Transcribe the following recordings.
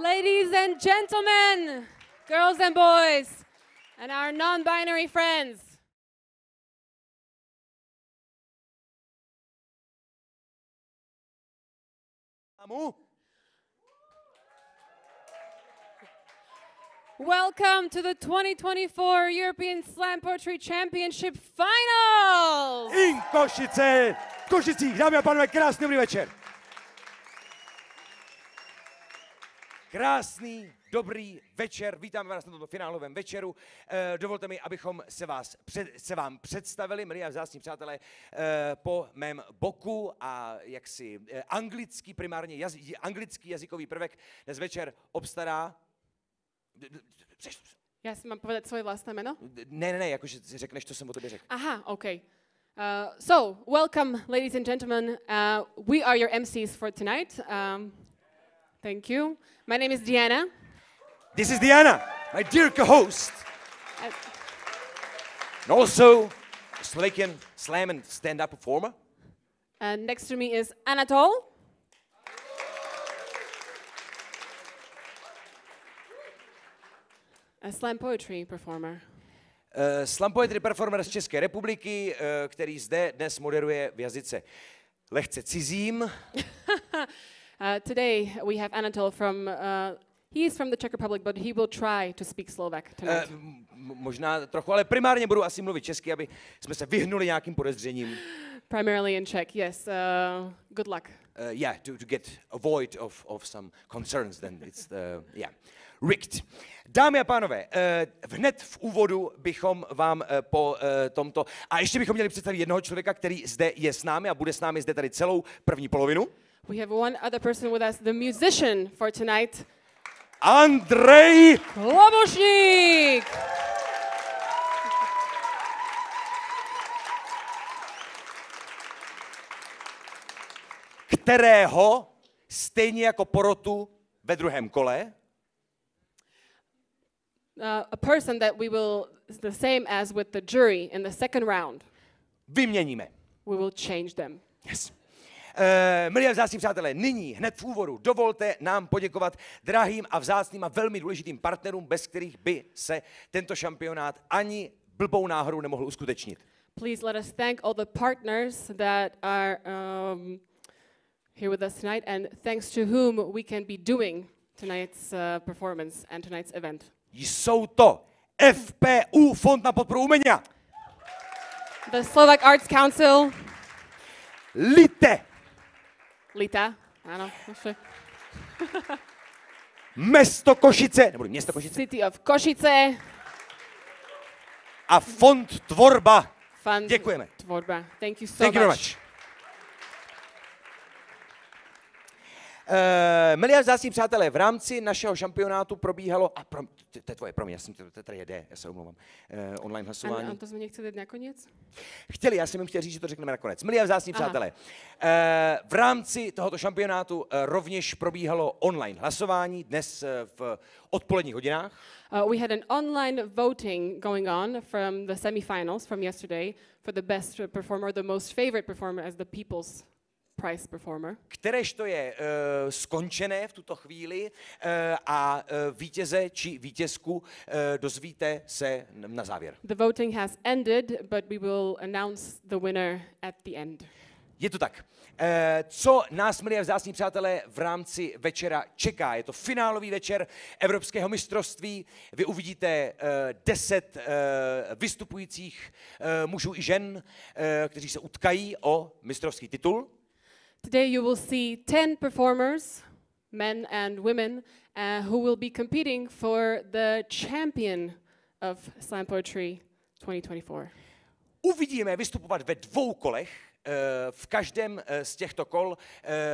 Ladies and gentlemen, girls and boys, and our non-binary friends. Welcome to the 2024 European Slam Poetry Championship Finals! In Košice! V Košicích, dámy a pánové, krásný dobrý večer. Krásný, dobrý večer, vítáme vás na tomto finálovém večeru. Dovolte mi, abychom se vám představili, milí a vzácní přátelé, po mém boku a jaksi anglický jazykový prvek dnes večer obstará. Já si mám povedat svoje vlastné jméno? Ne, jakože si řekneš, co jsem o tobě řekl. Aha, okay. So, welcome, ladies and gentlemen. We are your MCs for tonight. Thank you. My name is Diana. This is Diana, my dear co-host. And also a Slovakian slam and stand-up performer. And next to me is Anatol. A slam poetry performer. Slam poetry performer z České republiky, který zde dnes moderuje v jazyce lehce cizím. Today we have Anatol from, he is from the Czech Republic, but he will try to speak Slovak tonight. Možná trochu, ale primárně budu asi mluvit česky, aby jsme se vyhnuli nějakým podezřením. Primarily in Czech, yes. Good luck. Yeah, to avoid of some concerns, then it's, rigged. Dámy a pánové, hned v úvodu bychom vám po tomto, a ještě bychom měli představit jednoho člověka, který zde je s námi a bude s námi zde tady celou první polovinu. We have one other person with us, the musician for tonight. Andrej Klobošník! Kterého stejně jako porotu ve druhém kole a person that we will, the same as with the jury in the second round. Vyměníme. We will change them. Yes. Milí a vzácní přátelé, nyní hned v úvodu dovolte nám poděkovat drahým a vzácným a velmi důležitým partnerům, bez kterých by se tento šampionát ani blbou náhodou nemohl uskutečnit. Please let us thank all the partners that are here with us tonight, and thanks to whom we can be doing tonight's performance and tonight's event. Jsou to FPU, Fond na podporu umenia. The Slovak Arts Council. LITA. Ano, Mesto Košice, nebo město Košice. City of Košice. A Fond TVORBA. Fund Děkujeme. TVORBA. Thank you so Thank you very much. Milí a vzácní přátelé, v rámci našeho šampionátu probíhalo, to je tvoje, promiň, to tady jede, já se omlouvám, online hlasování. A to jsme nechtěli nakonec? Chtěli, já jsem jim chtěl říct, že to řekneme nakonec. Milí a vzácní přátelé, v rámci tohoto šampionátu rovněž probíhalo online hlasování dnes v odpoledních hodinách. We had an online voting going on from the semifinals from yesterday for the best performer, the most favorite performer as the people's prize performer. Kteréžto je skončené v tuto chvíli a vítěze či vítězku dozvíte se na závěr. The voting has ended, but we will announce the winner at the end. Je to tak. Co nás, milí a vzácní přátelé, v rámci večera čeká? Je to finálový večer Evropského mistrovství. Vy uvidíte 10 vystupujících mužů i žen, kteří se utkají o mistrovský titul. Today you will see 10 performers, men and women, who will be competing for the champion of Slam Poetry 2024. Uvidíme vystupovat ve 2 kolech. V každém z těchto kol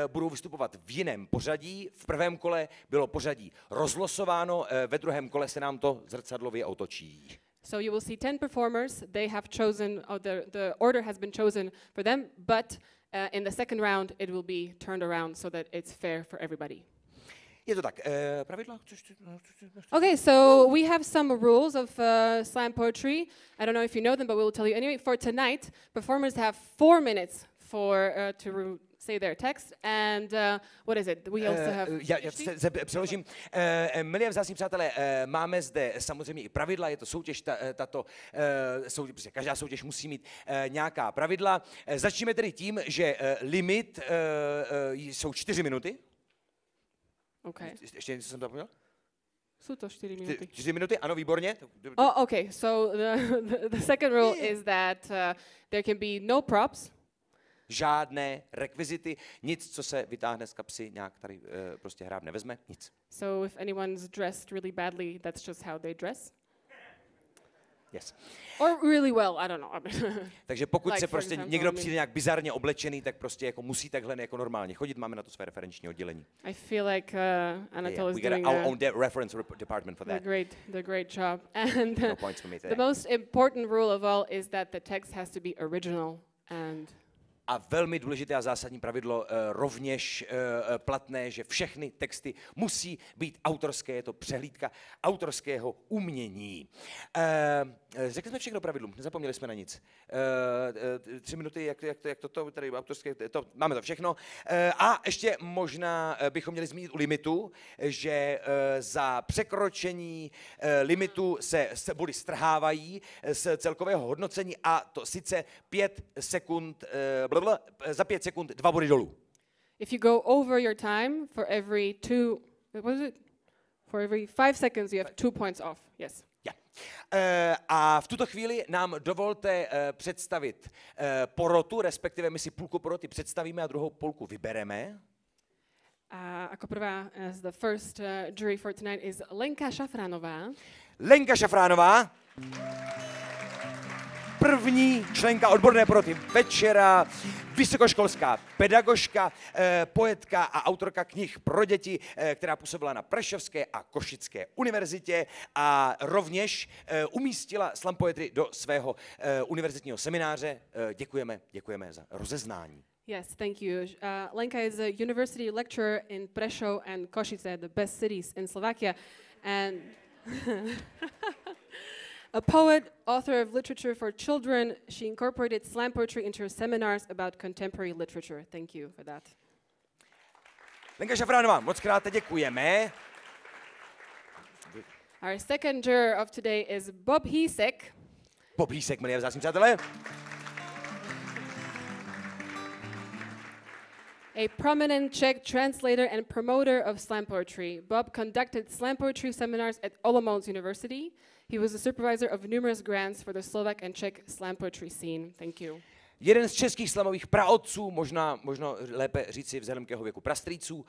budou vystupovat v jiném pořadí. V prvém kole bylo pořadí rozlosováno, ve druhém kole se nám to zrcadlově otočí. So you will see 10 performers. They have chosen, the order has been chosen for them, but in the second round, it will be turned around so that it's fair for everybody. Je to tak. Pravidla? Okay, so we have some rules of slam poetry. I don't know if you know them, but we will tell you anyway. For tonight, performers have 4 minutes to say their text, and what is it? We also have... Já se přeložím. Milí vzácní přátelé, máme zde samozřejmě i pravidla, je to soutěž, každá soutěž musí mít nějaká pravidla. Začneme tedy tím, že limit jsou 4 minuty. Okay. Ještě něco jsem zapomněl? Jsou to 4 minuty. 4 minuty, ano, výborně. Oh, okay. So the second rule is that there can be no props. Žádné rekvizity, nic, co se vytáhne z kapsy, nějak tady prostě hrát nevezme, nic. So if anyone's dressed really badly, that's just how they dress. Yes. Or really well, I don't know. Takže pokud like se prostě někdo přijde nějak bizarně oblečený, tak prostě jako musí takhle jako normálně chodit, máme na to své referenční oddělení. I feel like Anatol is doing our own reference department for that. The great job. And no points for me today. The most important rule of all is that the text has to be original and a velmi důležité a zásadní pravidlo rovněž platné, že všechny texty musí být autorské, je to přehlídka autorského umění. Řekli jsme všechno pravidlům, nezapomněli jsme na nic. 3 minuty, jak to tady autorské, máme to všechno. A ještě možná bychom měli zmínit u limitu, že za překročení limitu se body strhávají z celkového hodnocení, a to sice 5 sekund, za 5 sekund 2 body dolů. If you go over your time for every 5 seconds you have 2 points off. Yes. A v tuto chvíli nám dovolte představit porotu, respektive my si půlku poroty představíme a druhou půlku vybereme. Ako prvá, the first jury for tonight is Lenka Šafránová. Lenka Šafránová, první členka odborné poroty večera, vysokoškolská pedagožka, poetka a autorka knih pro děti, která působila na Prešovské a Košické univerzitě a rovněž umístila slam poetry do svého univerzitního semináře. Děkujeme za rozeznání. Yes, thank you. Lenka is a university lecturer in Prešov and Košice, the best cities in Slovakia, and a poet, author of literature for children. She incorporated slam poetry into her seminars about contemporary literature. Thank you for that. Lenka Šafránová, moc krát děkujeme. Our second juror of today is Bob Hísek. Bob Hísek, milí vzácní přátelé. A prominent Czech translator and promoter of slam poetry, Bob conducted slam poetry seminars at Olomouc University. He was the supervisor of numerous grants for the Slovak and Czech slam poetry scene. Thank you. Jeden z českých slamových praotců, možná lépe říci vzhledem k jeho věku prastrýců,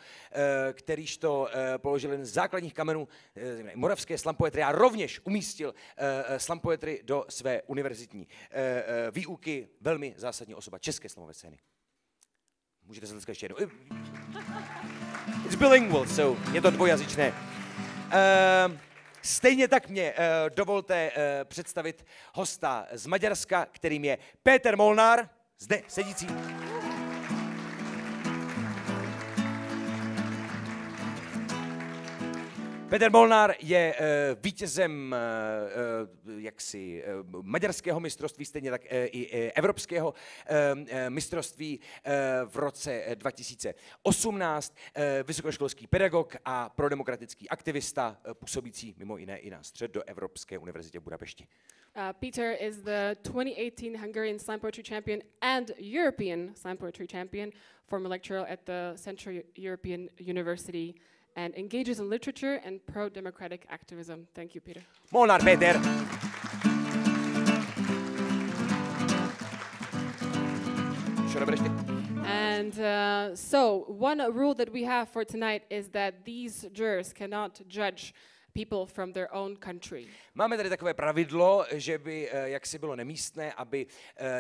kterýž to položil jen z základních kamenů moravské slam poetry a rovněž umístil slam poetry do své univerzitní výuky. Velmi zásadní osoba české slamové scény. Můžete se tleskat ještě jednou. It's bilingual, so je to dvojazyčné. Stejně tak mě dovolte představit hosta z Maďarska, kterým je Péter Molnár, zde sedící. Péter Molnár je vítězem maďarského mistrovství, stejně tak i evropského mistrovství v roce 2018, vysokoškolský pedagog a prodemokratický aktivista, působící mimo jiné i na Středoevropské univerzitě v Budapešti. Peter is the 2018 Hungarian Slam Poetry Champion and European Slam Poetry Champion, former lecturer at the Central European University, and engages in literature and pro-democratic activism. Thank you, Peter. Molnár Péter. And so, one rule that we have for tonight is that these jurors cannot judge people from their own country. Máme tady takové pravidlo, že by jaksi bylo nemístné, aby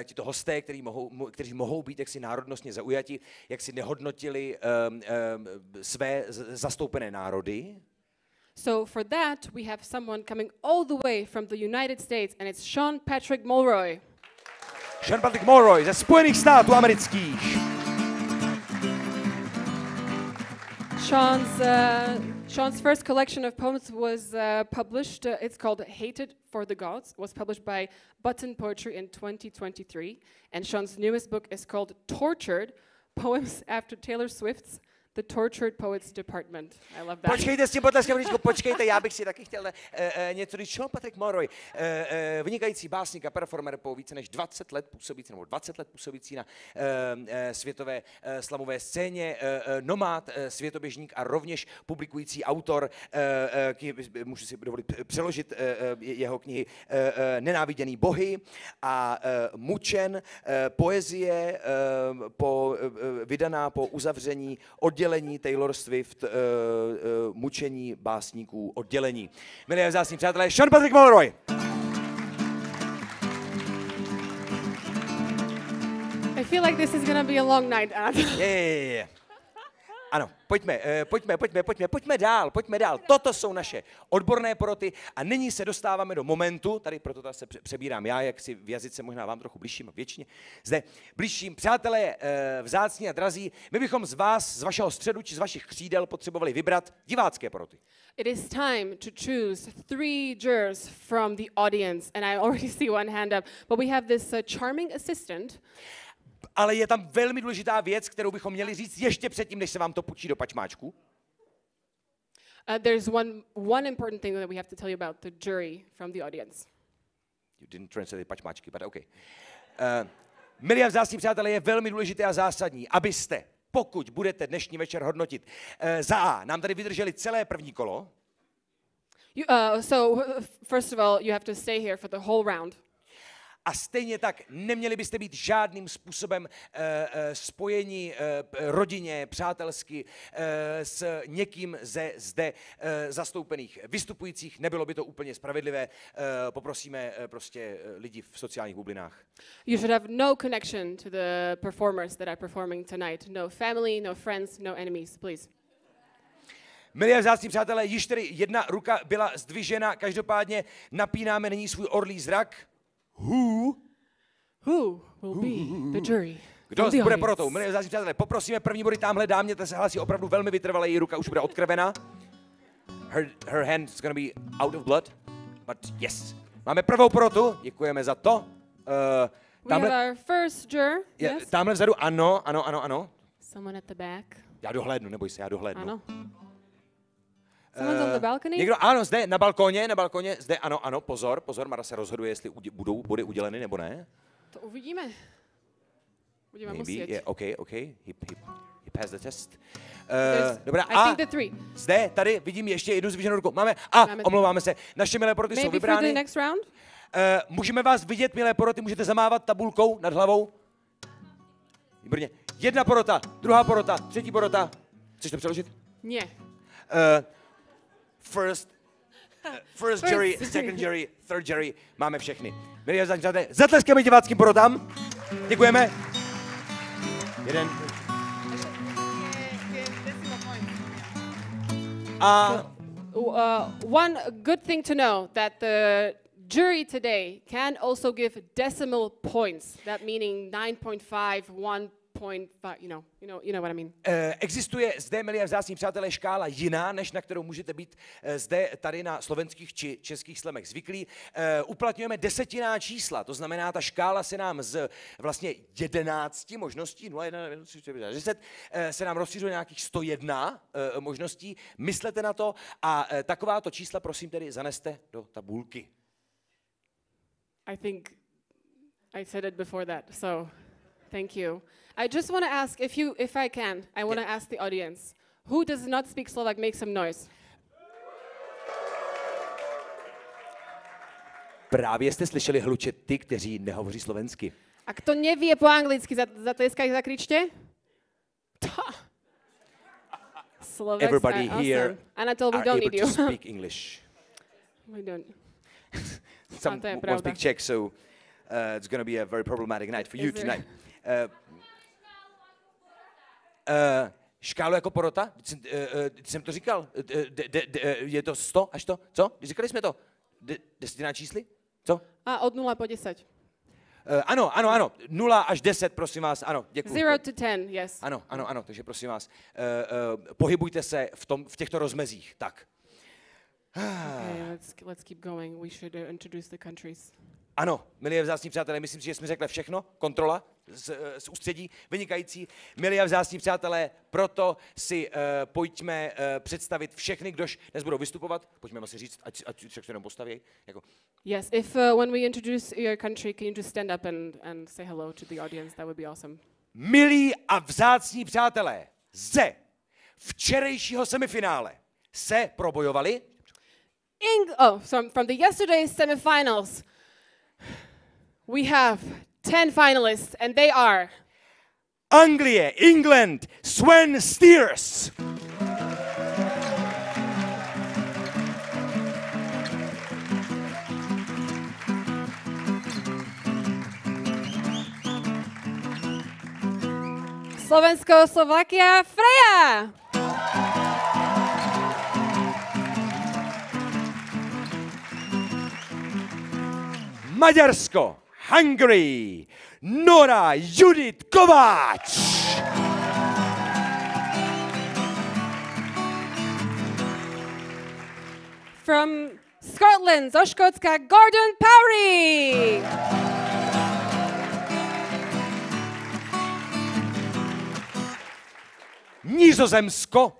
tito hosté, kteří mohou být jaksi národnostně zaujati, jaksi nehodnotili své zastoupené národy. So for that we have someone coming all the way from the United States, and it's Sean Patrick Mulroy. Sean Patrick Mulroy ze Spojených států amerických. Sean's first collection of poems was published. It's called Hated for the Gods. It was published by Button Poetry in 2023. And Sean's newest book is called Tortured: poems after Taylor Swift's The Tortured Poets Department. I love that. Počkejte s tím potleskem, počkejte, já bych si taky chtěl něco říct. Sean Patrick Mulroy, vynikající básník a performer po více než 20 let působící na světové slamové scéně, nomád, světoběžník a rovněž publikující autor, můžu si dovolit přeložit jeho knihy Nenáviděný bohy a Mučen, poezie vydaná po uzavření oddělení Taylor Swift, mučení básníků, oddělení. Milí a vzácní přátelé, Sean Patrick Mulroy. I feel like this is gonna be a long night, Anatol. Yeah. Ano, pojďme dál. Toto jsou naše odborné poroty a nyní se dostáváme do momentu, tady proto to se přebírám já, jak si v jazyce možná vám trochu blížším a většině zde blížším. Přátelé, vzácní a drazí, my bychom z vás, z vašeho středu či z vašich křídel potřebovali vybrat divácké poroty. It is time to choose 3 jurors from the audience, and I already see one hand up, but we have this charming assistant. Ale je tam velmi důležitá věc, kterou bychom měli říct ještě předtím, než se vám to půjčí do pačmáčku. There's one important thing that we have to tell you about the jury from the audience. You didn't translate pačmáčky, but okay. Milí a vzácní přátelé, je velmi důležité a zásadní, abyste, pokud budete dnešní večer hodnotit, za A, nám tady vydrželi celé první kolo. So first of all, you have to stay here for the whole round. A stejně tak neměli byste být žádným způsobem spojeni rodině, přátelsky s někým ze zde zastoupených vystupujících. Nebylo by to úplně spravedlivé. Poprosíme prostě lidi v sociálních bublinách. You should have no connection to the performers that are performing tonight. No family, no friends, no enemies, please. Milí a vzácní přátelé, již tedy jedna ruka byla zdvižena. Každopádně napínáme nyní svůj orlí zrak. Who will be the jury? Kdo bude porotou? Milí vzácní přátelé, poprosíme první body tamhle dámě, ta se hlásí opravdu velmi vytrvale, její ruka už bude odkrvena. Her hand is gonna be out of blood, but yes. Máme prvou porotu, děkujeme za to. We have our first juror, yes? Tamhle vzadu, ano. Someone at the back. Já dohlédnu, neboj se, já dohlédnu. Ano. Someone's on the balcony? Někdo, ano, zde, na balkoně, zde, ano, pozor, Mara se rozhoduje, jestli budou body uděleny nebo ne. To uvidíme. Budeme Maybe, muset. yeah, okay, he passed the test. Dobrá, I think the 3. Zde, tady, vidím ještě jednu zvýšenou ruku. Máme, omlouváme se, naše milé poroty jsou vybrány. Maybe for the next round? Můžeme vás vidět, milé poroty, můžete zamávat tabulkou nad hlavou. Výborně. Jedna porota, druhá porota, třetí porota. Chceš to přeložit? Ne. First jury, second jury, third jury, máme všechny. Milí a přátelé, zatleskeme diváckým porotám. Děkujeme. Jeden. One good thing to know that the jury today can also give decimal points. That meaning 9.5, 1.5, you know what I mean. Existuje zde, milí a vzácní přátelé, škála jiná, než na kterou můžete být zde tady na slovenských či českých slamech zvyklí. Uplatňujeme desetinná čísla, to znamená, ta škála se nám z vlastně 11 možností, 0, 1, 2, 3, 4, 5, 10, se nám rozšířuje nějakých 101 možností. Myslete na to a takováto čísla prosím tedy zaneste do tabulky. I think I said it before that, so thank you. I just want to ask, if I can, I want to ask the audience, who does not speak Slovak, make some noise. Právě jste slyšeli hlučet ty, kteří nehovoří slovensky. A kto nevie po anglicky, zatleskaj, zakričte. Slovaks Everybody are here awesome. Anatol, we are don't able need you. to speak English. We don't. Some won't speak Czech, so it's going to be a very problematic night for you tonight. Škálu jako porota? Jsem to říkal. Je to 100 až to? Co? Říkali jsme to. Desetinná čísly? Co? Od 0 po 10. Ano. 0 až 10, prosím vás. Ano, děkuji. 0 to 10, yes. Ano. Takže prosím vás, pohybujte se v těchto rozmezích. Tak. Okay, let's keep going. We should introduce the countries. Ano, milí a vzácní přátelé, myslím si, že jsme řekli všechno. Kontrola z ústředí, vynikající. Milí a vzácní přátelé, proto si pojďme představit všechny, kdož dnes budou vystupovat. Pojďme si říct, ať se jenom postaví. Jako. Yes, if when we introduce your country, can you just stand up and say hello to the audience? That would be awesome. Milí a vzácní přátelé, ze včerejšího semifinále se probojovali from the yesterday's semifinals, we have 10 finalists, and they are Anglie, England, Sven Steers. Slovensko, Slovakia, Freja. Maďarsko, Hungary, Nora Judith Kováč. From Scotland, zo Škótska, Gordon Powery. Nizozemsko,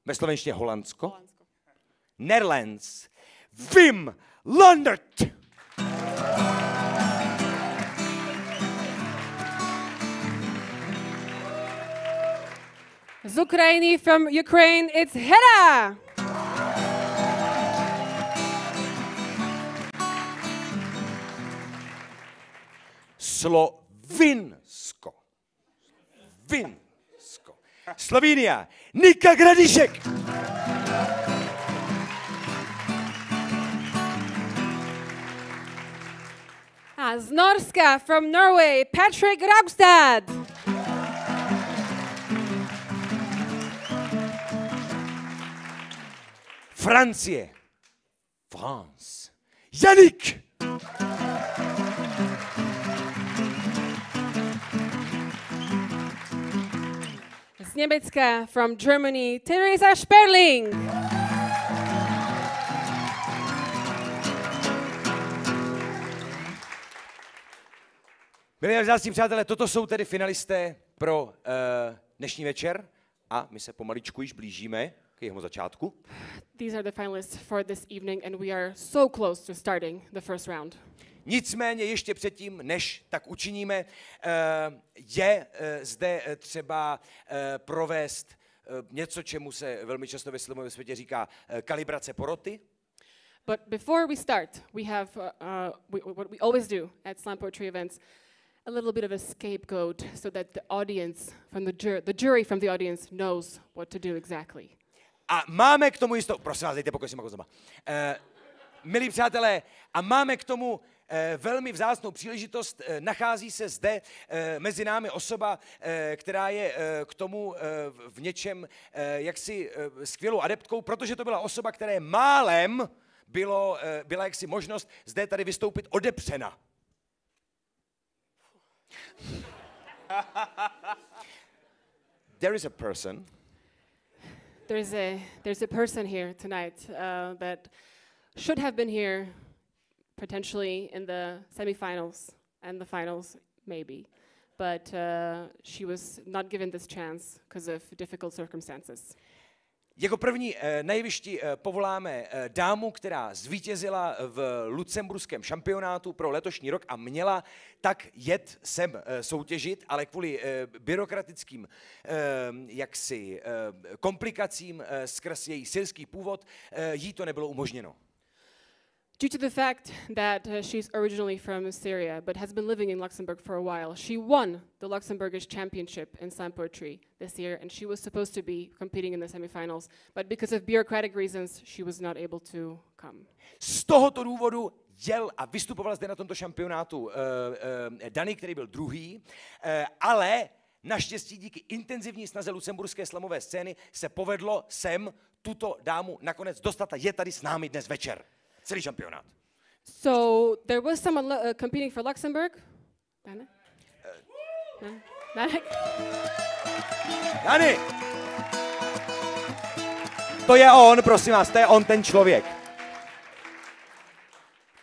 ve slovenštině Holandsko, Netherlands, Wim Lundert. Z Ukrajiny, from Ukraine, it's Hera. Slovinsko. Slovínia, Nika Gradišek. A z Norska, from Norway, Patrick Raugstad. Francie, France, Janik. Z Německa, from Germany, Theresa Sperling. Milí a vzácní přátelé, toto jsou tedy finalisté pro dnešní večer a my se pomaličku již blížíme k jeho začátku. These are the finalists for this evening and we are so close to starting the first round. Nicméně ještě předtím, než tak učiníme, je zde třeba provést něco, čemu se velmi často ve filmovém světě říká kalibrace poroty. But before we start, we have what we always do at slam poetry events, a little bit of a scapegoat so that the audience, from the jury from the audience knows what to do exactly. A máme k tomu jistou, prosím vás, dejte pokoj si makozama. Milí přátelé, a máme k tomu velmi vzácnou příležitost. Nachází se zde mezi námi osoba, která je k tomu v něčem jaksi skvělou adeptkou, protože to byla osoba, které málem byla jaksi možnost zde tady vystoupit odepřena. There is a person. There's a person here tonight that should have been here potentially in the semifinals and the finals maybe, but she was not given this chance because of difficult circumstances. Jako první na jevišti povoláme dámu, která zvítězila v lucemburském šampionátu pro letošní rok a měla tak jet sem soutěžit, ale kvůli byrokratickým jaksi komplikacím skrz její syrský původ jí to nebylo umožněno. Due to the fact that she's originally from Syria but has been living in Luxembourg for a while, she won the Luxembourgish championship in slam poetry this year, and she was supposed to be competing in the semifinals, but because of bureaucratic reasons, she was not able to come. Z tohoto důvodu jel a vystupoval zde na tomto šampionátu Dany, který byl druhý, ale naštěstí díky intenzivní snaze lucemburské slamové scény se povedlo sem tuto dámu nakonec dostat a je tady s námi dnes večer. Celý šampionát. So there was someone competing for Luxembourg. Dane? Dany! To je on, prosím vás, to je on ten člověk.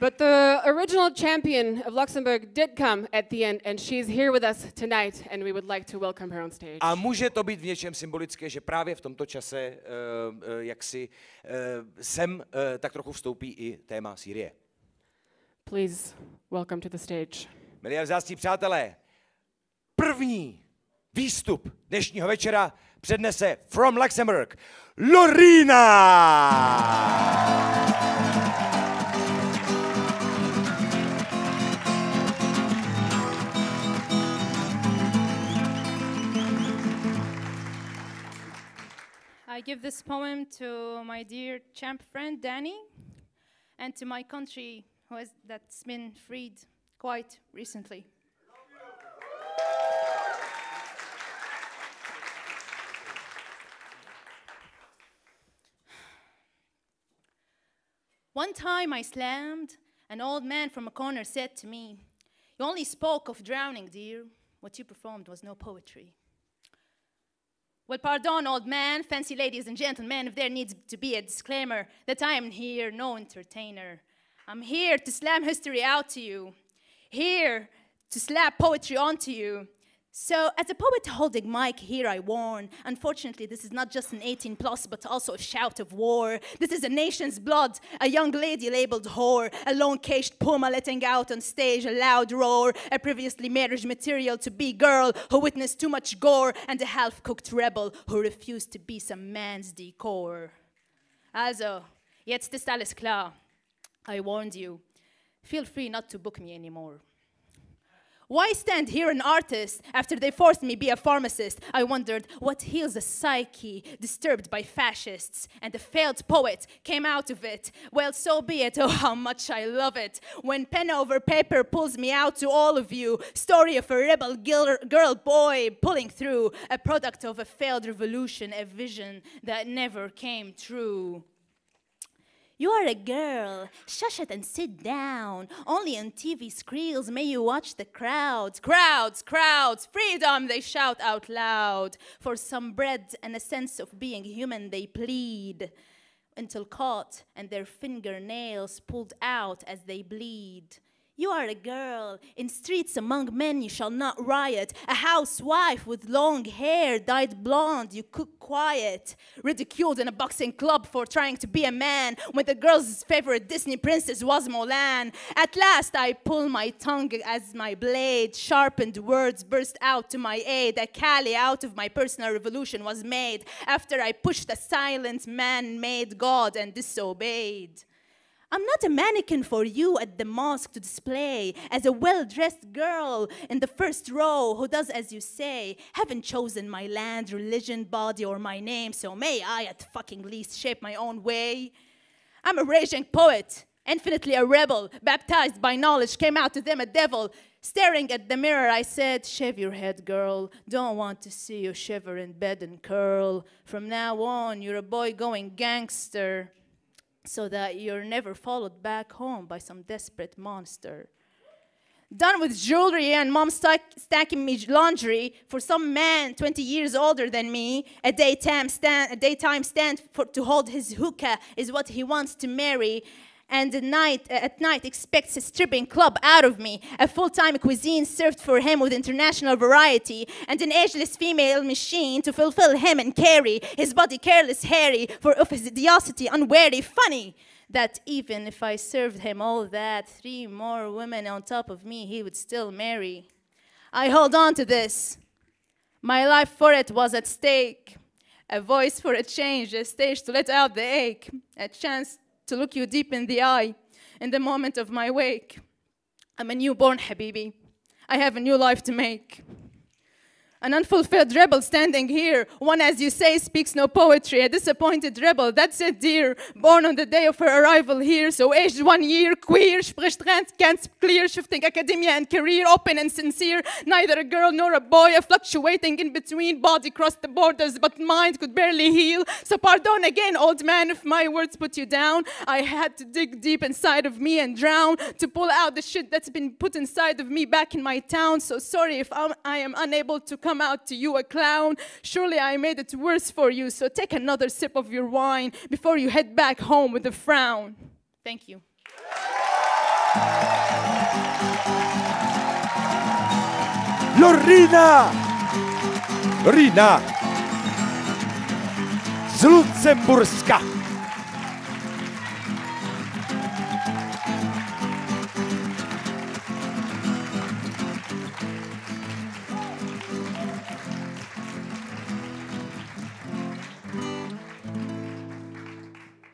But the original champion of Luxembourg did come at the end, and she's here with us tonight, and we would like to welcome her on stage. A může to být v něčem symbolické, že právě v tomto čase jaksi sem tak trochu vstoupí i téma Sýrie. Please welcome to the stage. Milí a vzácní přátelé, první výstup dnešního večera přednese from Luxembourg Lorina! I give this poem to my dear champ friend Danny and to my country that's been freed quite recently. One time I slammed, an old man from a corner said to me, "You only spoke of drowning, dear. What you performed was no poetry." Well, pardon, old man, fancy ladies and gentlemen, if there needs to be a disclaimer that I am here no entertainer. I'm here to slam history out to you, here to slap poetry onto you. So, as a poet holding mic, here I warn, unfortunately this is not just an 18+, but also a shout of war. This is a nation's blood, a young lady labeled whore, a lone-caged puma letting out on stage a loud roar, a previously marriage material to be girl who witnessed too much gore, and a half-cooked rebel who refused to be some man's decor. Also, jetzt ist alles klar. I warned you. Feel free not to book me anymore. Why stand here an artist after they forced me be a pharmacist? I wondered what heals a psyche disturbed by fascists, and a failed poet came out of it. Well, so be it. Oh, how much I love it. When pen over paper pulls me out to all of you, story of a rebel girl boy pulling through, a product of a failed revolution, a vision that never came true. You are a girl, shush it and sit down. Only on TV screens may you watch the crowds. Crowds, crowds, freedom, they shout out loud. For some bread and a sense of being human they plead. Until caught and their fingernails pulled out as they bleed. You are a girl, in streets among men you shall not riot. A housewife with long hair, dyed blonde, you cook quiet. Ridiculed in a boxing club for trying to be a man, when the girl's favorite Disney princess was Mulan. At last I pull my tongue as my blade, sharpened words burst out to my aid. A Kali out of my personal revolution was made, after I pushed a silent man-made God and disobeyed. I'm not a mannequin for you at the mosque to display as a well-dressed girl in the first row who does as you say. Haven't chosen my land, religion, body, or my name, so may I at fucking least shape my own way. I'm a raging poet, infinitely a rebel, baptized by knowledge, came out to them a devil. Staring at the mirror, I said, shave your head, girl. Don't want to see you shiver in bed and curl. From now on, you're a boy going gangster, so that you're never followed back home by some desperate monster. Done with jewelry and mom stacking me laundry for some man 20 years older than me. A daytime stand to hold his hookah is what he wants to marry. And at night expects a stripping club out of me. A full-time cuisine served for him with international variety. And an ageless female machine to fulfill him and carry his body careless, hairy, for of his idiocity unwary. Funny that even if I served him all that, 3 more women on top of me he would still marry. I hold on to this. My life for it was at stake. A voice for a change, a stage to let out the ache. A chance to look you deep in the eye in the moment of my wake. I'm a newborn, Habibi. I have a new life to make. An unfulfilled rebel standing here. One, as you say, speaks no poetry. A disappointed rebel, that's it, dear. Born on the day of her arrival here. So aged 1 year, queer, spricht ganz clear. Shifting academia and career, open and sincere. Neither a girl nor a boy, a fluctuating in between. Body crossed the borders, but mind could barely heal. So pardon again, old man, if my words put you down. I had to dig deep inside of me and drown to pull out the shit that's been put inside of me back in my town. So sorry if I am unable to come out to you a clown. Surely I made it worse for you, so take another sip of your wine before you head back home with a frown. Thank you. Lorina! Lorina! Z Lucemburska.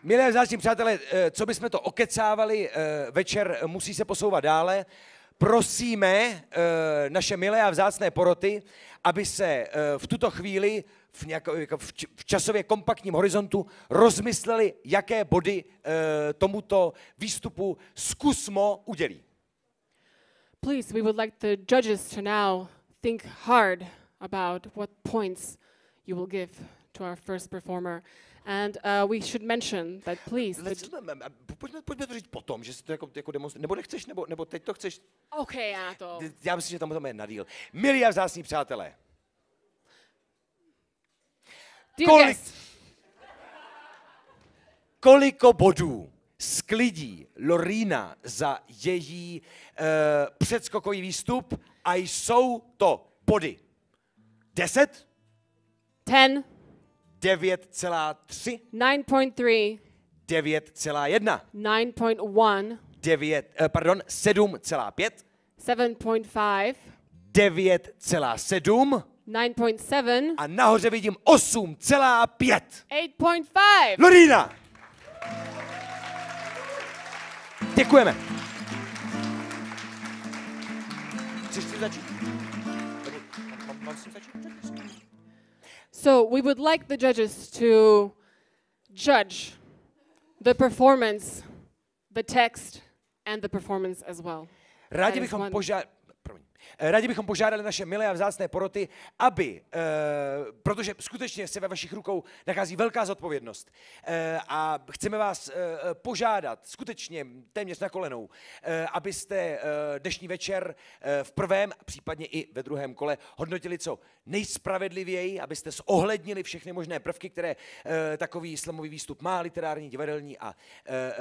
Milé vzácní přátelé, co bychom to okecávali, večer musí se posouvat dále. Prosíme naše milé a vzácné poroty, aby se v tuto chvíli v časově kompaktním horizontu rozmysleli, jaké body tomuto výstupu zkusmo udělí. Please, we would like the judges to now think hard about what points you will give to our first performer. And we should mention that, please. Pojďme to říct potom, že si to jako demonstruješ, nebo nechceš, nebo teď to chceš. Okay, Anatol. Já myslím, že tam je na díl. Milí a vzácní přátelé. Koliko bodů sklidí Lorina za její předskokový výstup a jsou to body 10? 10. 9,3. 9.3. 9,1. 9.1. 7,5. 7.5. 9,7. 9.7. A nahoře vidím 8,5. 8.5. Lorina! Děkujeme. Chceš si začít? Mám si začít? So we would like the judges to judge the performance, the text, and the performance as well. Rádi bychom požádali naše milé a vzácné poroty, aby, protože skutečně se ve vašich rukou nachází velká zodpovědnost a chceme vás požádat skutečně téměř na kolenou, abyste dnešní večer v prvém, případně i ve druhém kole hodnotili co nejspravedlivěji, abyste zohlednili všechny možné prvky, které takový slamový výstup má, literární, divadelní a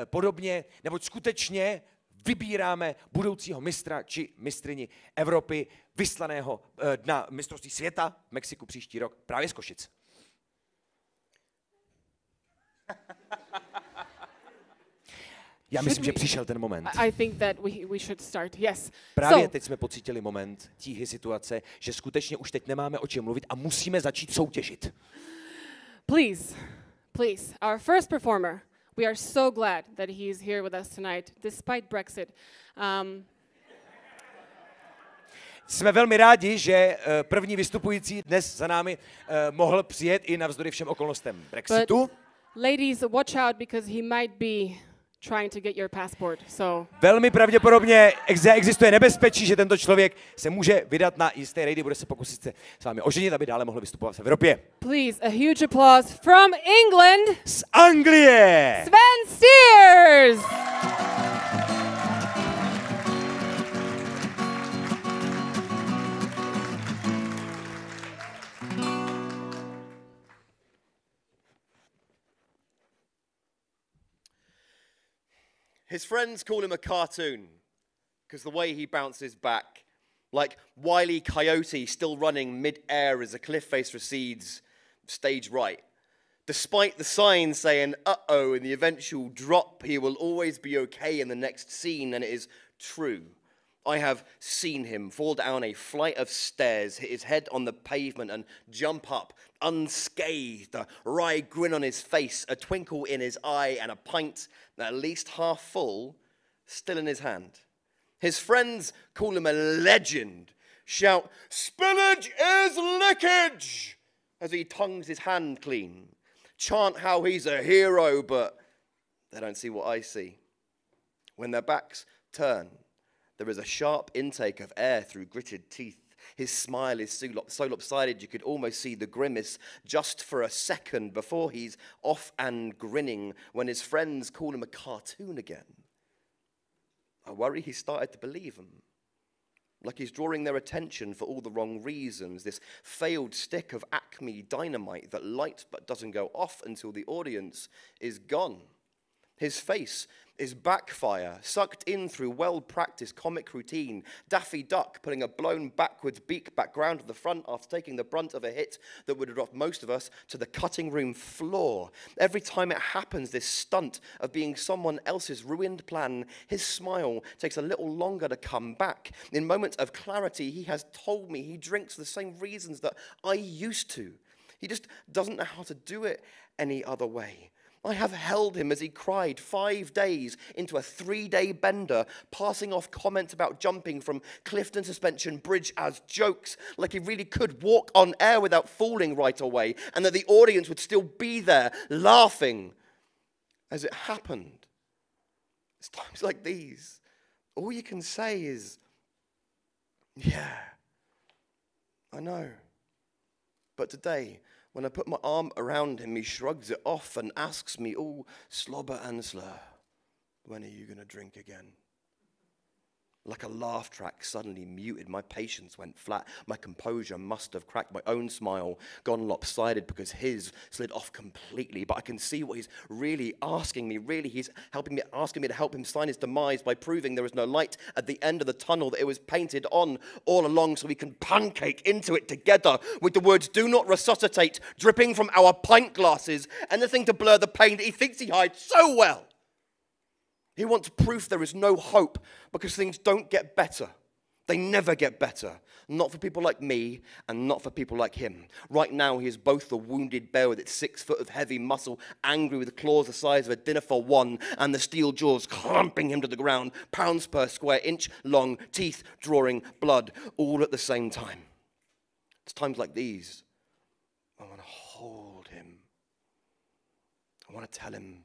podobně, neboť skutečně vybíráme budoucího mistra či mistryni Evropy, vyslaného na mistrovství světa v Mexiku příští rok právě z Košic. Já myslím, že přišel ten moment. I think that we should start. Yes. Právě teď jsme pocítili moment tíhy situace, že skutečně už teď nemáme o čem mluvit a musíme začít soutěžit. Please, our first performer. We are so glad that he is here with us tonight, despite Brexit. Jsme velmi rádi, že první vystupující dnes za námi mohl přijet i navzdory všem okolnostem Brexitu. But ladies, watch out because he might be trying to get your passport. So velmi pravděpodobně existuje nebezpečí, že tento člověk se může vydat na jisté rejdy, bude se pokusit se s vámi oženit, aby dále mohl vystupovat v Evropě. Please, a huge applause from England. Z Anglie. Sven Sears. His friends call him a cartoon because the way he bounces back, like Wile E. Coyote still running mid-air as a cliff face recedes stage right. Despite the sign saying, uh-oh, in the eventual drop, he will always be okay in the next scene, and it is true. I have seen him fall down a flight of stairs, hit his head on the pavement, and jump up unscathed, a wry grin on his face, a twinkle in his eye, and a pint, at least half full, still in his hand. His friends call him a legend, shout, "Spillage is lickage!" as he tongues his hand clean, chant how he's a hero, but they don't see what I see. When their backs turn, there is a sharp intake of air through gritted teeth. His smile is so lopsided you could almost see the grimace just for a second before he's off and grinning when his friends call him a cartoon again. I worry he started to believe them. Like he's drawing their attention for all the wrong reasons. This failed stick of Acme dynamite that lights but doesn't go off until the audience is gone. His face is backfire, sucked in through well-practiced comic routine. Daffy Duck putting a blown backwards beak back round to the front after taking the brunt of a hit that would have dropped most of us to the cutting room floor. Every time it happens, this stunt of being someone else's ruined plan, his smile takes a little longer to come back. In moments of clarity, he has told me he drinks for the same reasons that I used to. He just doesn't know how to do it any other way. I have held him as he cried 5 days into a 3-day bender, passing off comments about jumping from Clifton Suspension Bridge as jokes, like he really could walk on air without falling right away, and that the audience would still be there, laughing as it happened. It's times like these, all you can say is, yeah, I know. But today, when I put my arm around him, he shrugs it off and asks me, oh, slobber and slur, when are you going to drink again? Like a laugh track suddenly muted, my patience went flat. My composure must have cracked. My own smile gone lopsided because his slid off completely. But I can see what he's really asking me. Really, he's asking me to help him sign his demise by proving there is no light at the end of the tunnel that it was painted on all along, so we can pancake into it together with the words "do not resuscitate" dripping from our pint glasses, anything to blur the pain that he thinks he hides so well. He wants proof there is no hope because things don't get better. They never get better. Not for people like me and not for people like him. Right now, he is both the wounded bear with its 6 foot of heavy muscle, angry with claws the size of a dinner for one, and the steel jaws clamping him to the ground, pounds per square inch long, teeth drawing blood, all at the same time. It's times like these I want to hold him. I want to tell him,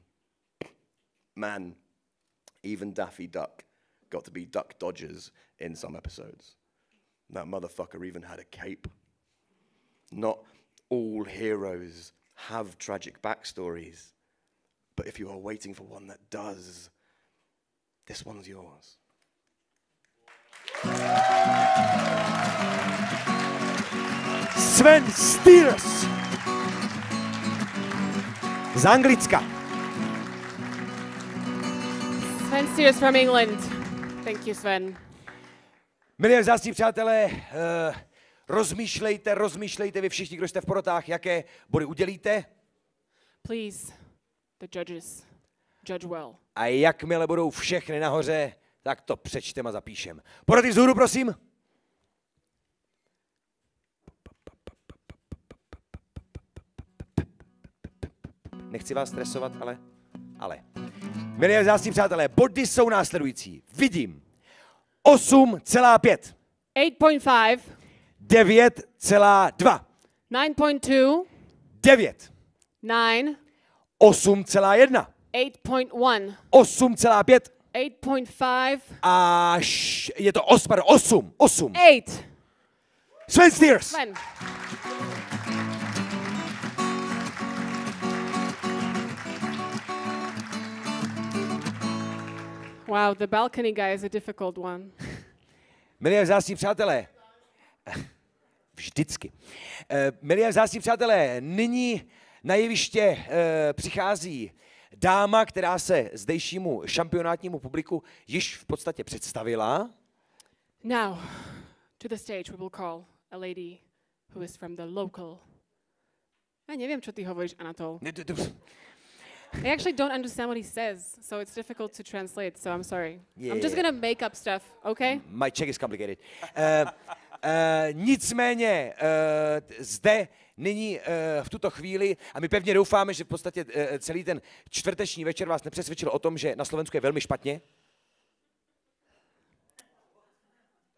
man, even Daffy Duck got to be Duck Dodgers in some episodes. That motherfucker even had a cape. Not all heroes have tragic backstories, but if you are waiting for one that does, this one's yours. Sven Steers z Anglicka. Sven Steers from England. Thank you, Sven. Milí vzácní přátelé, rozmýšlejte vy všichni, kdo jste v porotách, jaké body udělíte. Please, the judges, judge well. A jakmile budou všechny nahoře, tak to přečtem a zapíšem. Poroty vzhůru, prosím. Nechci vás stresovat, ale. Milí vzácní přátelé, body jsou následující. Vidím 8,5. 8.5. 9,2. 9.2. 9. 9. 8,1. 8.1. 8,5. 8.5. Až je to 8. 8. 8. Sven Steers. Sven. Wow, the balcony guy is a difficult one. Milí vzácní přátelé, vždycky. Milí vzácní přátelé, nyní na jeviště přichází dáma, která se zdejšímu šampionátnímu publiku již v podstatě představila. Now, to the stage we will call a lady who is from the local. Já nevím, co ty hovoríš, Anatol. I actually don't understand what he says, so it's difficult to translate, so I'm sorry. Yeah. I'm just gonna make up stuff, okay? My Czech is complicated. Nicméně zde nyní v tuto chvíli, a my pevně doufáme, že v podstatě celý ten čtvrteční večer vás nepřesvědčil o tom, že na Slovensku je velmi špatně.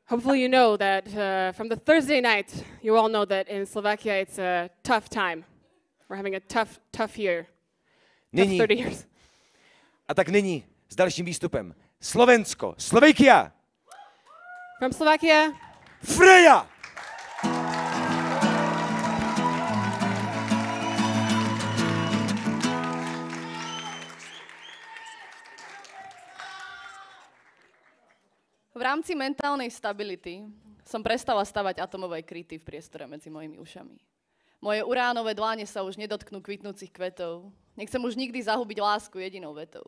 Hopefully you know that from the Thursday night, you all know that in Slovakia it's a tough time. We're having a tough year. Nyní, 30 years. a tak nyní s dalším výstupem. Slovensko, Slovakia. From Slovakia. Freja. V rámci mentálnej stability som prestala stavať atomové kryty v priestore medzi mojimi ušami. Moje uránové dláne sa už nedotknú kvitnúcich kvetov. Nechcem už nikdy zahubiť lásku jedinou vetou.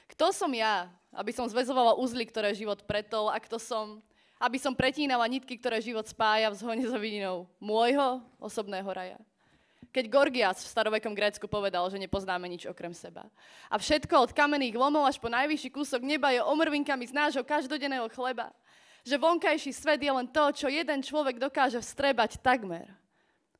Kto som ja, aby som zväzovala uzly, ktoré život pretol, a kto som, aby som pretínala nitky, ktoré život spája v zhone za vidinou môjho osobného raja. Keď Gorgias v starovekom Grécku povedal, že nepoznáme nič okrem seba. A všetko od kamenných lomov až po najvyšší kúsok neba je omrvinkami z nášho každodenného chleba. Že vonkajší svet je len to, čo jeden človek dokáže vstrebať takmer.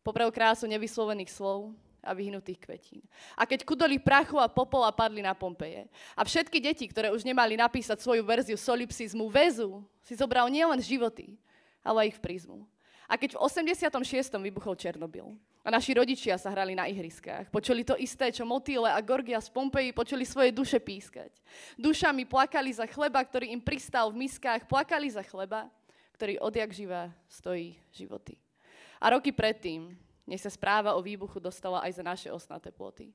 Poprel krásu nevyslovených slov a vyhnutých kvetín. A keď kudoli prachu a popola padli na Pompeje. A všetky deti, ktoré už nemali napísať svoju verziu solipsizmu väzu, si zobral nielen životy, ale aj ich prízmu. A keď v 86. vybuchol Černobyl a naši rodičia sa hrali na ihriskách, počuli to isté, čo Motýle a Gorgias z Pompeji počuli svoje duše pískať. Dušami plakali za chleba, ktorý im pristal v miskách, plakali za chleba, ktorý odjak živa stojí životy. A roky predtým, nech sa správa o výbuchu dostala aj za naše ostnaté ploty.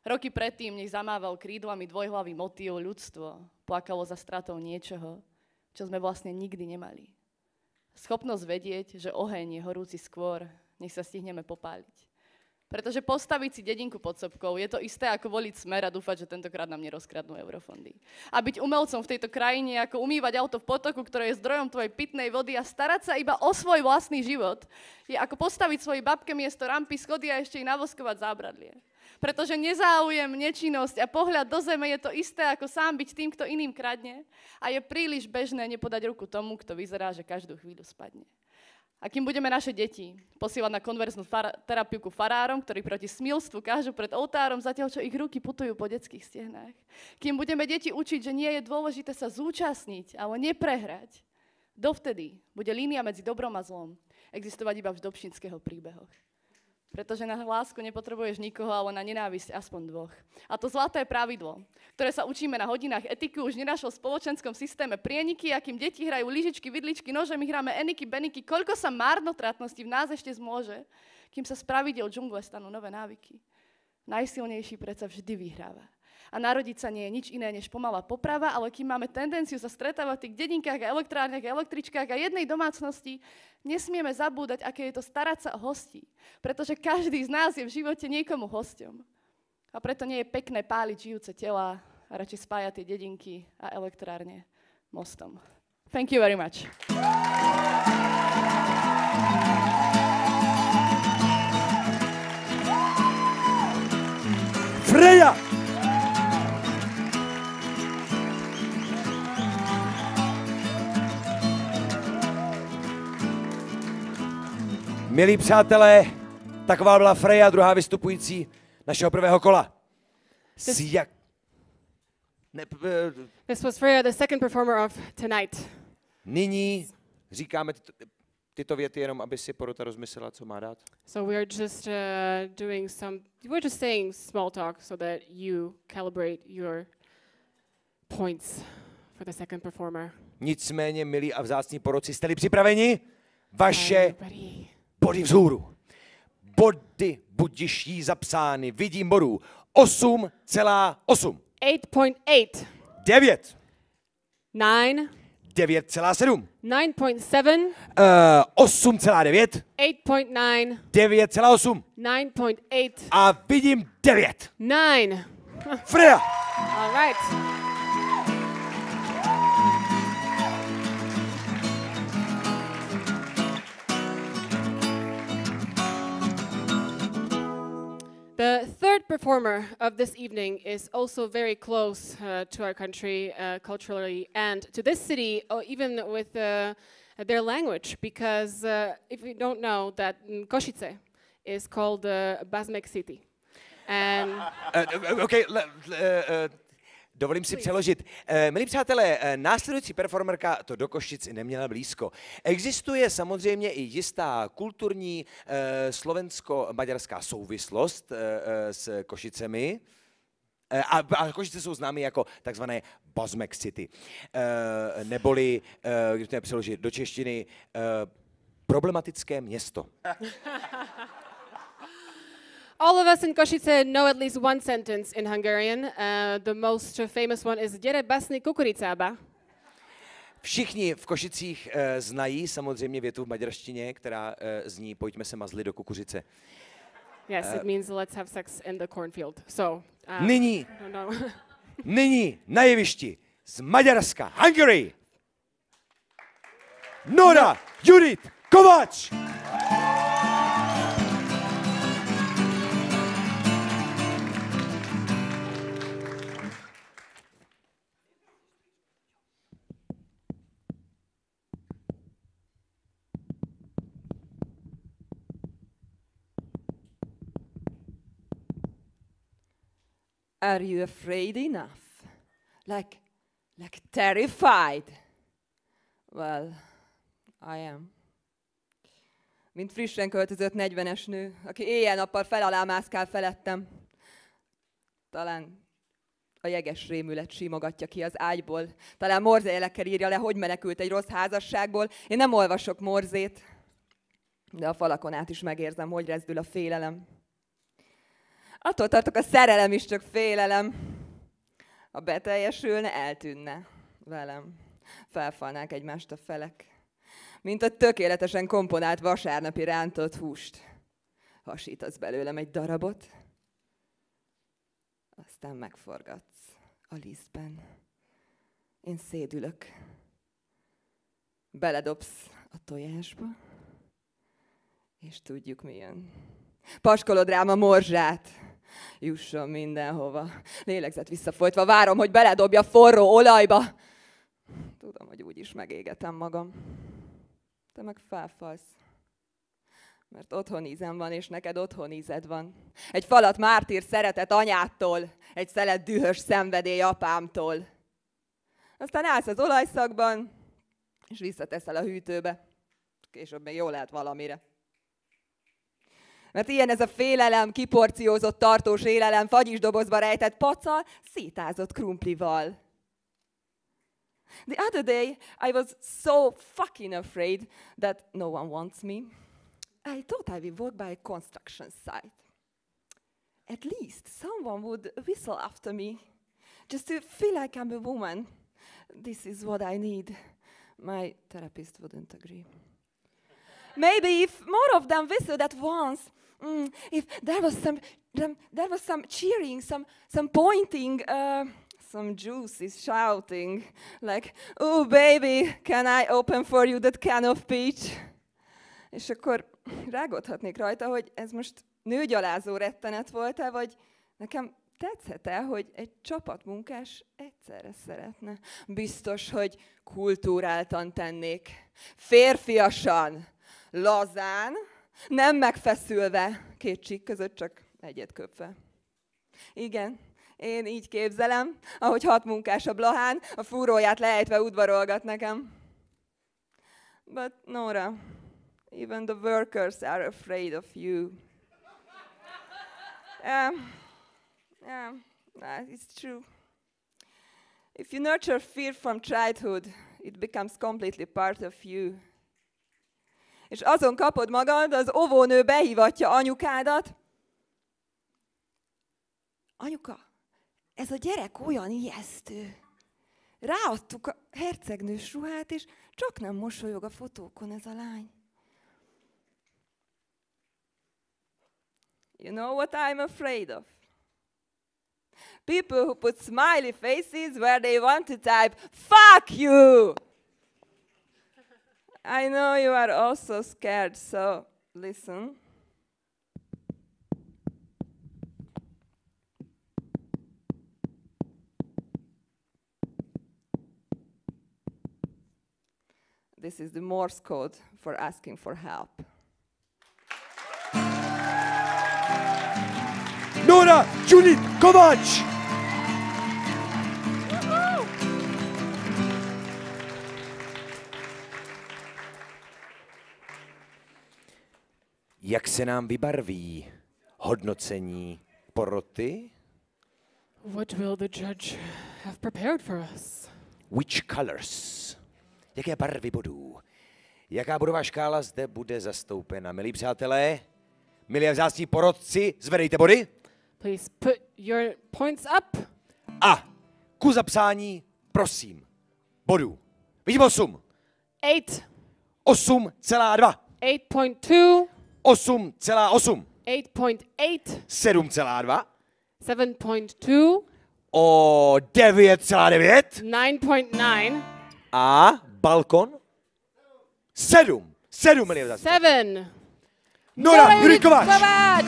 Roky predtým, nech zamával krídlami dvojhlavý motýl, ľudstvo plakalo za stratou niečoho, čo sme vlastne nikdy nemali. Schopnosť vedieť, že oheň je horúci skôr, nech sa stihneme popáliť. Pretože postaviť si dedinku pod sopkou je to isté ako voliť Smer a dúfať, že tentokrát nám nerozkradnú eurofondy. A byť umelcom v tejto krajine ako umývať auto v potoku, ktoré je zdrojom tvojej pitnej vody a starať sa iba o svoj vlastný život, je ako postaviť svojej babke miesto rampy schody a ešte jej navoskovať zábradlie. Pretože nezáujem, nečinnosť a pohľad do zeme je to isté ako sám byť tým, kto iným kradne a je príliš bežné nepodať ruku tomu, kto vyzerá, že každú chvíľu spadne. A kým budeme naše deti posielať na konverznú terapiu ku farárom, ktorí proti smilstvu kážu pred oltárom, zatiaľ čo ich ruky putujú po detských stehnách. Kým budeme deti učiť, že nie je dôležité sa zúčastniť, ale neprehrať, dovtedy bude línia medzi dobrom a zlom existovať iba v Dobšinského príbehoch. Pretože na lásku nepotrebuješ nikoho, ale na nenávisť aspoň dvoch. A to zlaté pravidlo, ktoré sa učíme na hodinách etiky, už nenašlo v spoločenskom systéme prieniky, akým deti hrajú lyžičky, vidličky, nože, my hráme eniky, beniky, koľko sa marnotratnosti v nás ešte zmôže, kým sa z pravidiel džungle stanú nové návyky. Najsilnejší predsa vždy vyhráva. A narodiť sa nie je nič iné než pomalá poprava, ale kým máme tendenciu sa stretávať v tých dedinkách a elektrárniach a električkách a jednej domácnosti, nesmieme zabúdať, aké je to starať sa o hostí. Pretože každý z nás je v živote niekomu hosťom. A preto nie je pekné páliť žijúce tela a radšej spájať tie dedinky a elektrárne mostom. Thank you very much. Freja! Milí přátelé, taková byla Freja, druhá vystupující našeho prvého kola. This was Freya, the second performer of tonight. Nyní říkáme tyto věty jenom, aby si porota rozmyslela, co má dát. So we're just saying small talk so that you calibrate your points for the second performer. Nicméně, milí a vzácní poroci, jste-li připraveni? Vaše body vzhůru. Body budiší zapsány. Vidím bodů 8,8. 8.8. 9. 9. 9,7. 9.7. 8,9. 8.9. 9,8. 9.8. A vidím 9. 9. Freja. All right. The third performer of this evening is also very close to our country culturally and to this city, or even with their language, because if you don't know that Košice is called the Bazmek city. And dovolím si přeložit. Milí přátelé, následující performerka to do Košic neměla blízko. Existuje samozřejmě i jistá kulturní slovensko-maďarská souvislost s Košicemi. A Košice jsou známy jako takzvané Bazmek City. Neboli, když to přeložit do češtiny, problematické město. all of us in Košice know at least one sentence in Hungarian. The most famous one is Gyere basni kukuricába. Všichni v Košicích znají samozřejmě větu v maďarštině, která zní pojďme se mazlit do kukuřice. Yes, it means let's have sex in the cornfield. So, Nyní nyní na jevišti z Maďarska, Hungary, Nora Judith Kovács. Are you afraid enough? Like terrified? Well, I am. Mint frissen költözött 40-es nő, aki éjjel-nappal fel alá mászkál felettem. Talán a jeges rémület simogatja ki az ágyból. Talán morzejelekkel írja le, hogy menekült egy rossz házasságból. Én nem olvasok morzét, de a falakon át is megérzem, hogy rezdül a félelem. Attól tartok, a szerelem is csak félelem. Ha beteljesülne, eltűnne velem. Felfalnák egymást a felek. Mint a tökéletesen komponált vasárnapi rántott húst. Hasítasz belőlem egy darabot, aztán megforgatsz a lisztben. Én szédülök. Beledobsz a tojásba, és tudjuk milyen. Paskolod rám a morzsát, jusson mindenhova. Lélegzet visszafolytva várom, hogy beledobja forró olajba. Tudom, hogy úgyis megégetem magam. Te meg felfalsz. Mert otthonízem van, és neked otthonízed van. Egy falat mártír szeretet anyától, egy szelet dühös szenvedély apámtól. Aztán állsz az olajszakban, és visszateszel a hűtőbe. Később még jól lehet valamire. Mert ilyen ez a félelem, kiporciózott tartós élelem, fagyisdobozba rejtett pacal, szétázott krumplival. The other day, I was so fucking afraid that no one wants me. I thought I would walk by a construction site. At least someone would whistle after me, just to feel like I'm a woman. This is what I need. My therapist wouldn't agree. Maybe if more of them whistled at once, if there was some cheering, some pointing, some juice is shouting, like, "Oh baby, can I open for you that can of peach?" És akkor rágodhatnék rajta, hogy ez most nőgyalázó rettenet volt-e, vagy nekem tetszett-e, hogy egy csapatmunkás egyszerre szeretne. Biztos, hogy kultúráltan tennék. Férfiasan, lazán, nem megfeszülve, két csík között csak egyet köpve. Igen, én így képzelem, ahogy 6 munkás a blahán, a fúróját leejtve udvarolgat nekem. But Nora, even the workers are afraid of you. Yeah, it's true. If you nurture fear from childhood, it becomes completely part of you. És azon kapod magad, az óvónő behívatja anyukádat. Anyuka, ez a gyerek olyan ijesztő. Ráadtuk a hercegnős ruhát, és csak nem mosolyog a fotókon ez a lány. You know what I'm afraid of? People who put smiley faces where they want to type, "Fuck you!" I know you are also scared, so listen. This is the Morse code for asking for help. Nora Judith Kovács! Jak se nám vybarví hodnocení poroty? What will the judge have prepared for us? Which colors? Jaké barvy bodů? Jaká bodová škála zde bude zastoupena? Milí přátelé, milí a vzácní porotci, zvedejte body. Please put your points up. A ku zapsání, prosím, bodů. Vidím 8. 8. 8,2. 8.2. 8,8. 8.8. 7,2. 7.2. o 9,9. 9.9. A balkon 7. 7 milionů. 7. Nora Jurikovač.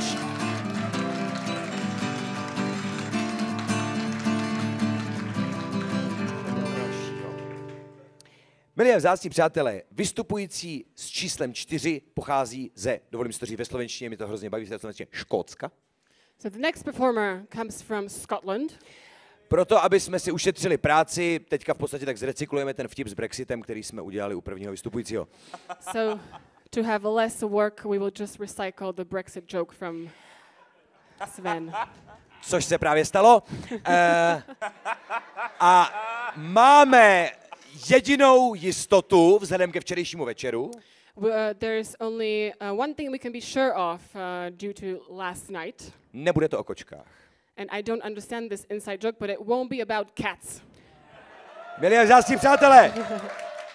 Milí vzácní přátelé, vystupující s číslem 4 pochází ze, dovolím si to říct ve slovenštině, mi to hrozně baví, Škótska. So the next performer comes from Scotland. Proto, aby jsme si ušetřili práci, teďka v podstatě tak zrecyklujeme ten vtip s Brexitem, který jsme udělali u prvního vystupujícího. So to have less work, we will just recycle the Brexit joke from Sven. Což se právě stalo. A máme jedinou jistotu vzhledem ke včerejšímu večeru. There's only one thing we can be sure of due to last night. Nebude to o kočkách. And I don't understand this inside joke, but it won't be about cats. Milí vzácní přátelé,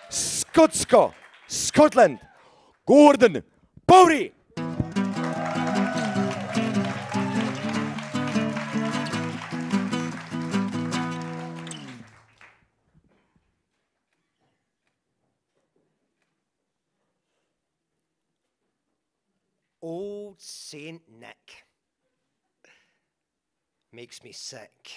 Skotsko, Scotland, Gordon, Powry. Old Saint Nick makes me sick.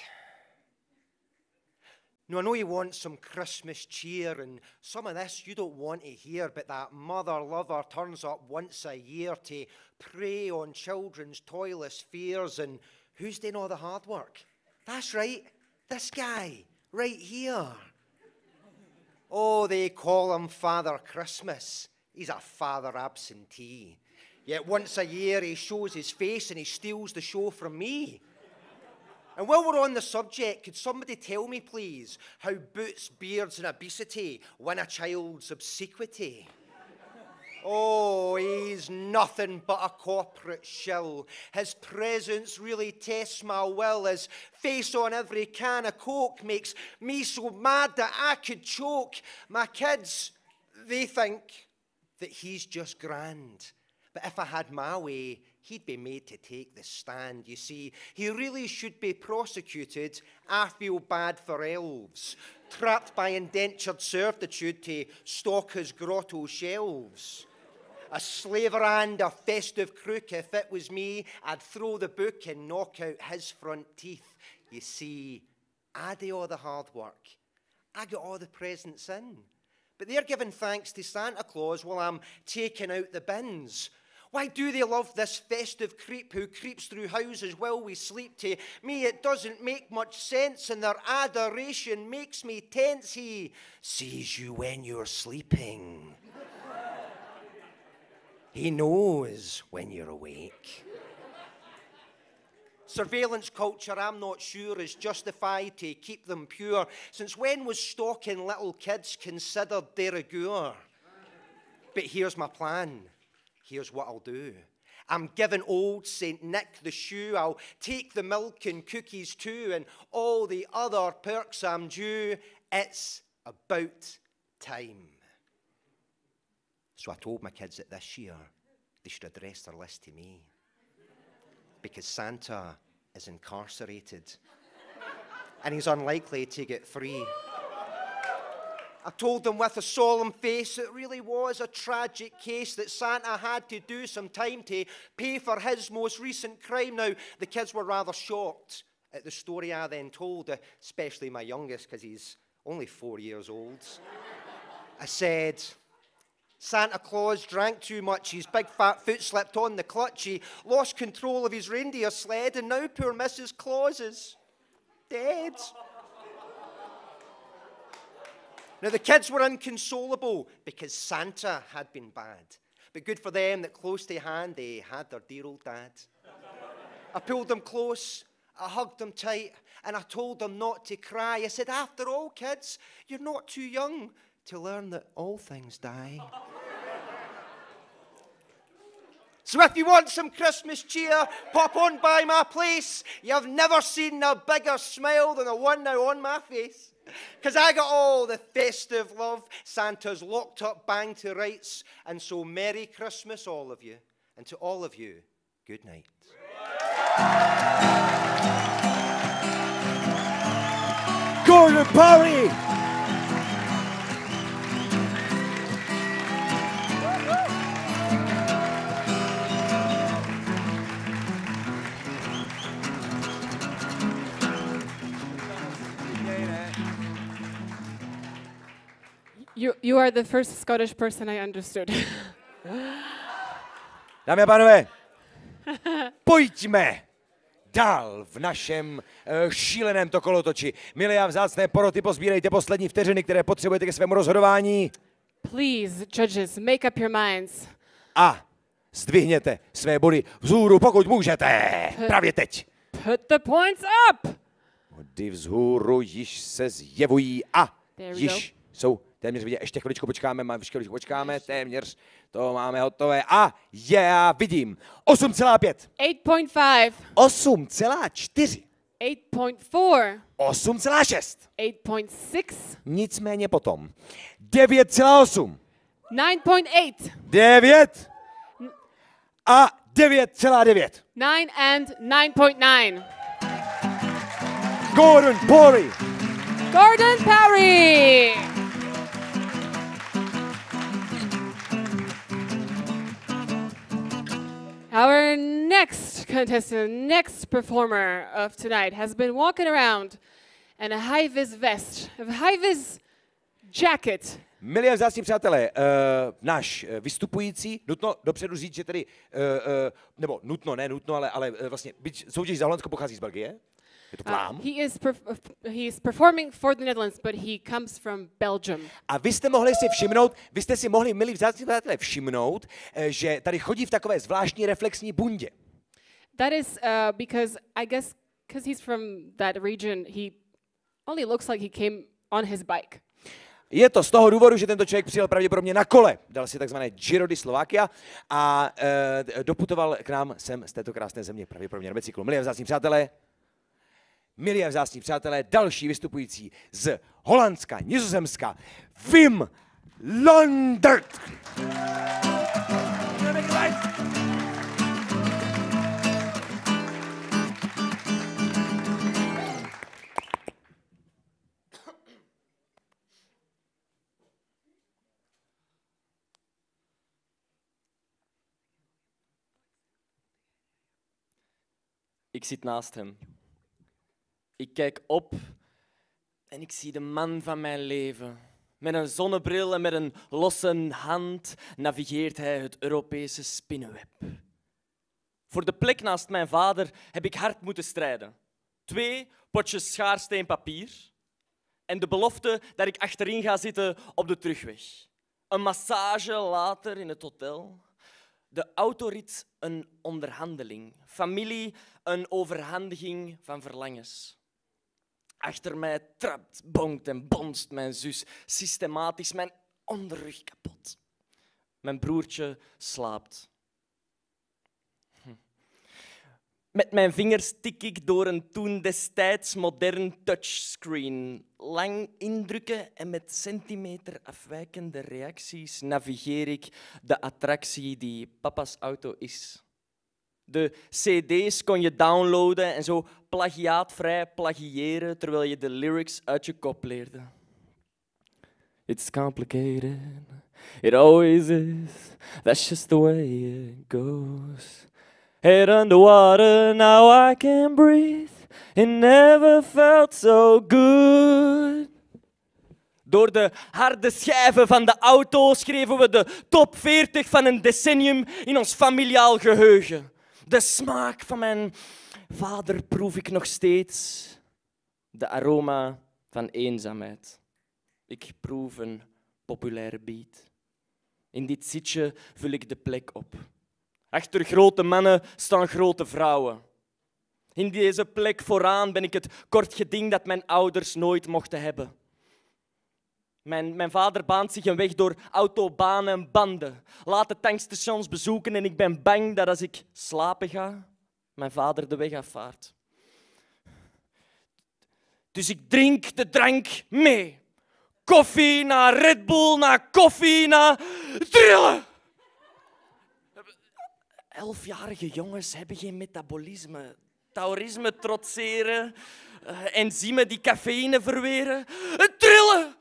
No, I know you want some Christmas cheer, and some of this you don't want to hear, but that mother lover turns up once a year to prey on children's toyless fears, and who's doing all the hard work? That's right, this guy, right here. Oh, they call him Father Christmas. He's a father absentee. Yet once a year he shows his face and he steals the show from me. And while we're on the subject, could somebody tell me, please, how boots, beards and obesity win a child's obsequity? Oh, he's nothing but a corporate shill. His presence really tests my will. His face on every can of Coke makes me so mad that I could choke. My kids, they think that he's just grand. But if I had my way, he'd be made to take the stand. You see, he really should be prosecuted. I feel bad for elves, trapped by indentured servitude to stock his grotto shelves. A slaver and a festive crook, if it was me, I'd throw the book and knock out his front teeth. You see, I do all the hard work. I get all the presents in. But they're giving thanks to Santa Claus while I'm taking out the bins. Why do they love this festive creep who creeps through houses while we sleep? To me it doesn't make much sense, and their adoration makes me tense. He sees you when you're sleeping. He knows when you're awake. Surveillance culture, I'm not sure, is justified to keep them pure. Since when was stalking little kids considered de rigueur? But here's my plan. Here's what I'll do. I'm giving old St. Nick the shoe. I'll take the milk and cookies too, and all the other perks I'm due. It's about time. So I told my kids that this year they should address their list to me, because Santa is incarcerated and he's unlikely to get free. I told them with a solemn face it really was a tragic case, that Santa had to do some time to pay for his most recent crime. Now, the kids were rather shocked at the story I then told, especially my youngest, because he's only 4 years old. I said, Santa Claus drank too much, his big fat foot slipped on the clutch, he lost control of his reindeer sled, and now poor Mrs. Claus is dead. Now, the kids were inconsolable because Santa had been bad. But good for them that close to hand they had their dear old dad. I pulled them close, I hugged them tight, and I told them not to cry. I said, after all, kids, you're not too young to learn that all things die. So if you want some Christmas cheer, pop on by my place. You've never seen a bigger smile than the one now on my face. Because I got all the festive love, Santa's locked up bang to rights, and so Merry Christmas, all of you. And to all of you, good night. Gordon Parry. You are the first Scottish person I understood. Dámy a pánové, pojďme dál v našem šíleném to kolotoči. Milé a vzácné poroty, pozbírejte poslední vteřiny, které potřebujete ke svému rozhodování. Please, judges, make up your minds. A zdvihněte své body vzhůru, pokud můžete. Právě teď. Put the points up! Body vzhůru již se zjevují a There we již jsou téměř vidět. Ještě chviličku počkáme, téměř to máme hotové. A já vidím 8,5. 8.5. 8,4. 8.4. 8,6. 8.6. Nicméně potom 9,8. 9.8. 9 a 9,9. 9 and 9.9. Gordon Parry. Gordon Parry! Our next contestant, next performer of tonight has been walking around in a high-vis vest, a high-vis jacket. Milí a vzácní přátelé, náš vystupující, nutno dopředu říct, že tedy, nebo nutno, ale vlastně, byť soutěž za Holandsko pochází z Belgie, je to plán. He is performing for the Netherlands, but he comes from Belgium. A vy jste si mohli, milí vzácní přátelé, všimnout, že tady chodí v takové zvláštní reflexní bundě. That is because I guess because he's from that region, he only looks like he came on his bike. Je to z toho důvodu, že tento člověk přijel pravděpodobně na kole. Dal si takzvané Giro di Slovakia a doputoval k nám sem z této krásné země, pravděpodobně na bicyklu. Milí a vzácní přátelé, další vystupující z Holandska, Nizozemska, Wim Lundert. Ik zit naast hem. Ik kijk op en ik zie de man van mijn leven. Met een zonnebril en met een losse hand navigeert hij het Europese spinnenweb. Voor de plek naast mijn vader heb ik hard moeten strijden. 2 potjes schaarsteen papier en de belofte dat ik achterin ga zitten op de terugweg. Een massage later in het hotel. De autorit een onderhandeling. Familie een overhandiging van verlangens. Achter mij trapt, bonkt en bonst mijn zus systematisch mijn onderrug kapot. Mijn broertje slaapt. Met mijn vingers tik ik door een toen destijds modern touchscreen. Lang indrukken en met centimeter afwijkende reacties navigeer ik de attractie die papa's auto is. De cd's kon je downloaden en zo plagiaatvrij plagiëren terwijl je de lyrics uit je kop leerde. It's complicated, it always is, that's just the way it goes. Head underwater, now I can breathe, it never felt so good. Door de harde schijven van de auto schreven we de top 40 van een decennium in ons familiaal geheugen. De smaak van mijn vader proef ik nog steeds. De aroma van eenzaamheid. Ik proef een populaire beat. In dit zitje vul ik de plek op. Achter grote mannen staan grote vrouwen. In deze plek vooraan ben ik het kort geding dat mijn ouders nooit mochten hebben. Mijn vader baant zich een weg door autobanen en banden. Laat de tankstations bezoeken en ik ben bang dat als ik slapen ga, mijn vader de weg afvaart. Dus ik drink de drank mee. Koffie na Red Bull, na koffie, na trillen. 11-jarige jongens hebben geen metabolisme. taurisme trotseren, enzymen die cafeïne verweren, trillen.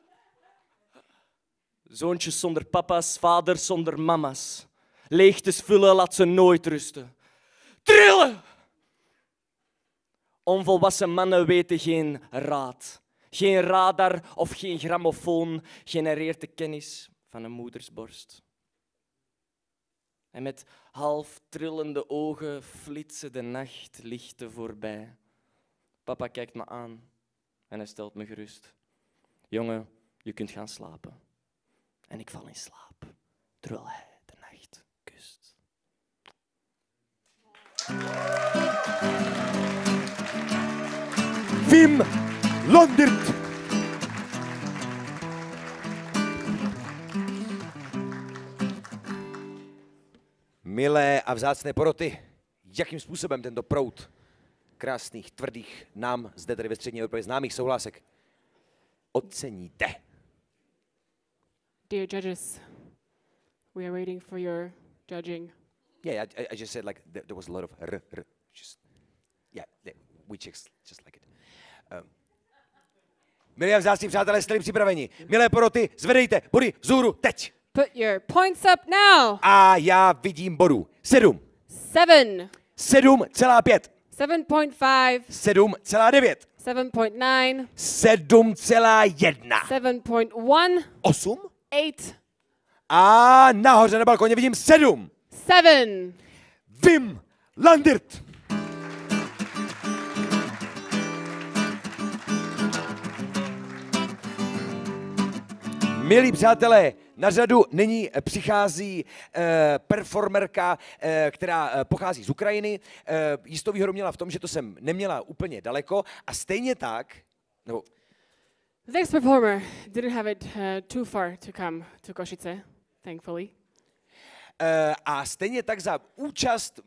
Zoontjes zonder papa's, vaders zonder mama's. Leegtes vullen, laat ze nooit rusten. Trillen! Onvolwassen mannen weten geen raad. Geen radar of geen grammofoon genereert de kennis van een moeders borst. En met half trillende ogen flitsen de nachtlichten voorbij. Papa kijkt me aan en hij stelt me gerust. Jongen, je kunt gaan slapen. En ik val in slaap, terwijl hij de nacht kust. Wim Landert. Milé a vzácné poroty, jakým způsobem tento proud krásných, tvrdých, nám zde tady ve střední Evropě známých souhlásek oceníte? Dear judges, we are waiting for your judging. Yeah, I just said like there was a lot of just we just like it. Milí a vzácní přátelé, jste připraveni? Milé poroty, zvedejte body vzhůru teď. Put your points up now. A já vidím bodů. 7. 7. 7,5. 7.5. 7,9. 7.9. 7,1. 7.1. 8. 8. A nahoře na balkoně vidím 7. 7. Wim Landert. Milí přátelé, na řadu nyní přichází performerka, která pochází z Ukrajiny. Jistou výhodu měla v tom, že to jsem neměla úplně daleko a stejně tak... Nebo, The next performer didn't have it too far to come to Košice, thankfully. A stejně tak za účast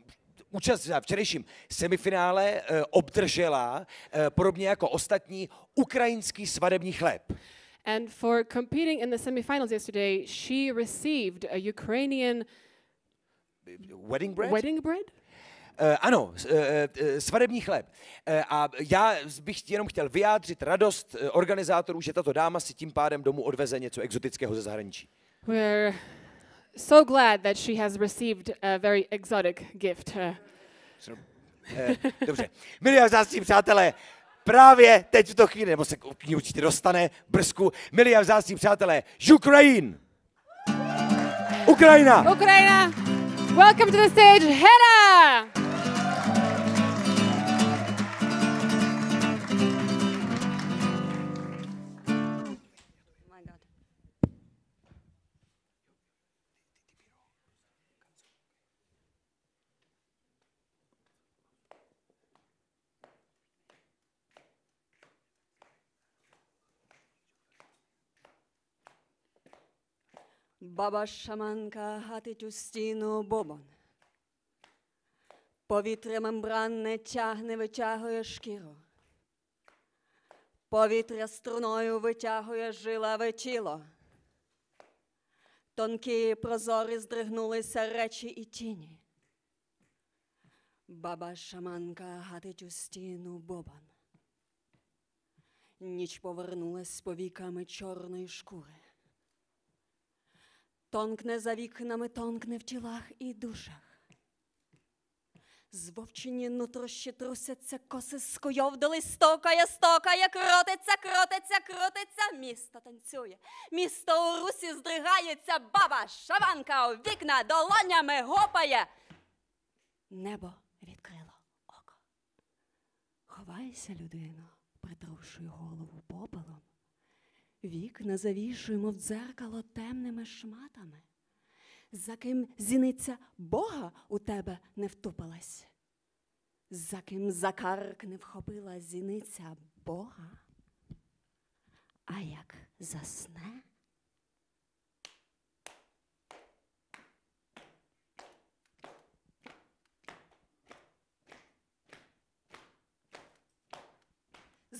za včerejším semifinále obdržela, podobně jako ostatní, ukrajinský svadební chléb. And for competing in the semifinals yesterday, she received a Ukrainian Wedding bread? Wedding bread? Ano, svadební chléb. A já bych jenom chtěl vyjádřit radost organizátorů, že tato dáma si tím pádem domů odveze něco exotického ze zahraničí. We're so glad that she has received a very exotic gift. Dobře. Milí a vzácní přátelé, právě teď v to chvíli, nebo se k ní určitě dostane brzku, milí a vzácní přátelé, Ukrajina! Ukrajina! Welcome to the stage, Hera! Баба шаманка гатить у стіну бобон. Повітря мембранне тягне, витягує шкіру. Повітря струною витягує жилаве тіло. Тонкі прозорі здригнулися речі і тіні. Баба шаманка гатить у стіну бобон. Ніч повернулась повіками чорної шкури. Тонкне за вікнами, тонкне в тілах і душах. Звовчені нутрощі трусяться, коси скуйовдали, стокає, кротиться, кротиться, кротиться. Місто танцює, місто у русі здригається, баба шаманка у вікна долонями гопає. Небо відкрило око. Ховайся, людино, притрушуй голову попелом. Вікна завішуємо в дзеркало темними шматами. За ким зіниця Бога у тебе не втупилась? За ким за карк не вхопила зіниця Бога? А як засне?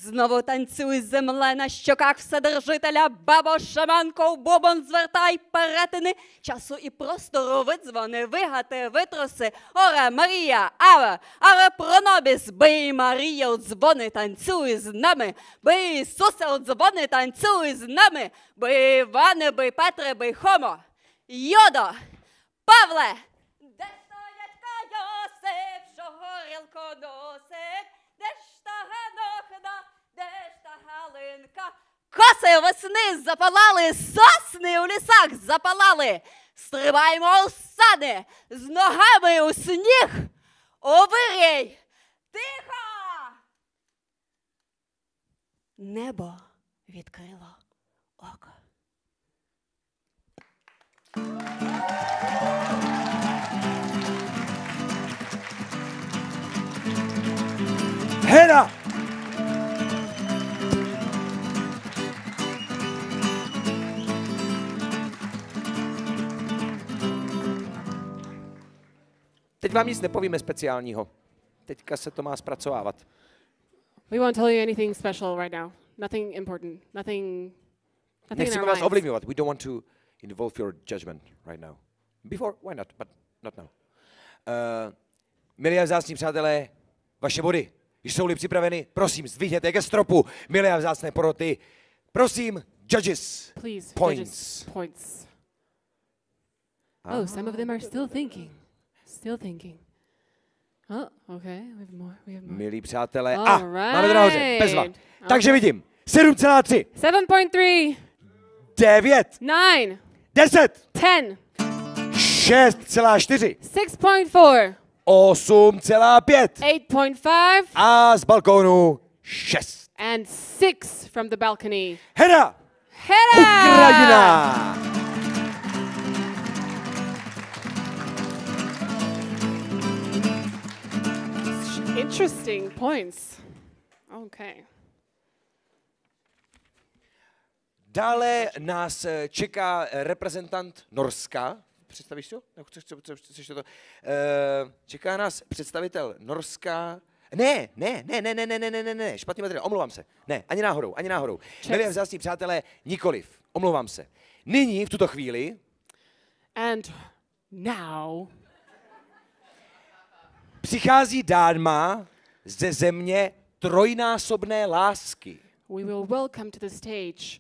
Знову танцюй, земле, на щоках вседержителя, бабо, шаманко, бубон, звертай перетини, часу і простору видзвони, вигати, витроси, оре, Марія, аве, пронобіс, бий, Марія, дзвони, танцюй з нами, бий, Ісусе, дзвони, танцюй з нами, бий, Іване, бий, Петре, бий, Хомо, Йодо, Павле, де стоять Йосип, що горілко носить, де ж та Ганохна, де ж та Галинка? Коси весни запалали, сосни у лісах запалали. Стрибаймо у сани, з ногами у сніг. Овирій, тихо! Небо відкрило око. Hena! Teď vám nic nepovíme speciálního. Teďka se to má zpracovávat. We won't tell you anything special right now. Nothing important. Nothing in Nechceme our vás minds. ovlivňovat. We don't want to involve your judgment right now. Before, why not, but not now. Milí a vzácní přátelé, vaše body jsou-li připraveny? Prosím, zdvihněte ke stropu, milé a vzácné poroty. Prosím, judges, Please, points. judges, points. Oh, some of them are still thinking. Still thinking. Oh, okay. We have more. Milí přátelé, All máme to nahoře, bezva. right. Takže vidím, 7,3, 7.3, 9, 9, 10, 10, 6,4, 6.4, 8,5 8.5, a z balkónu 6. and 6 from the balcony. Hena! Heda! Ukrajina! Interesting points. Okay. Dále nás čeká reprezentant Norska. Představíš to? Chceš to? Čeká nás představitel Norska. Ne, špatný materiál, omlouvám se. Ne, ani náhodou. Milí a vzácní přátelé, nikoliv, omlouvám se. Nyní, v tuto chvíli, And now, přichází dáma ze země trojnásobné lásky. we will welcome to the stage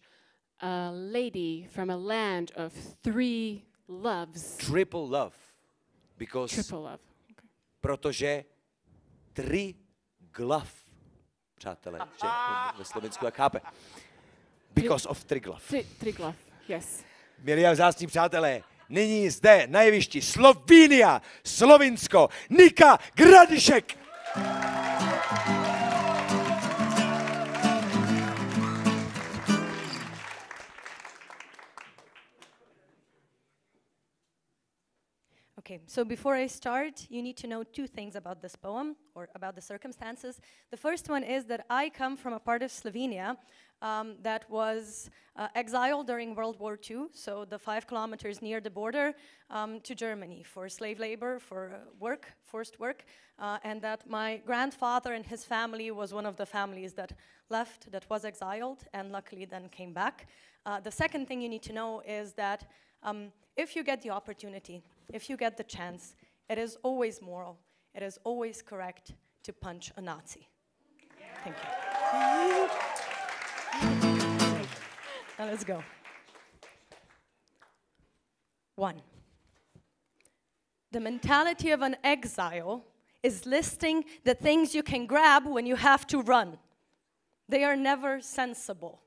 a lady from a land of 3 loves. Triple love. Because, Triple love. Okay. protože triglav, přátelé, že? Ve Slovensku jak chápe. Because of triglav. Triglav, yes. Milí a vzácní přátelé, nyní zde na jevišti Slovínia, Slovinsko, Nika Gradišek. Okay, so before I start, you need to know 2 things about this poem, or about the circumstances. The first one is that I come from a part of Slovenia that was exiled during World War II, so the 5 kilometers near the border to Germany for slave labor, for work, forced work, and that my grandfather and his family was one of the families that left, that was exiled, and luckily then came back. The second thing you need to know is that if you get the opportunity, if you get the chance, it is always moral, it is always correct to punch a Nazi. Thank you. Now let's go. 1. The mentality of an exile is listing the things you can grab when you have to run. They are never sensible.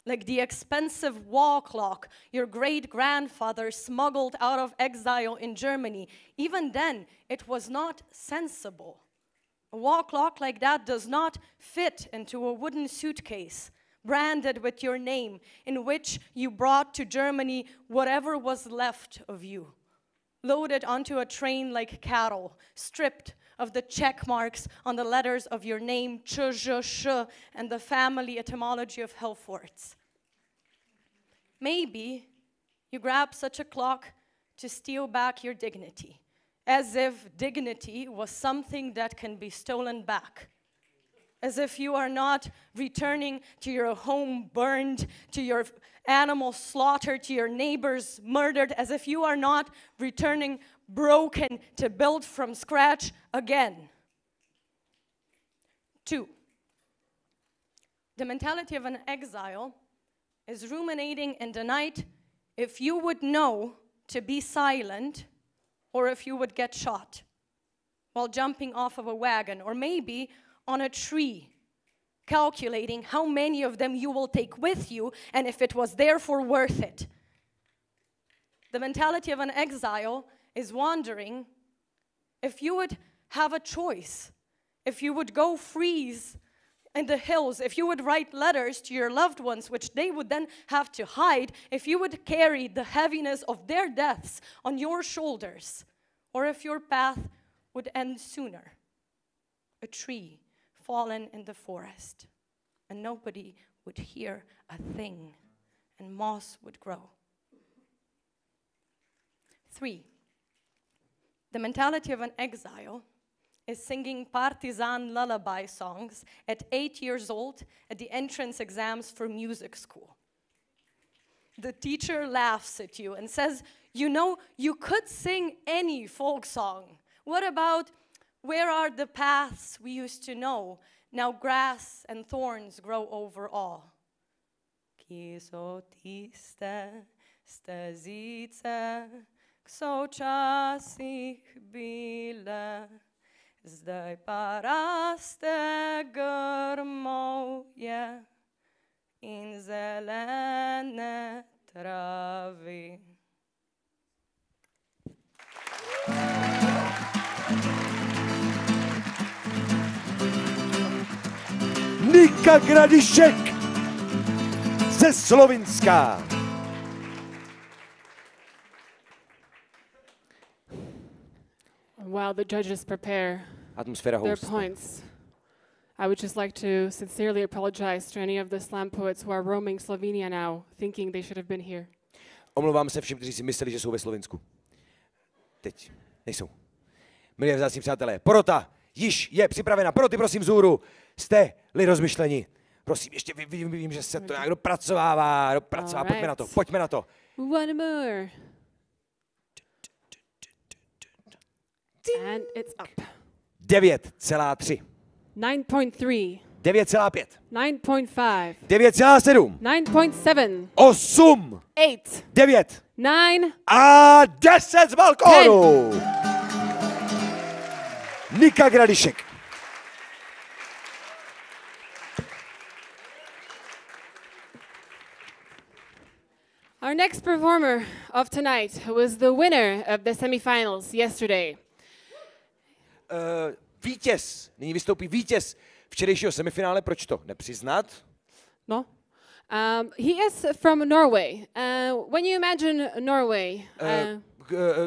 Like the expensive wall clock your great-grandfather smuggled out of exile in Germany. Even then, it was not sensible. A wall clock like that does not fit into a wooden suitcase, branded with your name, in which you brought to Germany whatever was left of you. Loaded onto a train like cattle, stripped of the check marks on the letters of your name, ch, j, sh, and the family etymology of Helforts. Maybe you grab such a clock to steal back your dignity, as if dignity was something that can be stolen back. as if you are not returning to your home burned, to your animals slaughtered, to your neighbors murdered, as if you are not returning broken to build from scratch again. 2. The mentality of an exile is ruminating in the night if you would know to be silent or if you would get shot while jumping off of a wagon or maybe on a tree, calculating how many of them you will take with you and if it was therefore worth it. The mentality of an exile is wondering if you would have a choice, if you would go freeze in the hills, if you would write letters to your loved ones, which they would then have to hide, if you would carry the heaviness of their deaths on your shoulders, or if your path would end sooner. A tree fallen in the forest, and nobody would hear a thing, and moss would grow. 3. The mentality of an exile is singing partisan lullaby songs at 8 years old at the entrance exams for music school. The teacher laughs at you and says, you know, you could sing any folk song. What about where are the paths we used to know? Now grass and thorns grow over all. Kisotiste stezice, kso časih bile, zdaj pa raste grmovje in zelene travi. Nika Gradišek ze Slovinska. While the judges prepare Atmosféra their houstne. points, I would just like to sincerely apologize to any of the slam poets who are roaming Slovenia now, thinking they should have been here. Omlouvám se všem, kteří si mysleli, že jsou ve Slovinsku. Teď nejsou. Milí a vzácní přátelé, porota již je připravena. Poroty, prosím, vzhůru. Jste-li rozmyšleni. Prosím, ještě vím, že se to nějak dopracovává. Pojďme na to, pojďme na to. One more. And it's up. 9,3. 9.3. 9,5. 9.5. 9,7. 9.7. 8. 8. 9. 9. A 10 z balkónu. Nika Gradišek. Our next performer of tonight was the winner of the semifinals yesterday. Nyní vystoupí vítěz včerejšího semifinále, proč to nepřiznat? No. He is from Norway. When you imagine Norway...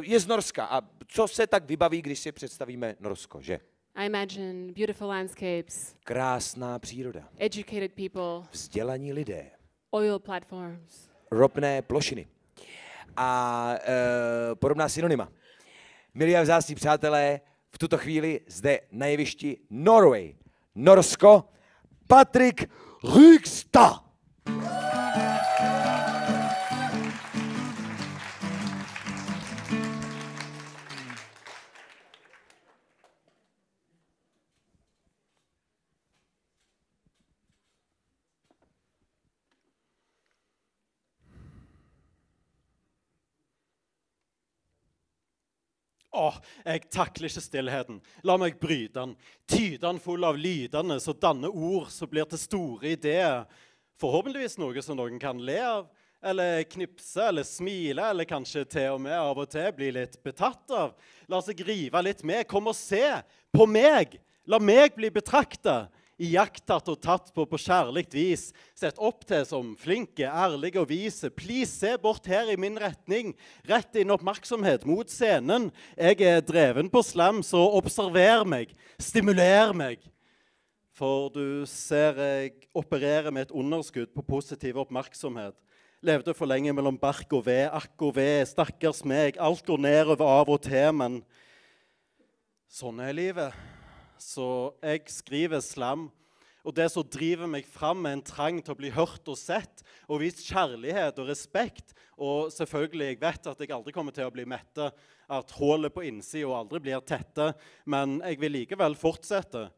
Je z Norska. A co se tak vybaví, když si představíme Norsko, že? I imagine beautiful landscapes. Krásná příroda. Educated people. Vzdělaní lidé. Oil platforms. Ropné plošiny. A podobná synonyma. Milí a vzácní přátelé, v tuto chvíli zde na jevišti Norway, Norsko, Patrik Rygstad. Jeg takler ikke stillheten. La meg bryte den. Tyde den full av lydene, så danne ord som blir til store ideer. Forhåpentligvis noe som noen kan le av, eller knipse, eller smile, eller kanskje til og med av og til bli litt betatt av. La seg rive litt med. Kom og se på meg. La meg bli betraktet. Iakttatt og tatt på kjærligt vis, sett opp til som flinke, ærlige og vise. Please, se bort her i min retning, rett inn oppmerksomhet mot scenen. Jeg er dreven på slam, så observer meg, stimuler meg. For du ser jeg opererer med et underskudd på positiv oppmerksomhet. Levde for lenge mellom bark og ved, akk og ved, stakkars meg, alt går nedover av og til, men sånn er livet. Så jeg skriver slam, Og det som driver meg fram med en trang til å bli hørt og sett, og vist kjærlighet og respekt. Og selvfølgelig, jeg vet at jeg aldri kommer til å bli mettet, at hullet på innsiden aldri blir tette, men jeg vil likevel fortsette.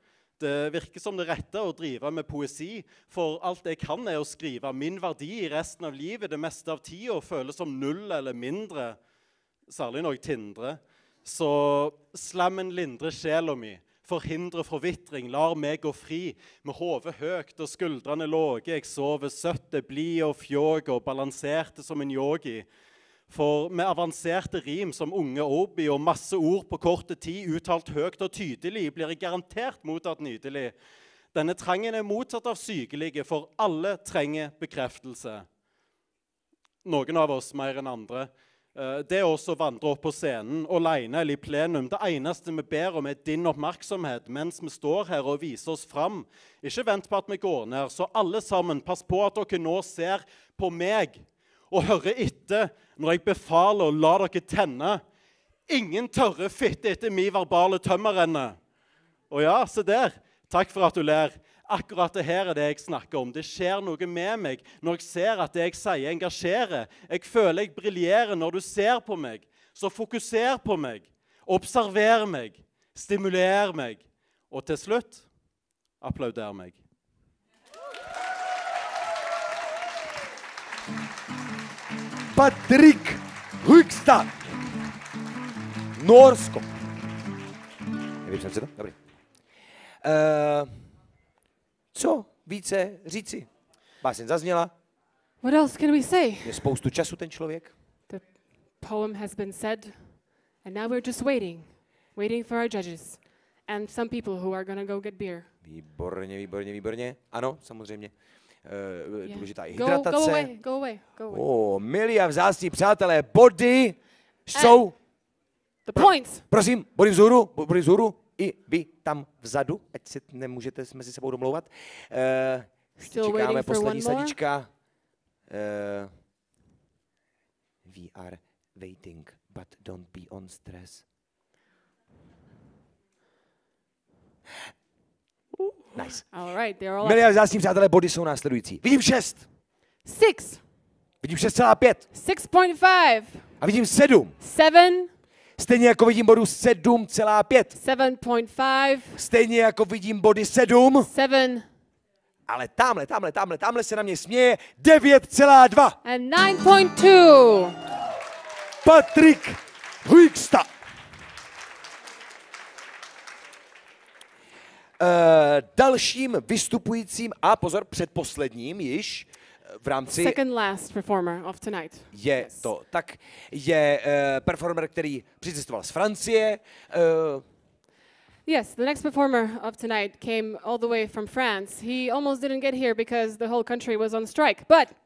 Det virker som det rette å drive med poesi, for alt jeg kan er å skrive min verdi i resten av livet, det meste av tiden, og føles som null eller mindre, særlig når jeg tindrer. Så slammen lindrer sjela mi. Forhindre forvittring, lar meg gå fri, med hodet høyt og skuldrene låge. Jeg sover søtte, blid og fjåg og balanserte som en yogi. For med avanserte rim som unge obi og masse ord på korte tid, uttalt høyt og tydelig, blir jeg garantert mottatt nydelig. Denne trangen er mottatt av sykelige, for alle trenger bekreftelse. Noen av oss mer enn andre. Det er også å vandre opp på scenen, alene eller i plenum. Det eneste vi ber om er din oppmerksomhet mens vi står her og viser oss fram. Ikke vent på at vi går ned, så alle sammen, pass på at dere nå ser på meg og hører etter når jeg befaler å la dere tenne. Ingen tørre fitte etter min verbale tømmerrenne. Og ja, se der. Takk for at du ler. Akkurat det her er det jeg snakker om. Det skjer noe med meg når jeg ser at det jeg sier engasjerer. Jeg føler jeg briljerer når du ser på meg. Så fokuser på meg, observer meg, stimuler meg, og til slutt, applauder meg. Patrik Hugstad. Norsko. Nevíš, jsem si to? Dobrý. Co více říci? Báseň zazněla. What else can we say? Je spoustu času ten člověk. The poem has been said, and now we're just waiting for our judges and some people who are gonna go get beer. Výborně, výborně, výborně. Ano, samozřejmě. Důležitá i Go hydratace. away. Milí a vzácní přátelé, body jsou... The points. Prosím, body vzhůru. I vy tam vzadu, ať si nemůžete mezi sebou domlouvat. Čekáme poslední sadička. We are waiting, but don't be on stress. Nice. All right, they're all Milí a vzácní přátelé, body jsou následující. Vidím 6. 6. Vidím 6,5. 6.5. A vidím 7. 7. Stejně jako vidím bodu 7,5. 7.5. Stejně jako vidím body 7. 7. Ale tamhle se na mě směje 9,2. And 9.2. Patrik Hugstad. Dalším vystupujícím a pozor, předposledním již v rámci... Second last performer of tonight. Je to tak. Je performer, který přicestoval z Francie. Yes, the next performer of tonight came all the way from France. He almost didn't get here because the whole country was on strike, but...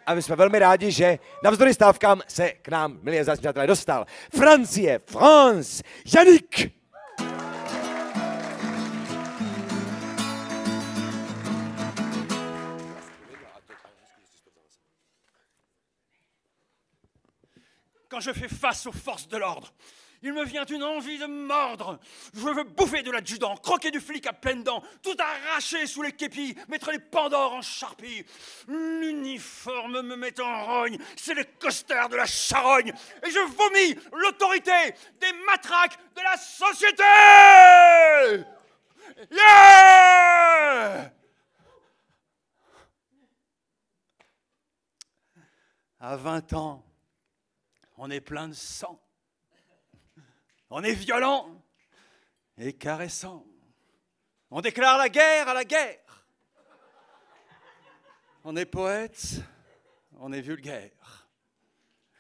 A my jsme velmi rádi, že navzdory stávkám se k nám, milí a vzácní přátelé, dostal. France, Yannick! Quand je fais face aux forces de l'ordre, il me vient une envie de mordre. Je veux bouffer de l'adjudant, croquer du flic à pleines dents, tout arracher sous les képis, mettre les pandores en charpie. L'uniforme me met en rogne, c'est les costards de la charogne. Et je vomis l'autorité des matraques de la société. Yeah! À 20 ans, on est plein de sang. On est violent et caressant. On déclare la guerre à la guerre. On est poète, on est vulgaire.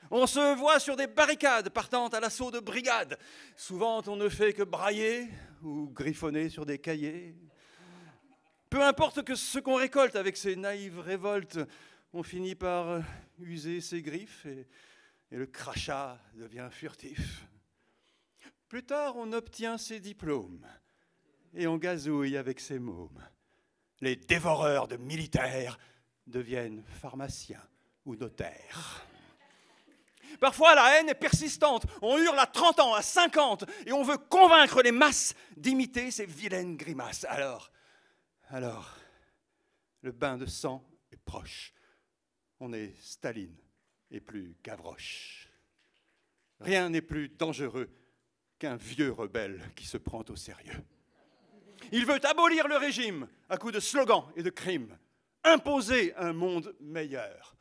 On se voit sur des barricades partant à l'assaut de brigades. Souvent, on ne fait que brailler ou griffonner sur des cahiers. Peu importe que ce qu'on récolte avec ces naïves révoltes, on finit par user ses griffes et le crachat devient furtif. Plus tard, on obtient ses diplômes et on gazouille avec ses mômes. Les dévoreurs de militaires deviennent pharmaciens ou notaires. Parfois, la haine est persistante. On hurle à 30 ans, à 50, et on veut convaincre les masses d'imiter ces vilaines grimaces. Alors, Alors, le bain de sang est proche. On est Staline et plus Gavroche. Rien n'est plus dangereux qu'un vieux rebelle qui se prend au sérieux. Il veut abolir le régime à coups de slogans et de crimes, imposer un monde meilleur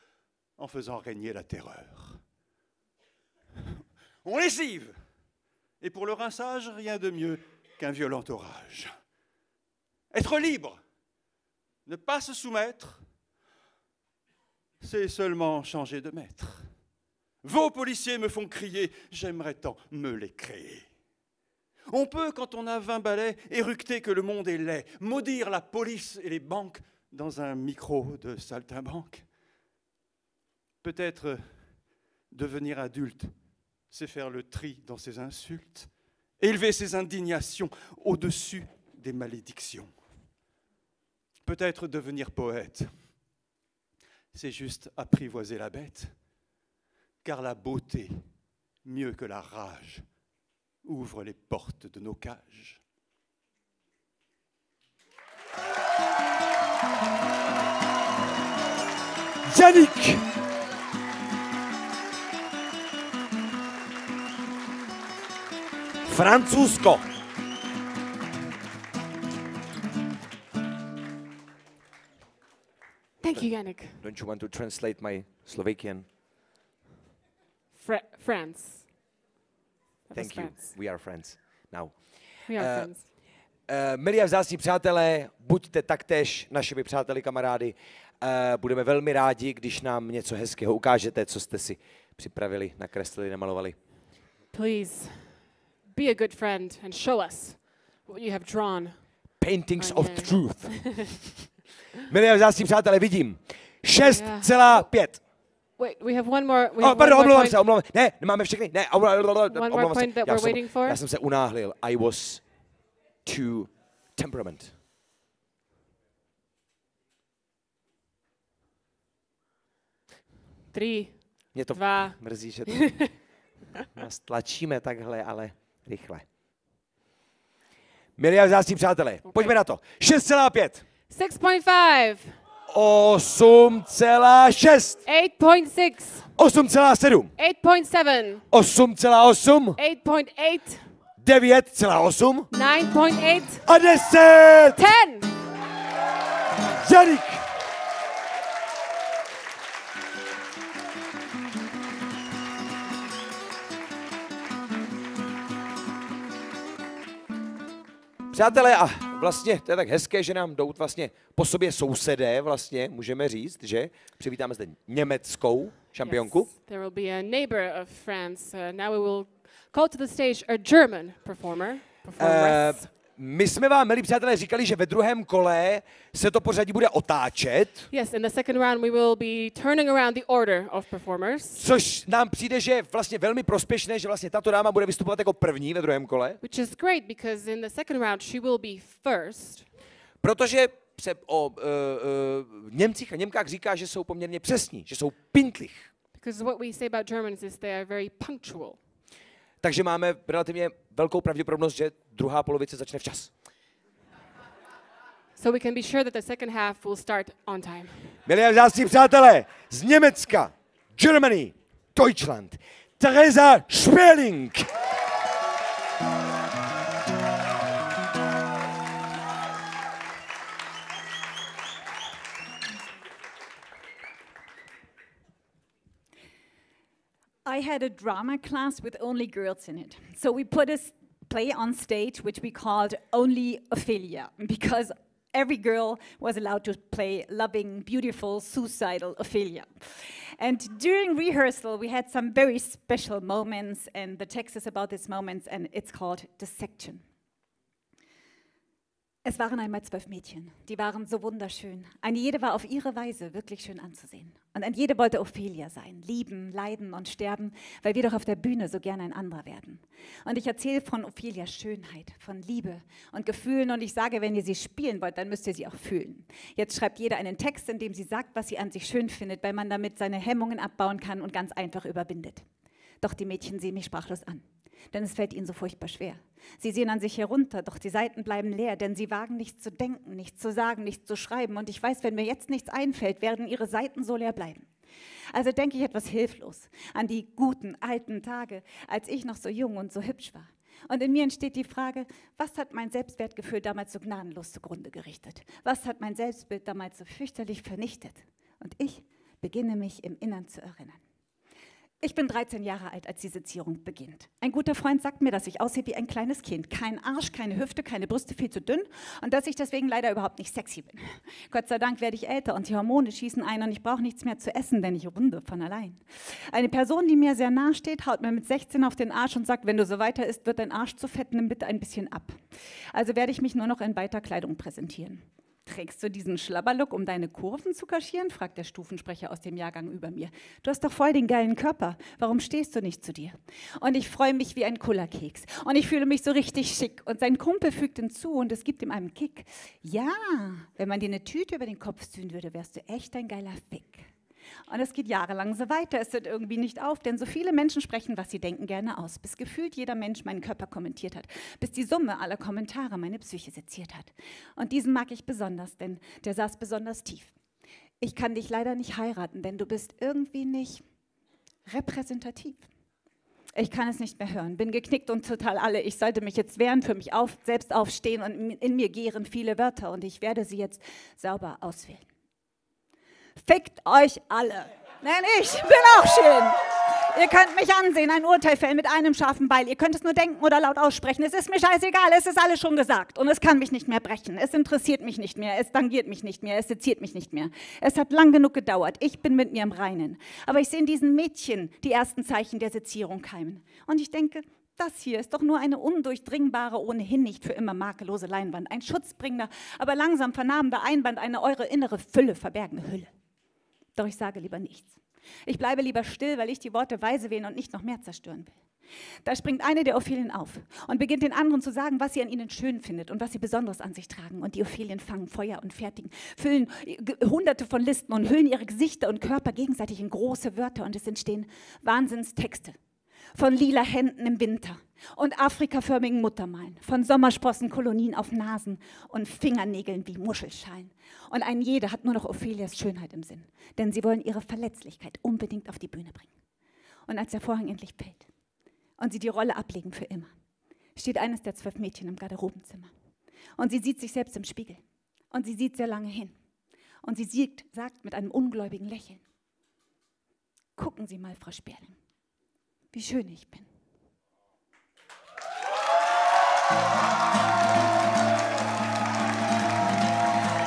en faisant régner la terreur. On lessive, et pour le rinçage, rien de mieux qu'un violent orage. Être libre, ne pas se soumettre, c'est seulement changer de maître. Vos policiers me font crier, j'aimerais tant me les créer. On peut, quand on a 20 balais, éructer que le monde est laid, maudire la police et les banques dans un micro de saltimbanque. Peut-être devenir adulte, c'est faire le tri dans ses insultes, élever ses indignations au-dessus des malédictions. Peut-être devenir poète, c'est juste apprivoiser la bête, car la beauté, mieux que la rage, ouvre les portes de nos cages. Yannick! Francúzsko. Thank you, Yannick. Don't you want to translate my Slovakian? France. That was Thank you. France. We are friends now. We are friends. Milí a vzácní přátelé, buďte taktéž našimi přáteli, kamarády. Budeme velmi rádi, když nám něco hezkého ukážete, co jste si připravili, nakreslili, namalovali. Please be a good friend and show us what you have drawn. Paintings of truth. Milí a vzácní přátelé, vidím 6,5. Wait, we have one more. Pardon, omlouvám se. Ne, nemáme všechny. Ne, One more point that we're waiting for. Já jsem se unáhlil. I was too temperament. Mě to 2. mrzí, že to nás tlačíme takhle, ale rychle. Milí a vzácní přátelé, pojďme na to. 6,5. 6.5. 8,6. 8.6. 8,7. 8.7. 8,8. 8.8. 9,8. 9.8. A 10. 10. Yannick. Přátelé, a vlastně to je tak hezké, že nám jdou vlastně po sobě sousedé, vlastně můžeme říct, že přivítáme zde německou šampionku. Yes, there will be a neighbor of France. Now we will call to the stage a German performer. My jsme vám, milí přátelé, říkali, že ve druhém kole se to pořadí bude otáčet. Yes, in the second round we will be turning around the order of performers. Což nám přijde, že je vlastně velmi prospěšné, že vlastně tato dáma bude vystupovat jako první ve druhém kole. Which is great because in the second round she will be first. Protože se o Němcích a Němkách říká, že jsou poměrně přesní, že jsou pintlich. Because what we say about Germans is they are very punctual. Takže máme relativně velkou pravděpodobnost, že druhá polovice začne včas. So we can be sure that the second half will start on time. Milí a vzácní přátelé, z Německa, Germany, Deutschland, Teresa Sperling. I had a drama class with only girls in it. So we put a play on stage which we called Only Ophelia, because every girl was allowed to play loving, beautiful, suicidal Ophelia. And during rehearsal, we had some very special moments, and the text is about these moments, and it's called Dissection. Es waren einmal 12 Mädchen, die waren so wunderschön. Eine jede war auf ihre Weise wirklich schön anzusehen. Und eine jede wollte Ophelia sein, lieben, leiden und sterben, weil wir doch auf der Bühne so gerne ein anderer werden. Und ich erzähle von Ophelias Schönheit, von Liebe und Gefühlen, und ich sage, wenn ihr sie spielen wollt, dann müsst ihr sie auch fühlen. Jetzt schreibt jeder einen Text, in dem sie sagt, was sie an sich schön findet, weil man damit seine Hemmungen abbauen kann und ganz einfach überwindet. Doch die Mädchen sehen mich sprachlos an. denn es fällt ihnen so furchtbar schwer. Sie sehen an sich herunter, doch die Seiten bleiben leer, denn sie wagen nichts zu denken, nichts zu sagen, nichts zu schreiben. Und ich weiß, wenn mir jetzt nichts einfällt, werden ihre Seiten so leer bleiben. Also denke ich etwas hilflos an die guten, alten Tage, als ich noch so jung und so hübsch war. Und in mir entsteht die Frage, was hat mein Selbstwertgefühl damals so gnadenlos zugrunde gerichtet? Was hat mein Selbstbild damals so fürchterlich vernichtet? Und ich beginne mich im Innern zu erinnern. Ich bin 13 Jahre alt, als die Sezierung beginnt. Ein guter Freund sagt mir, dass ich aussehe wie ein kleines Kind. Kein Arsch, keine Hüfte, keine Brüste, viel zu dünn und dass ich deswegen leider überhaupt nicht sexy bin. Gott sei Dank werde ich älter und die Hormone schießen ein und ich brauche nichts mehr zu essen, denn ich runde von allein. Eine Person, die mir sehr nahe steht, haut mir mit 16 auf den Arsch und sagt, wenn du so weiter isst, wird dein Arsch zu fett, nimm bitte ein bisschen ab. Also werde ich mich nur noch in weiter Kleidung präsentieren. Trägst du diesen Schlabberlook, um deine Kurven zu kaschieren? Fragt der Stufensprecher aus dem Jahrgang über mir. Du hast doch voll den geilen Körper. Warum stehst du nicht zu dir? Und ich freue mich wie ein Kullerkeks. Und ich fühle mich so richtig schick. Und sein Kumpel fügt hinzu und es gibt ihm einen Kick. Ja, wenn man dir eine Tüte über den Kopf ziehen würde, wärst du echt ein geiler Fick. Und es geht jahrelang so weiter, es hört irgendwie nicht auf, denn so viele Menschen sprechen, was sie denken, gerne aus, bis gefühlt jeder Mensch meinen Körper kommentiert hat, bis die Summe aller Kommentare meine Psyche seziert hat. Und diesen mag ich besonders, denn der saß besonders tief. Ich kann dich leider nicht heiraten, denn du bist irgendwie nicht repräsentativ. Ich kann es nicht mehr hören, bin geknickt und total alle. Ich sollte mich jetzt wehren, für mich selbst aufstehen und in mir gären viele Wörter und ich werde sie jetzt sauber auswählen. Fickt euch alle. Denn ich bin auch schön. Ihr könnt mich ansehen, ein Urteil fällen mit einem scharfen Beil. Ihr könnt es nur denken oder laut aussprechen. Es ist mir scheißegal, es ist alles schon gesagt. Und es kann mich nicht mehr brechen. Es interessiert mich nicht mehr, es tangiert mich nicht mehr, es seziert mich nicht mehr. Es hat lang genug gedauert, ich bin mit mir im Reinen. Aber ich sehe in diesen Mädchen die ersten Zeichen der Sezierung keimen. Und ich denke, das hier ist doch nur eine undurchdringbare, ohnehin nicht für immer makellose Leinwand. Ein schutzbringender, aber langsam vernarbender Einband, eine eure innere Fülle verbergende Hülle. Doch ich sage lieber nichts. Ich bleibe lieber still, weil ich die Worte weise wählen und nicht noch mehr zerstören will. Da springt eine der Ophelien auf und beginnt den anderen zu sagen, was sie an ihnen schön findet und was sie Besonderes an sich tragen. Und die Ophelien fangen Feuer und fertigen, füllen hunderte von Listen und hüllen ihre Gesichter und Körper gegenseitig in große Wörter. Und es entstehen Wahnsinnstexte. Von lila Händen im Winter und afrikaförmigen Muttermalen, von Sommersprossenkolonien auf Nasen und Fingernägeln wie Muschelschalen. Und ein jeder hat nur noch Ophelias Schönheit im Sinn, denn sie wollen ihre Verletzlichkeit unbedingt auf die Bühne bringen. Und als der Vorhang endlich fällt und sie die Rolle ablegen für immer, steht eines der 12 Mädchen im Garderobenzimmer. Und sie sieht sich selbst im Spiegel und sie sieht sehr lange hin. Und sie sagt mit einem ungläubigen Lächeln, gucken Sie mal, Frau Sperling, wie schön ich bin.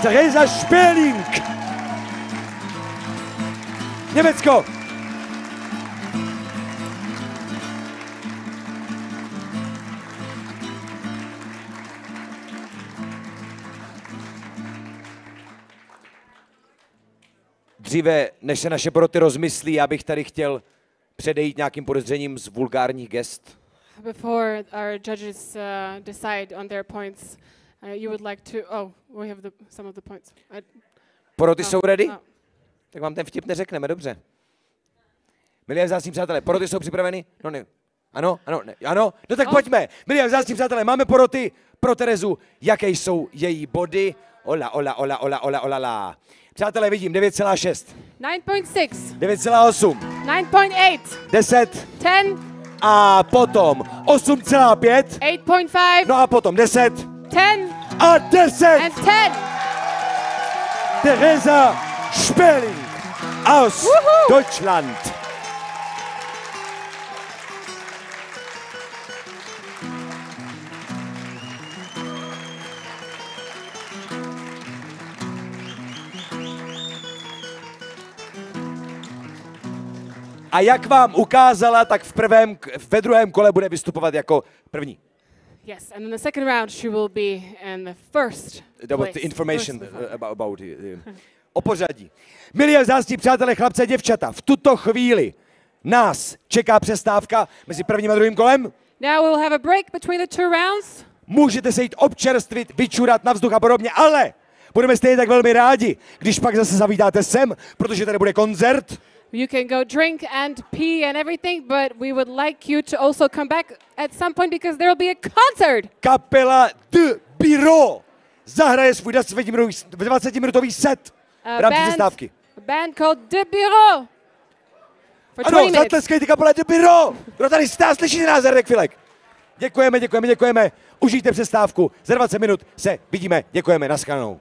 Teresa Sperling! Německo! Dříve, než se naše poroty rozmyslí, já bych tady chtěl předejít nějakým podezřením z vulgárních gest. Before our judges decide on their points, you would like to... Oh, we have some of the points. Poroty jsou ready? Tak vám ten vtip neřekneme, dobře. Milí a vzácní přátelé, poroty jsou připraveny? No ne. Ano, ano, ne. Ano? No tak pojďme. Milí a vzácní přátelé, máme poroty pro Terezu. Jaké jsou její body? Ola, ola, ola, ola, ola, ola, la. Přátelé, vidím 9,6. 9.6. 9,8. 9.8. 10. 10. A potom 8,5. 8.5. No a potom 10. 10. A 10. And 10. Teresa Sperling aus Deutschland. A jak vám ukázala, tak ve druhém kole bude vystupovat jako první. Yes, and in the second round she will be in the first place. The information about o pořadí. Milí a vzácní přátelé, chlapce a děvčata, v tuto chvíli nás čeká přestávka mezi prvním a druhým kolem. Now we will have a break between the two rounds. Můžete se jít občerstvit, vyčurat na vzduch a podobně, ale budeme stejně tak velmi rádi, když pak zase zavítáte sem, protože tady bude koncert. You can go drink and pee and everything, but we would like you to also come back at some point because there will be a concert. Kapela The Bureau zahraje svůj 20-minutový set v rámci přestávky. A band called The Bureau. For 20 Ano, minutes. zatleskejte kapele The Bureau. Kdo tady jste, slyšíte nás, Radek Filek. Děkujeme. Užijte přestávku. Za 20 minut se vidíme. Děkujeme. Naschledanou.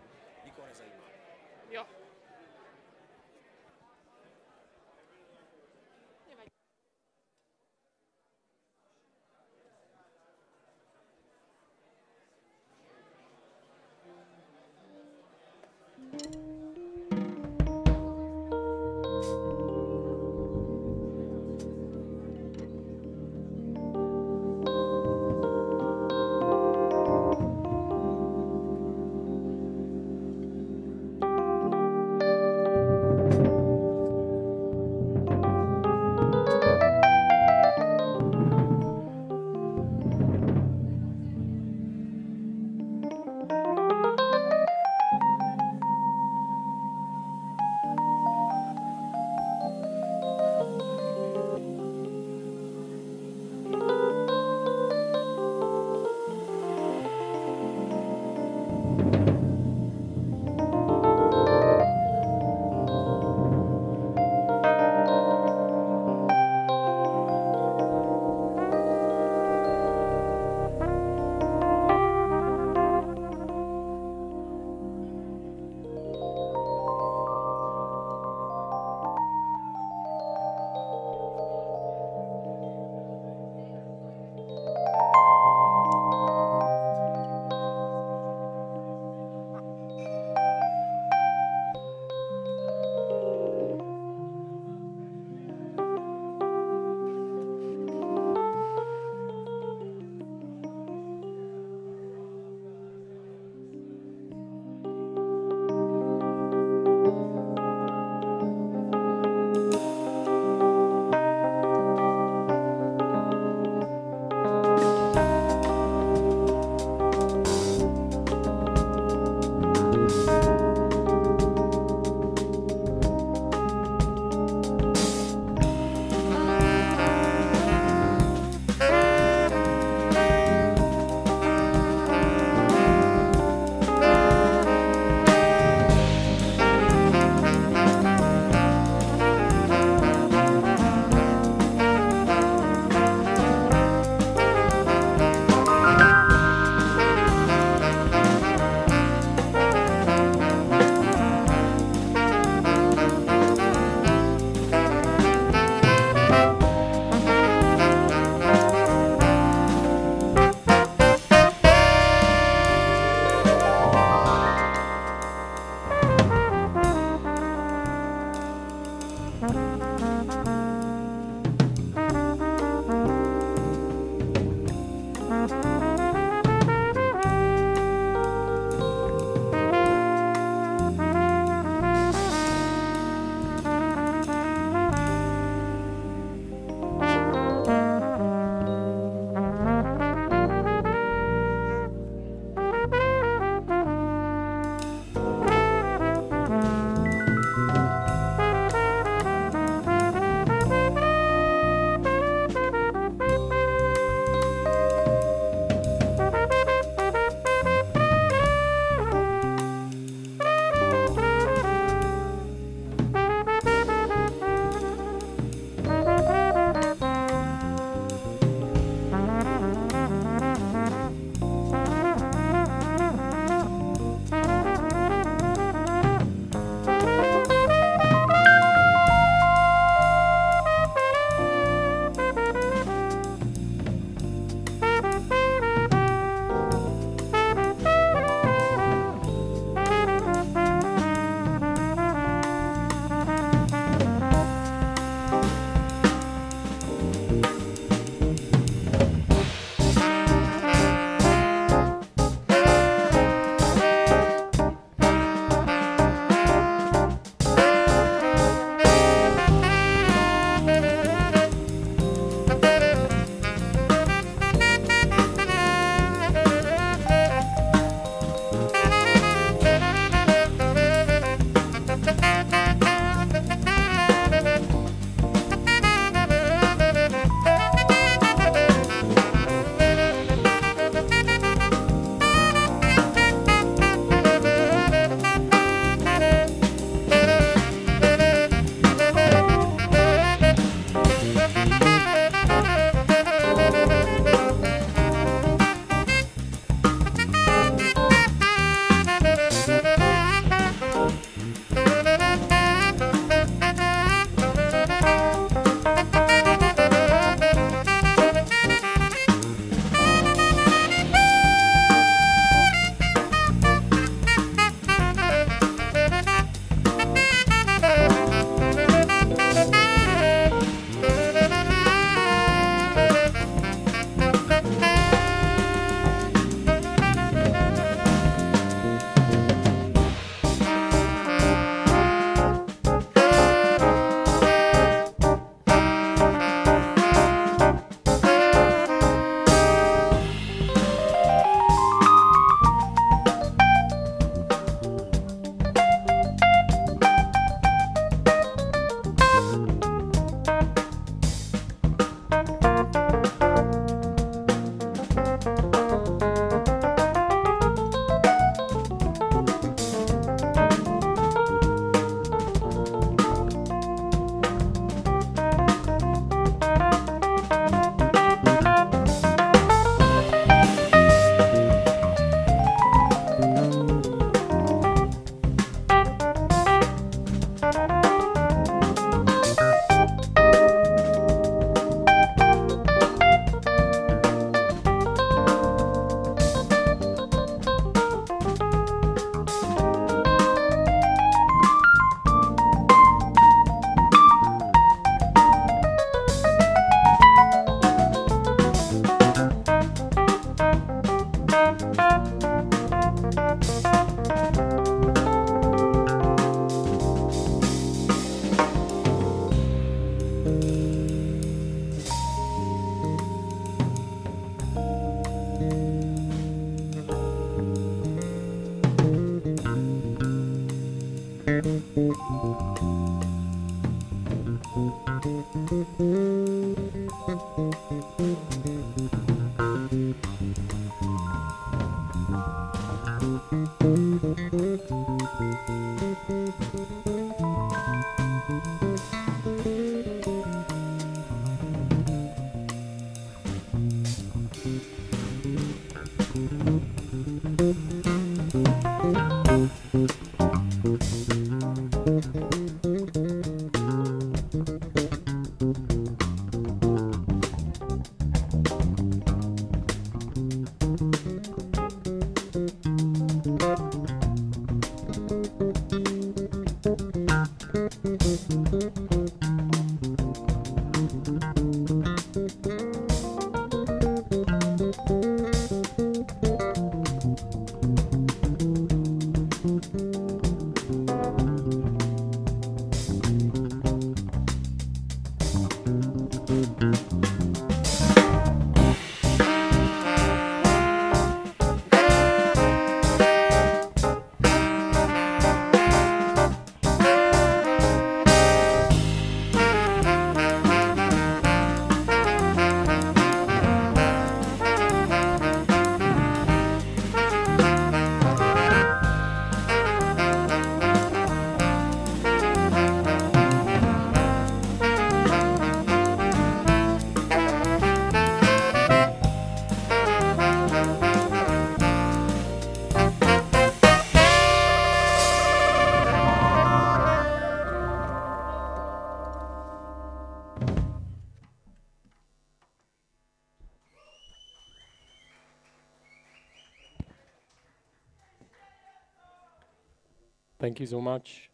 Thank you so much.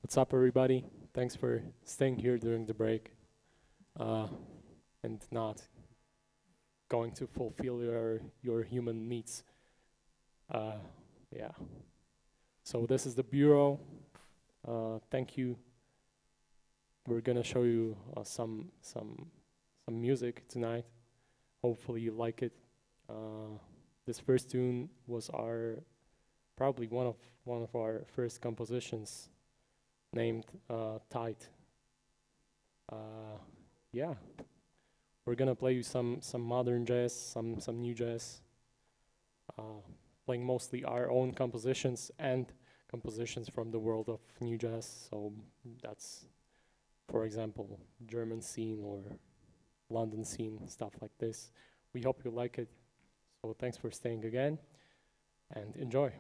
What's up, everybody? Thanks for staying here during the break and not going to fulfill your human needs. Yeah. So this is the Bureau. Thank you. We're gonna show you some music tonight. Hopefully you like it. This first tune was probably one of our first compositions, named Tight. Yeah, we're gonna play you some modern jazz, some new jazz, playing mostly our own compositions and compositions from the world of new jazz. So that's, for example, German scene or London scene, stuff like this. We hope you like it. So thanks for staying again, and enjoy.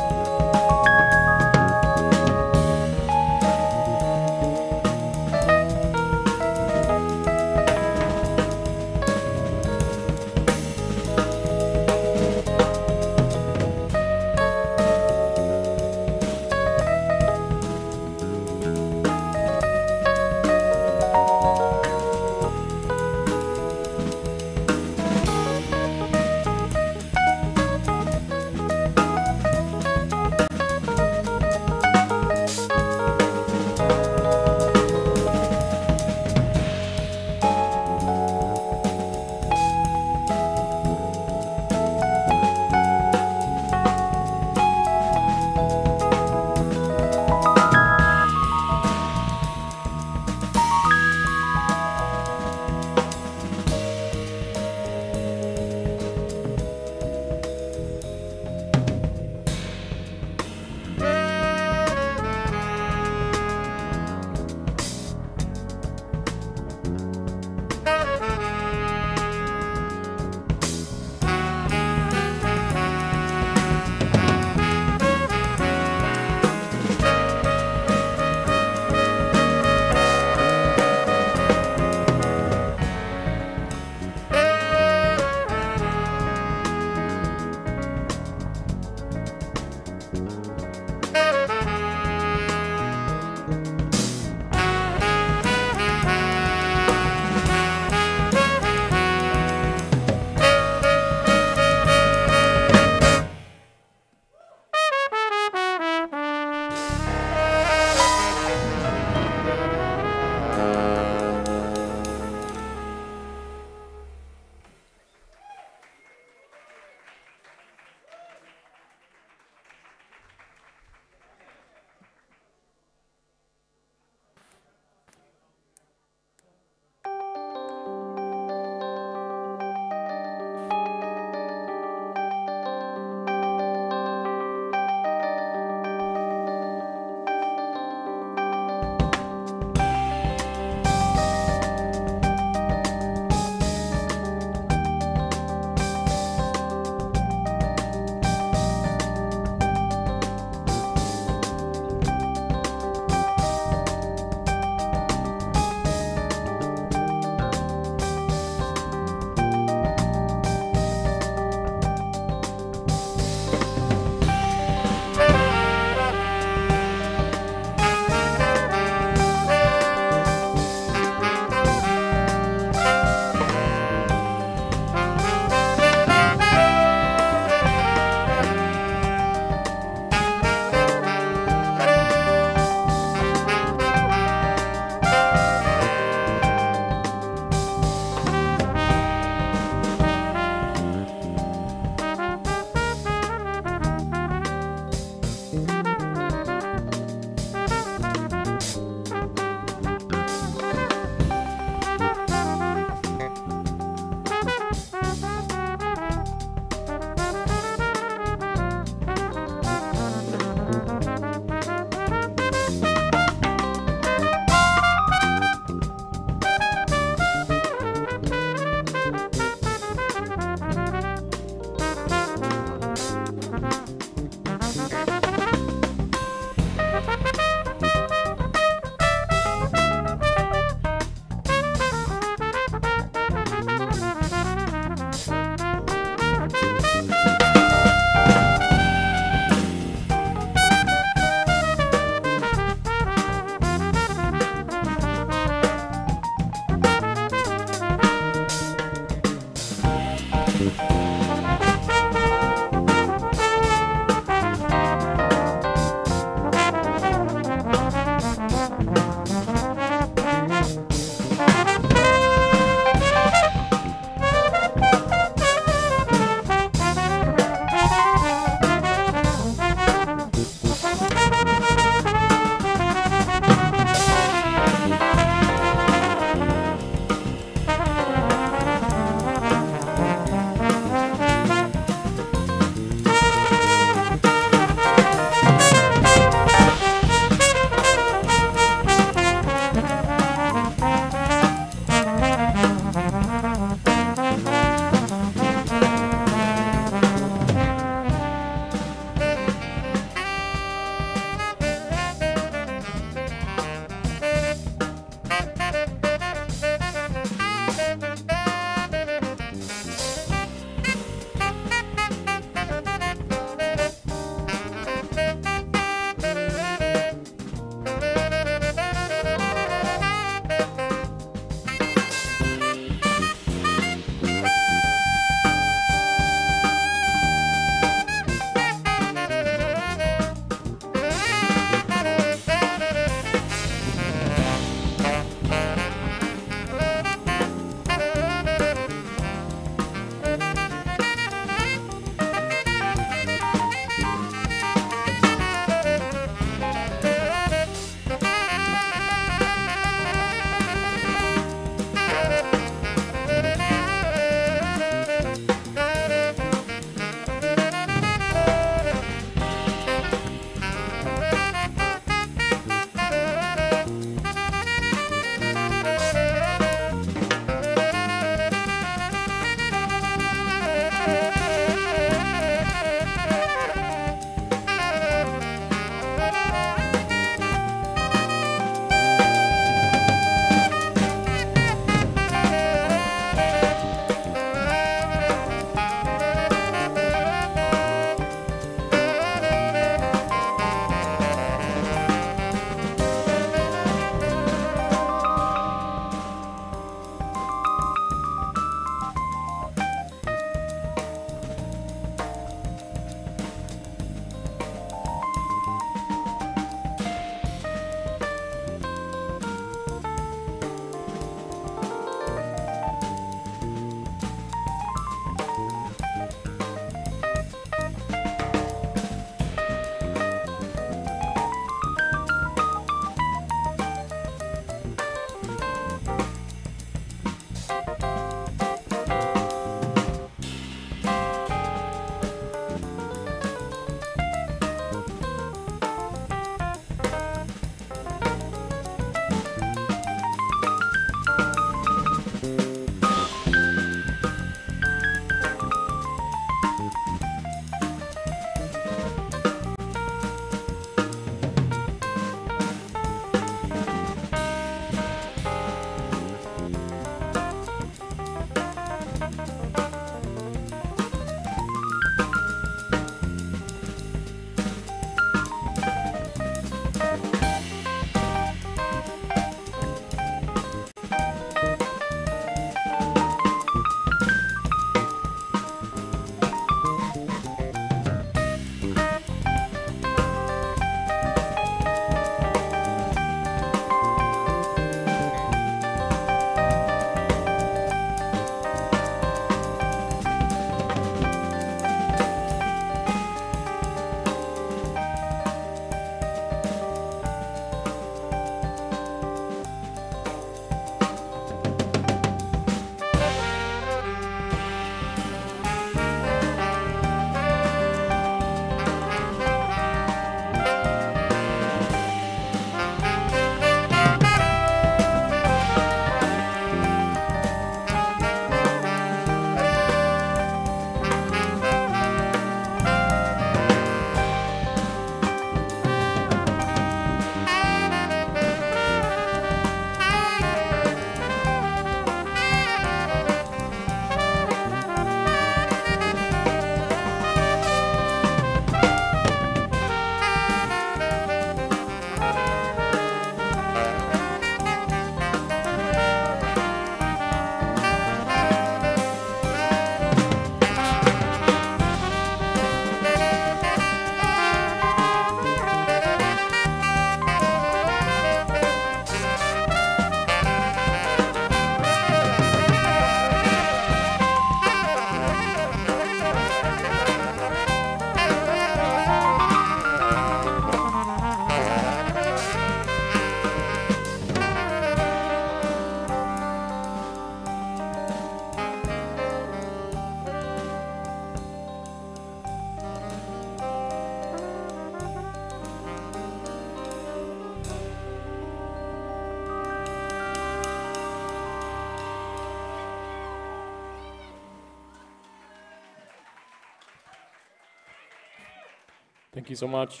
Thank you so much.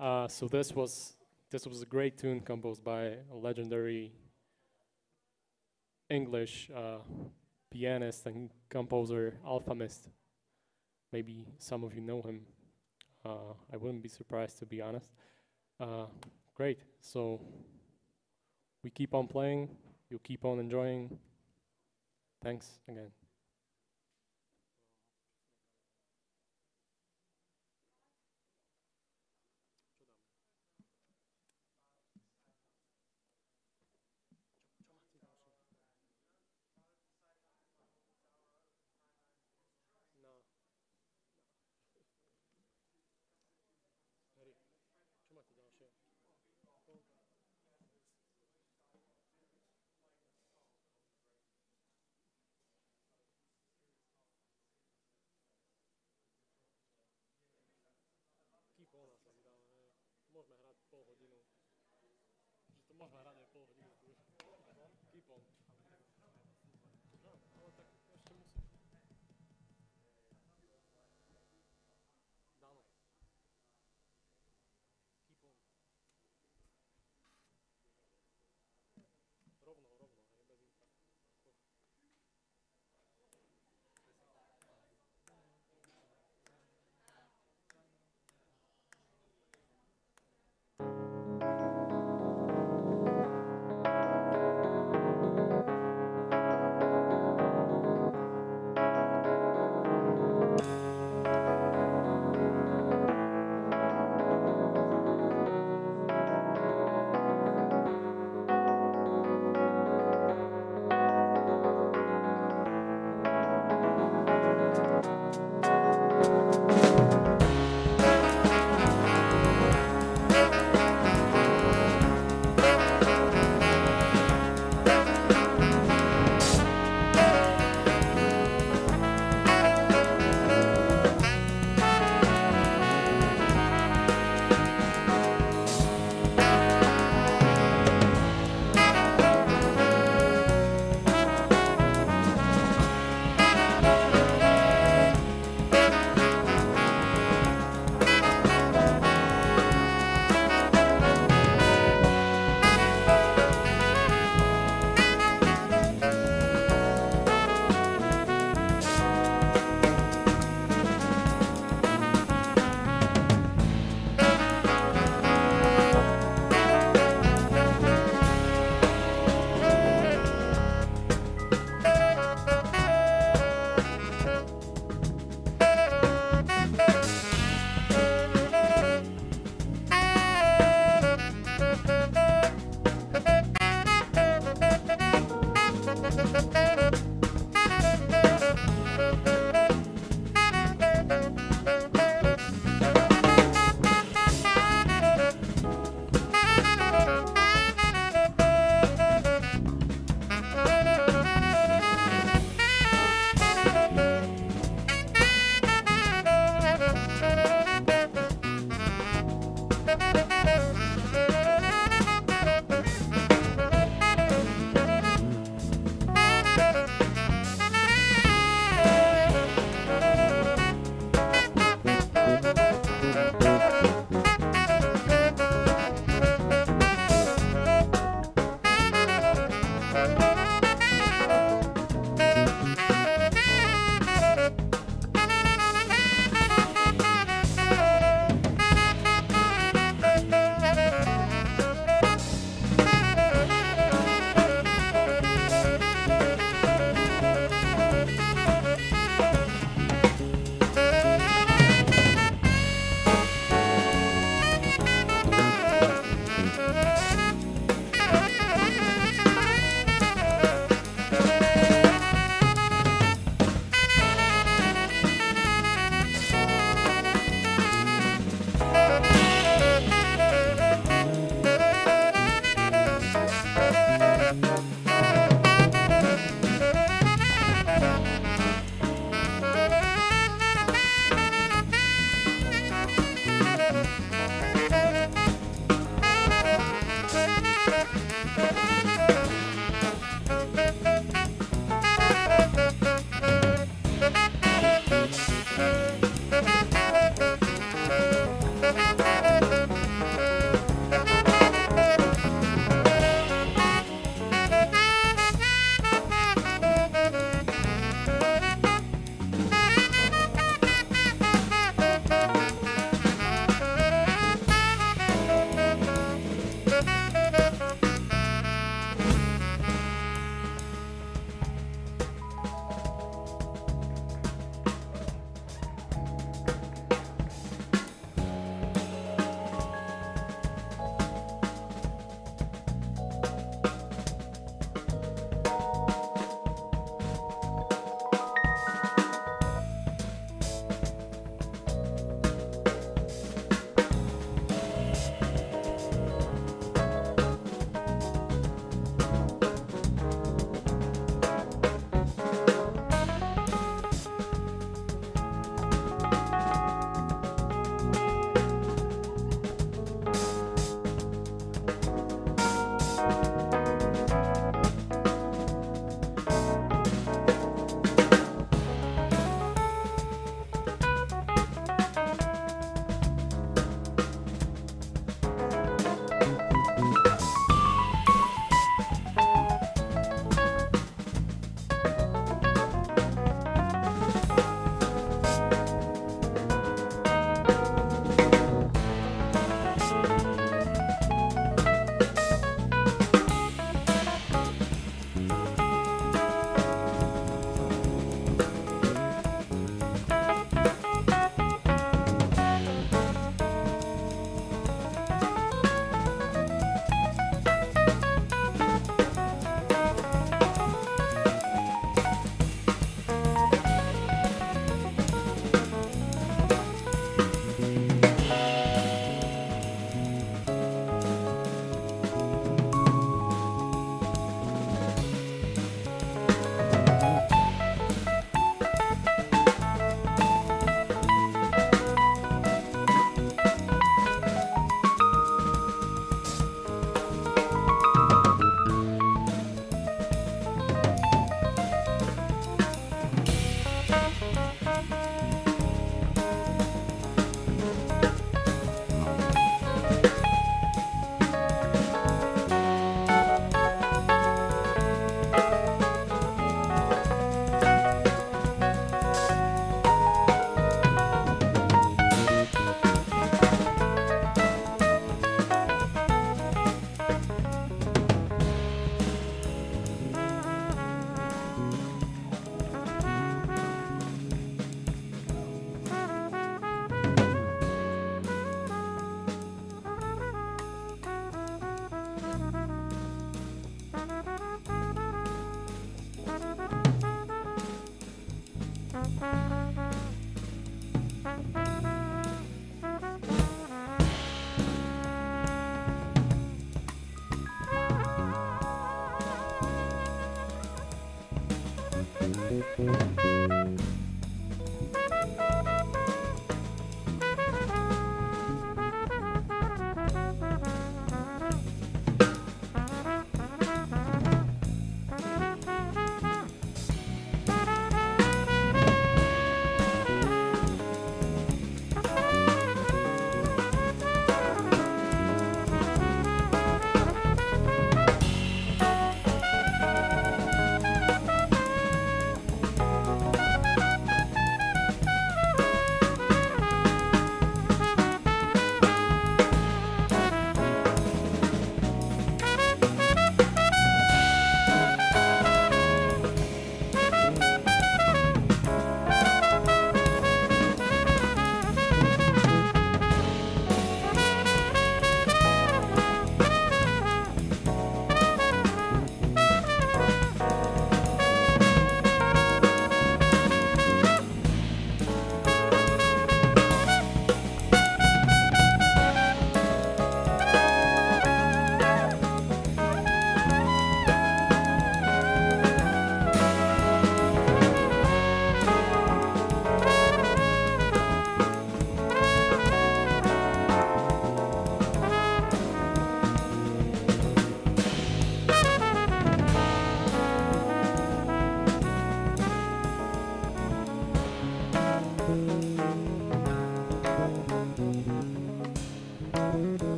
So this was a great tune composed by a legendary English pianist and composer, Alphamist. Maybe some of you know him. I wouldn't be surprised, to be honest. Great. So we keep on playing. You keep on enjoying. Thanks again. Môžeme hrať pol hodinu. Že to môžeme hrať aj pol hodinu. Keep on. No, ale tak ešte musím. Dáme. Keep on. Rovno, hej, bez impa.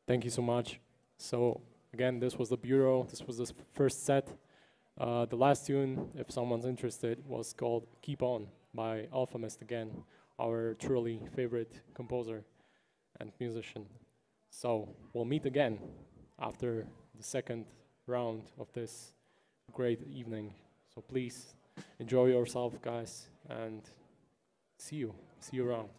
Thank you so much. So again, this was the bureau. This was the first set. The last tune, if someone's interested, was called Keep On by Alphamist again, our truly favorite composer and musician. So we'll meet again after the second round of this great evening. So please enjoy yourself, guys, and see you around.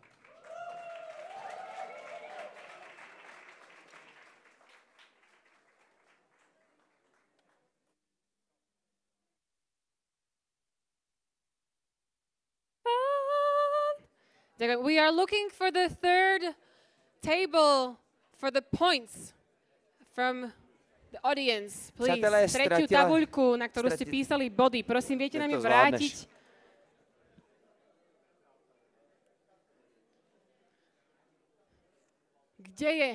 We are looking for the third table for the points from the audience. Please, tretiu tabuľku, na ktorú ste písali body. Prosím, viete nám ju vrátiť? Kde je?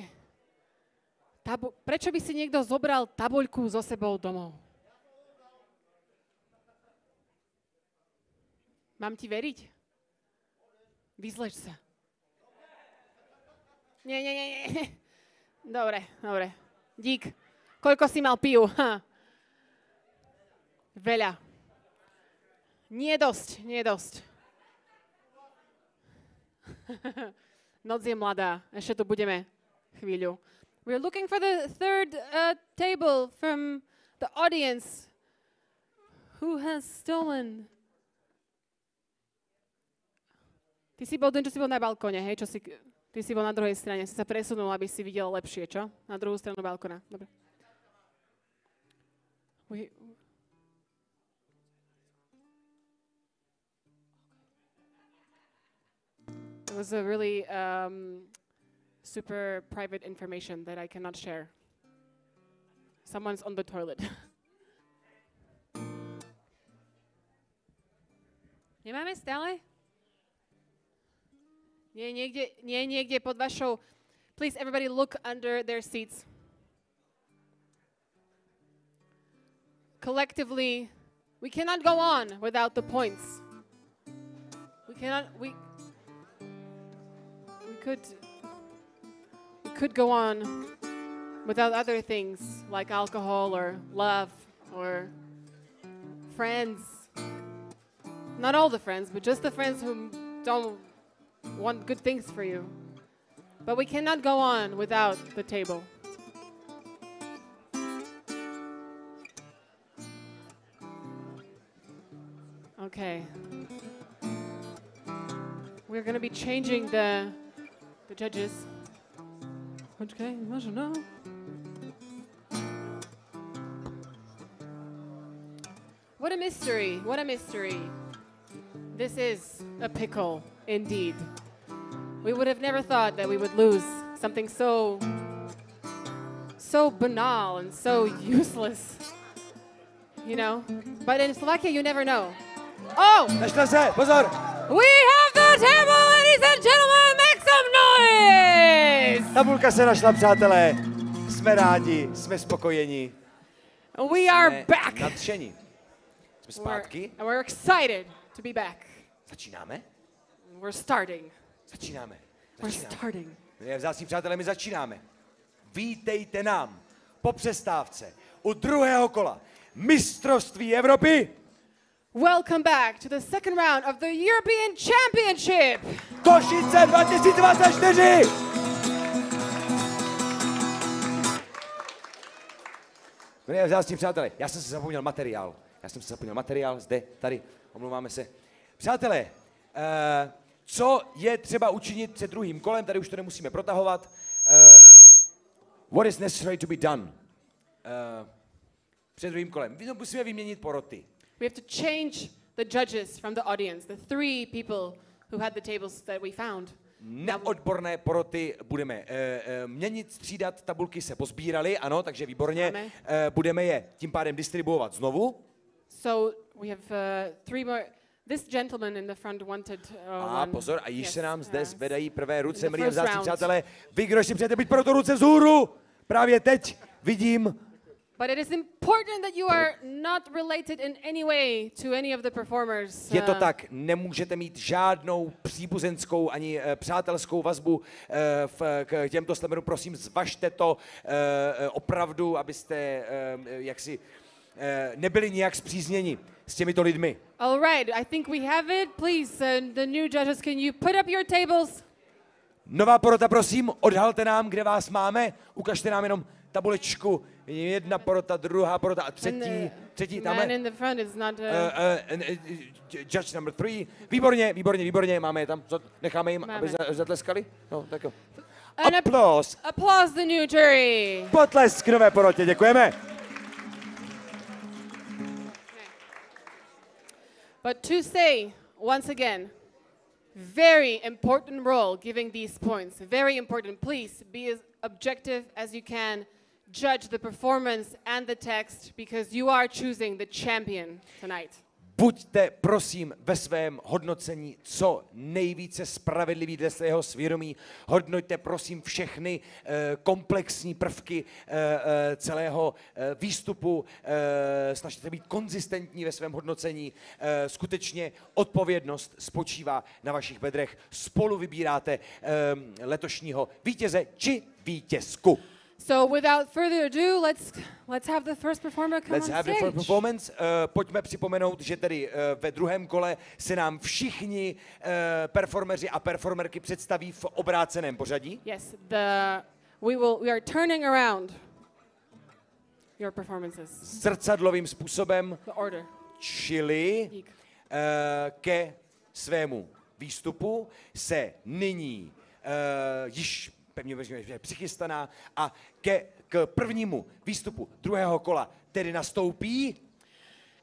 Prečo by si niekto zobral tabuľku so sebou domov? Mám ti veriť? Vyzleč sa. Nie. Dobre. Dík. Koľko si mal pijú? Veľa. Nie dosť. Noc je mladá. Ešte tu budeme chvíľu. We're looking for the third table from the audience. Who has stolen? Ty si bol na balkóne, hej? Ty si bol na druhej strane. Si sa presunul, aby si videl lepšie, čo? Na druhú stranu balkóna. Dobre. It was a really super private information that I cannot share. Someone's on the toilet. Nemáme stále? Nie, niekde pod vašou. Please, everybody look under their seats. Collectively, we cannot go on without the points. We could go on without other things like alcohol or love or friends. Not all the friends, but just the friends who don't want good things for you. But we cannot go on without the table. Okay. We're going to be changing the judges. Okay, no. What a mystery. This is a pickle, indeed. We would have never thought that we would lose something so banal and so useless, you know? But in Slovakia, you never know. Oh! Pozor! We have the table, ladies and gentlemen, make some noise! Tabulka se našla, přátelé. Jsme rádi, jsme spokojeni. We are back. Nadšení. Jsme zpátky. And we're excited to be back. Začínáme? We're starting. Začínáme. We're starting. Vzácní přátelé, my začínáme. Vítejte nám po přestávce u druhého kola mistrovství Evropy. Welcome back to the second round of the European Championship. Košice 2024. Vzácní přátelé, já jsem si zapomněl materiál. Zde, tady, omlouváme se. Přátelé, co je třeba učinit před druhým kolem, tady už to nemusíme protahovat. What is necessary to be done? Před druhým kolem. Musíme vyměnit poroty. We have to change the judges from the audience, the three people who had the tables that we found. Neodborné poroty budeme měnit, střídat, tabulky se pozbíraly, ano, takže výborně. Budeme je tím pádem distribuovat znovu. So we have three more. This gentleman in the front wanted one. Pozor, a již se nám zde zvedají prvé ruce, milí vzácní přátelé. Vy, kdo si přejete být pro to ruce vzhůru, právě teď vidím But it is important that you are not related in any way to any of the performers. Je to tak, nemůžete mít žádnou příbuzenskou ani přátelskou vazbu k těmto slemerům. Prosím, zvažte to opravdu, abyste jaksi nebyli nijak zpřízněni s těmito lidmi. All right, I think we have it. Please, the new judges, can you put up your tables? Nová porota, prosím, odhalte nám, kde vás máme. Ukažte nám jenom tabulečku. Jedna porota, druhá porota a třetí tamhle. Man in the front is not... Judge number 3. Výborně, máme je tam. Necháme jim, aby zatleskali? No, tak jo. Applause. Applause the new jury. Potlesk nové porotě, děkujeme. But to say, once again, very important role giving these points. Very important. Please be as objective as you can. Judge the performance and the text because you are choosing the champion tonight. Buďte, prosím, ve svém hodnocení co nejvíce spravedliví dle svého svědomí. Hodnoťte, prosím, všechny komplexní prvky celého výstupu. Snažte se být konzistentní ve svém hodnocení. Skutečně odpovědnost spočívá na vašich bedrech. Spolu vybíráte letošního vítěze či vítězku. So without further ado, let's have the first performer come on stage. Let's have the first performance. Pojďme připomenout, že tedy ve druhém kole se nám všichni performeři a performerky představí v obráceném pořadí. Yes, we are turning around your performances. Zrcadlovým způsobem. The order. Čili ke svému výstupu se nyní již pevně přichystaná a k prvnímu výstupu druhého kola tedy nastoupí.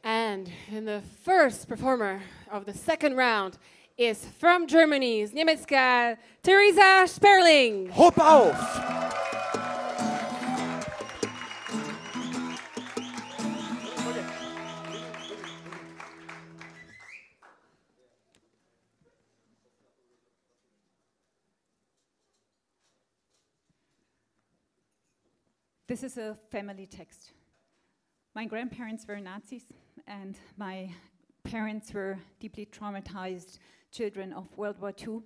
And in the first performer of the second round is from Germany, z Německa, Theresa Sperling. Hop auf! This is a family text. My grandparents were Nazis, and my parents were deeply traumatized children of World War II.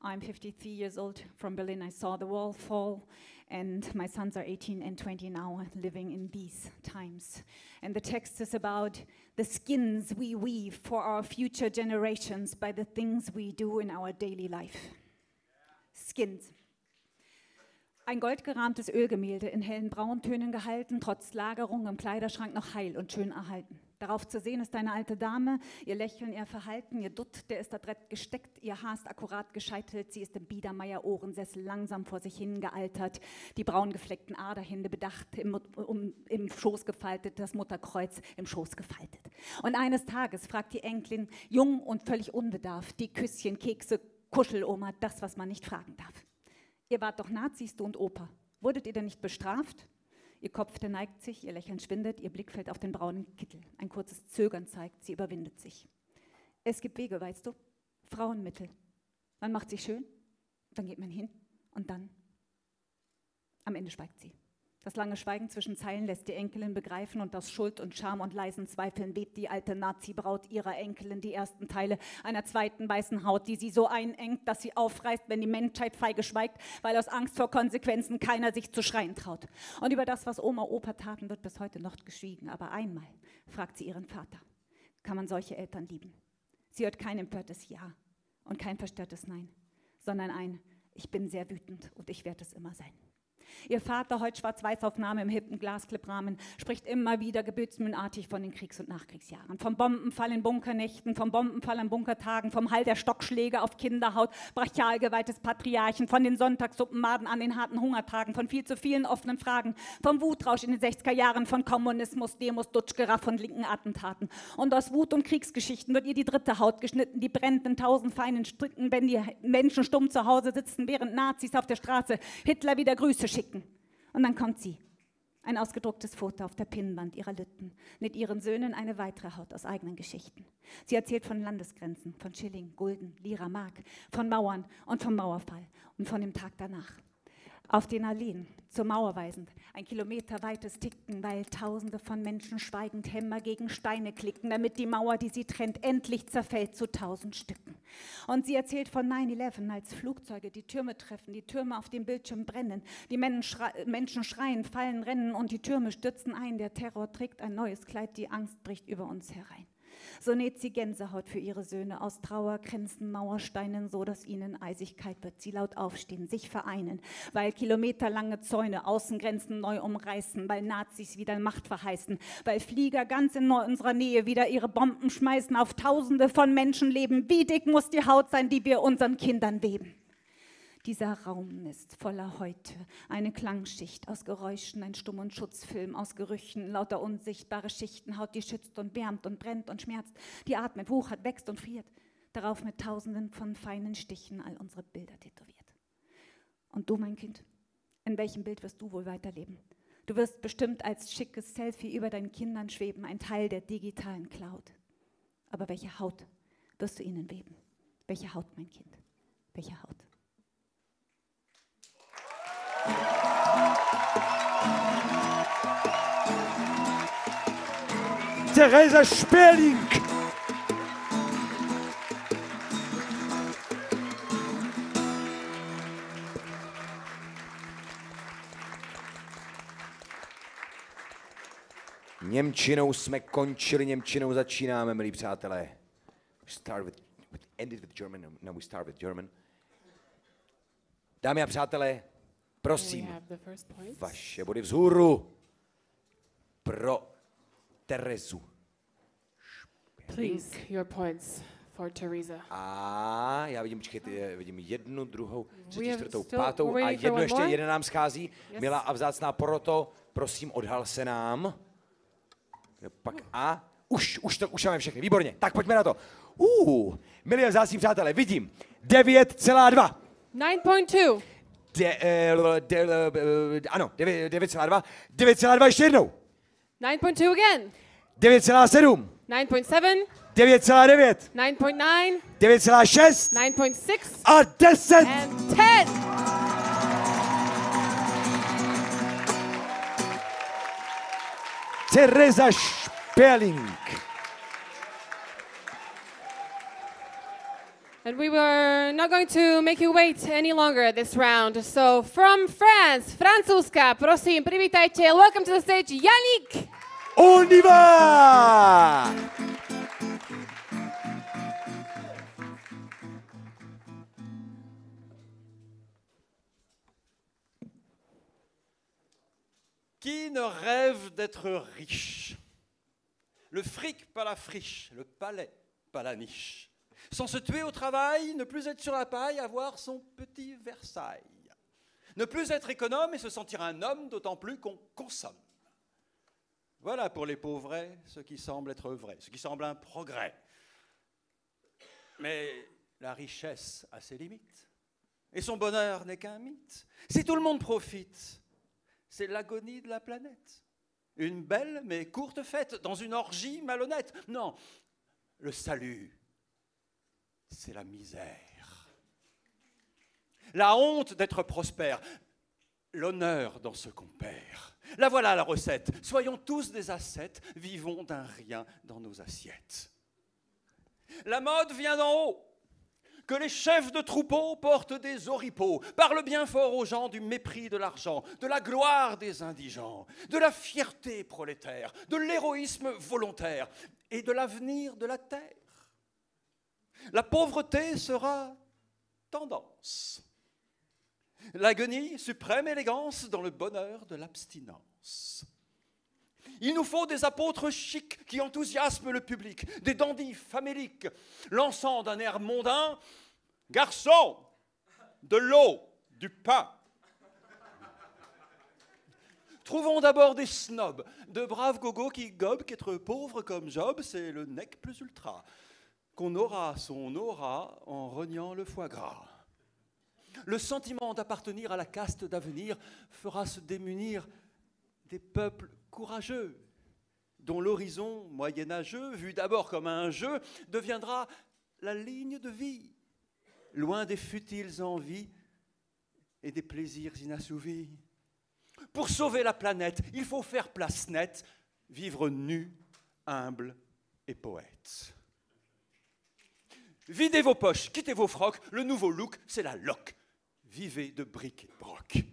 I'm 53 years old. From Berlin, I saw the wall fall, and my sons are 18 and 20 now, living in these times. And the text is about the skins we weave for our future generations by the things we do in our daily life. Skins. Ein goldgerahmtes Ölgemälde in hellen Brauntönen gehalten, trotz Lagerung im Kleiderschrank noch heil und schön erhalten. Darauf zu sehen ist eine alte Dame, ihr Lächeln, ihr Verhalten, ihr Dutt, der ist adrett gesteckt, ihr Haar ist akkurat gescheitelt, sie ist im Biedermeier-Ohrensessel langsam vor sich hin gealtert, die braun gefleckten Aderhände bedacht, im Schoß gefaltet, das Mutterkreuz im Schoß gefaltet. Und eines Tages fragt die Enkelin, jung und völlig unbedarft, die Küsschen, Kekse, Kuscheloma, das, was man nicht fragen darf. Ihr wart doch Nazis, du und Opa. Wurdet ihr denn nicht bestraft? Ihr Kopf, der neigt sich, ihr Lächeln schwindet, ihr Blick fällt auf den braunen Kittel. Ein kurzes Zögern zeigt, sie überwindet sich. Es gibt Wege, weißt du, Frauenmittel. Man macht sich schön, dann geht man hin und dann. Am Ende schweigt sie. Das lange Schweigen zwischen Zeilen lässt die Enkelin begreifen und aus Schuld und Scham und leisen Zweifeln webt die alte Nazi-Braut ihrer Enkelin die ersten Teile einer zweiten weißen Haut, die sie so einengt, dass sie aufreißt, wenn die Menschheit feige schweigt, weil aus Angst vor Konsequenzen keiner sich zu schreien traut. Und über das, was Oma, Opa taten, wird bis heute noch geschwiegen. Aber einmal fragt sie ihren Vater, kann man solche Eltern lieben? Sie hört kein empörtes Ja und kein verstörtes Nein, sondern ein, ich bin sehr wütend und ich werde es immer sein. Ihr Vater, heute Schwarz-Weiß-Aufnahme im hippen Glascliprahmen, spricht immer wieder gebetsmühlenartig von den Kriegs- und Nachkriegsjahren. Vom Bombenfall in Bunkernächten, vom Bombenfall an Bunkertagen, vom Hall der Stockschläge auf Kinderhaut, Brachialgewalt des Patriarchen, von den Sonntagssuppenmaden an den harten Hungertagen, von viel zu vielen offenen Fragen, vom Wutrausch in den 60er Jahren, von Kommunismus, Demos, Dutschgeraff, von linken Attentaten. Und aus Wut- und Kriegsgeschichten wird ihr die dritte Haut geschnitten, die brennt in 1000 feinen Stricken, wenn die Menschen stumm zu Hause sitzen, während Nazis auf der Straße Hitler wieder Grüße schicken. Und dann kommt sie, ein ausgedrucktes Foto auf der Pinnwand ihrer Lütten, mit ihren Söhnen eine weitere Haut aus eigenen Geschichten. Sie erzählt von Landesgrenzen, von Schilling, Gulden, Lira, Mark, von Mauern und vom Mauerfall und von dem Tag danach. Auf den Alleen, zur Mauer weisend, ein kilometerweites Ticken, weil Tausende von Menschen schweigend Hämmer gegen Steine klicken, damit die Mauer, die sie trennt, endlich zerfällt zu 1000 Stücken. Und sie erzählt von 9/11, als Flugzeuge die Türme treffen, die Türme auf dem Bildschirm brennen, die Menschen schreien, fallen, rennen und die Türme stürzen ein. Der Terror trägt ein neues Kleid, die Angst bricht über uns herein. So näht sie Gänsehaut für ihre Söhne aus Trauerkränzen, Mauersteinen, so dass ihnen Eisigkeit wird. Sie laut aufstehen, sich vereinen, weil kilometerlange Zäune Außengrenzen neu umreißen, weil Nazis wieder Macht verheißen, weil Flieger ganz in unserer Nähe wieder ihre Bomben schmeißen auf Tausende von Menschenleben. Wie dick muss die Haut sein, die wir unseren Kindern weben? Dieser Raum ist voller Häute, eine Klangschicht aus Geräuschen, ein Stumm- und Schutzfilm aus Gerüchen, lauter unsichtbare Schichten, Haut, die schützt und wärmt und brennt und schmerzt, die atmet, wuchert, wächst und friert, darauf mit Tausenden von feinen Stichen all unsere Bilder tätowiert. Und du, mein Kind, in welchem Bild wirst du wohl weiterleben? Du wirst bestimmt als schickes Selfie über deinen Kindern schweben, ein Teil der digitalen Cloud. Aber welche Haut wirst du ihnen weben? Welche Haut, mein Kind? Welche Haut? Teresa Sperling. Němčinou jsme končili, němčinou začínáme, milí přátelé. Ended with German, now we start with German. Dámy a přátelé, prosím, vaše body vzhůru pro Terezu. Please, your points for Teresa. A já vidím, počkejte, vidím jednu, druhou, třetí, čtvrtou, pátou a jednu ještě, jeden nám schází. Yes. Milá a vzácná poroto, prosím, odhal se nám. Pak a už máme všechny, výborně. Tak pojďme na to. Milí a vzácní přátelé, vidím 9,2. 9.2. Ano, 9,2. 9,2 ještě jednou. 9.2 again. 9,7. 9.7. 9,9. 9.9. 9,6. 9.6. A 10. And 10. Teresa Sperling. And we were not going to make you wait any longer this round. So from France, Francúzska, prosím, privítajte. Welcome to the stage, Yannick. On y va! Qui ne rêve d'être riche? Le fric, pas la friche. Le palais, pas la niche. Sans se tuer au travail, ne plus être sur la paille, avoir son petit Versailles. Ne plus être économe et se sentir un homme, d'autant plus qu'on consomme. Voilà pour les pauvres ce qui semble être vrai, ce qui semble un progrès. Mais la richesse a ses limites. Et son bonheur n'est qu'un mythe. Si tout le monde profite, c'est l'agonie de la planète. Une belle mais courte fête dans une orgie malhonnête. Non, le salut, c'est la misère. La honte d'être prospère, l'honneur dans ce qu'on perd. La voilà la recette. Soyons tous des ascètes, vivons d'un rien dans nos assiettes. La mode vient d'en haut. Que les chefs de troupeaux portent des oripeaux, parlent bien fort aux gens du mépris de l'argent, de la gloire des indigents, de la fierté prolétaire, de l'héroïsme volontaire et de l'avenir de la terre. La pauvreté sera tendance. L'agonie, suprême élégance dans le bonheur de l'abstinence. Il nous faut des apôtres chics qui enthousiasment le public, des dandys faméliques, lançant d'un air mondain « Garçon, de l'eau, du pain ». Trouvons d'abord des snobs, de braves gogos qui gobent qu'être pauvre comme Job, c'est le nec plus ultra, qu'on aura son aura en rognant le foie gras. Le sentiment d'appartenir à la caste d'avenir fera se démunir des peuples courageux, dont l'horizon moyenâgeux, vu d'abord comme un jeu, deviendra la ligne de vie, loin des futiles envies et des plaisirs inassouvis. Pour sauver la planète, il faut faire place nette, vivre nu, humble et poète. Videz vos poches, quittez vos frocs, le nouveau look, c'est la loque. Vivez de briques et broc.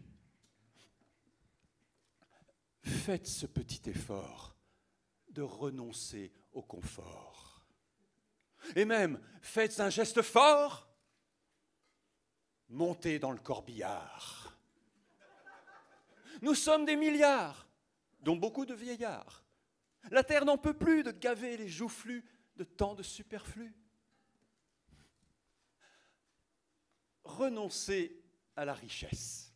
Faites ce petit effort de renoncer au confort. Et même, faites un geste fort, montez dans le corbillard. Nous sommes des milliards, dont beaucoup de vieillards. La terre n'en peut plus de gaver les joufflus de tant de superflus. Renoncez à la richesse.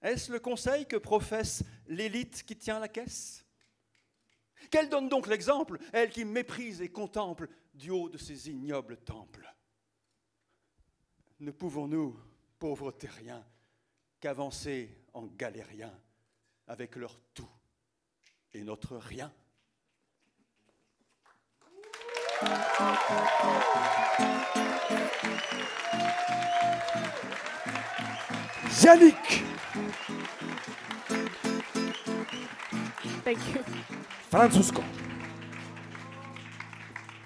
Est-ce le conseil que professe l'élite qui tient la caisse? Qu'elle donne donc l'exemple, elle qui méprise et contemple du haut de ces ignobles temples. Ne pouvons-nous, pauvres terriens, qu'avancer en galériens avec leur tout et notre rien? Yannick! Thank you. Francúzsko.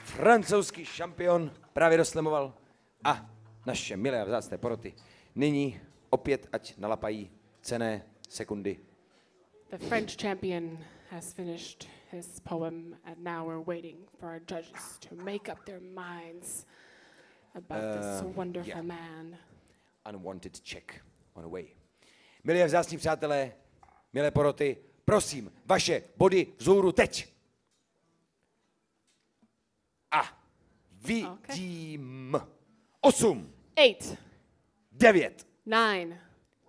Francouzský šampion právě doslemoval a naše milé a vzácné poroty nyní opět ať nalapají cenné sekundy. The French champion has finished his poem, and now we're waiting for our judges to make up their minds about this wonderful man. Unwanted check on the way. Milí a vzácní přátelé, milé poroty, prosím, vaše body vzhůru teď. A vidím 8, 8, 9,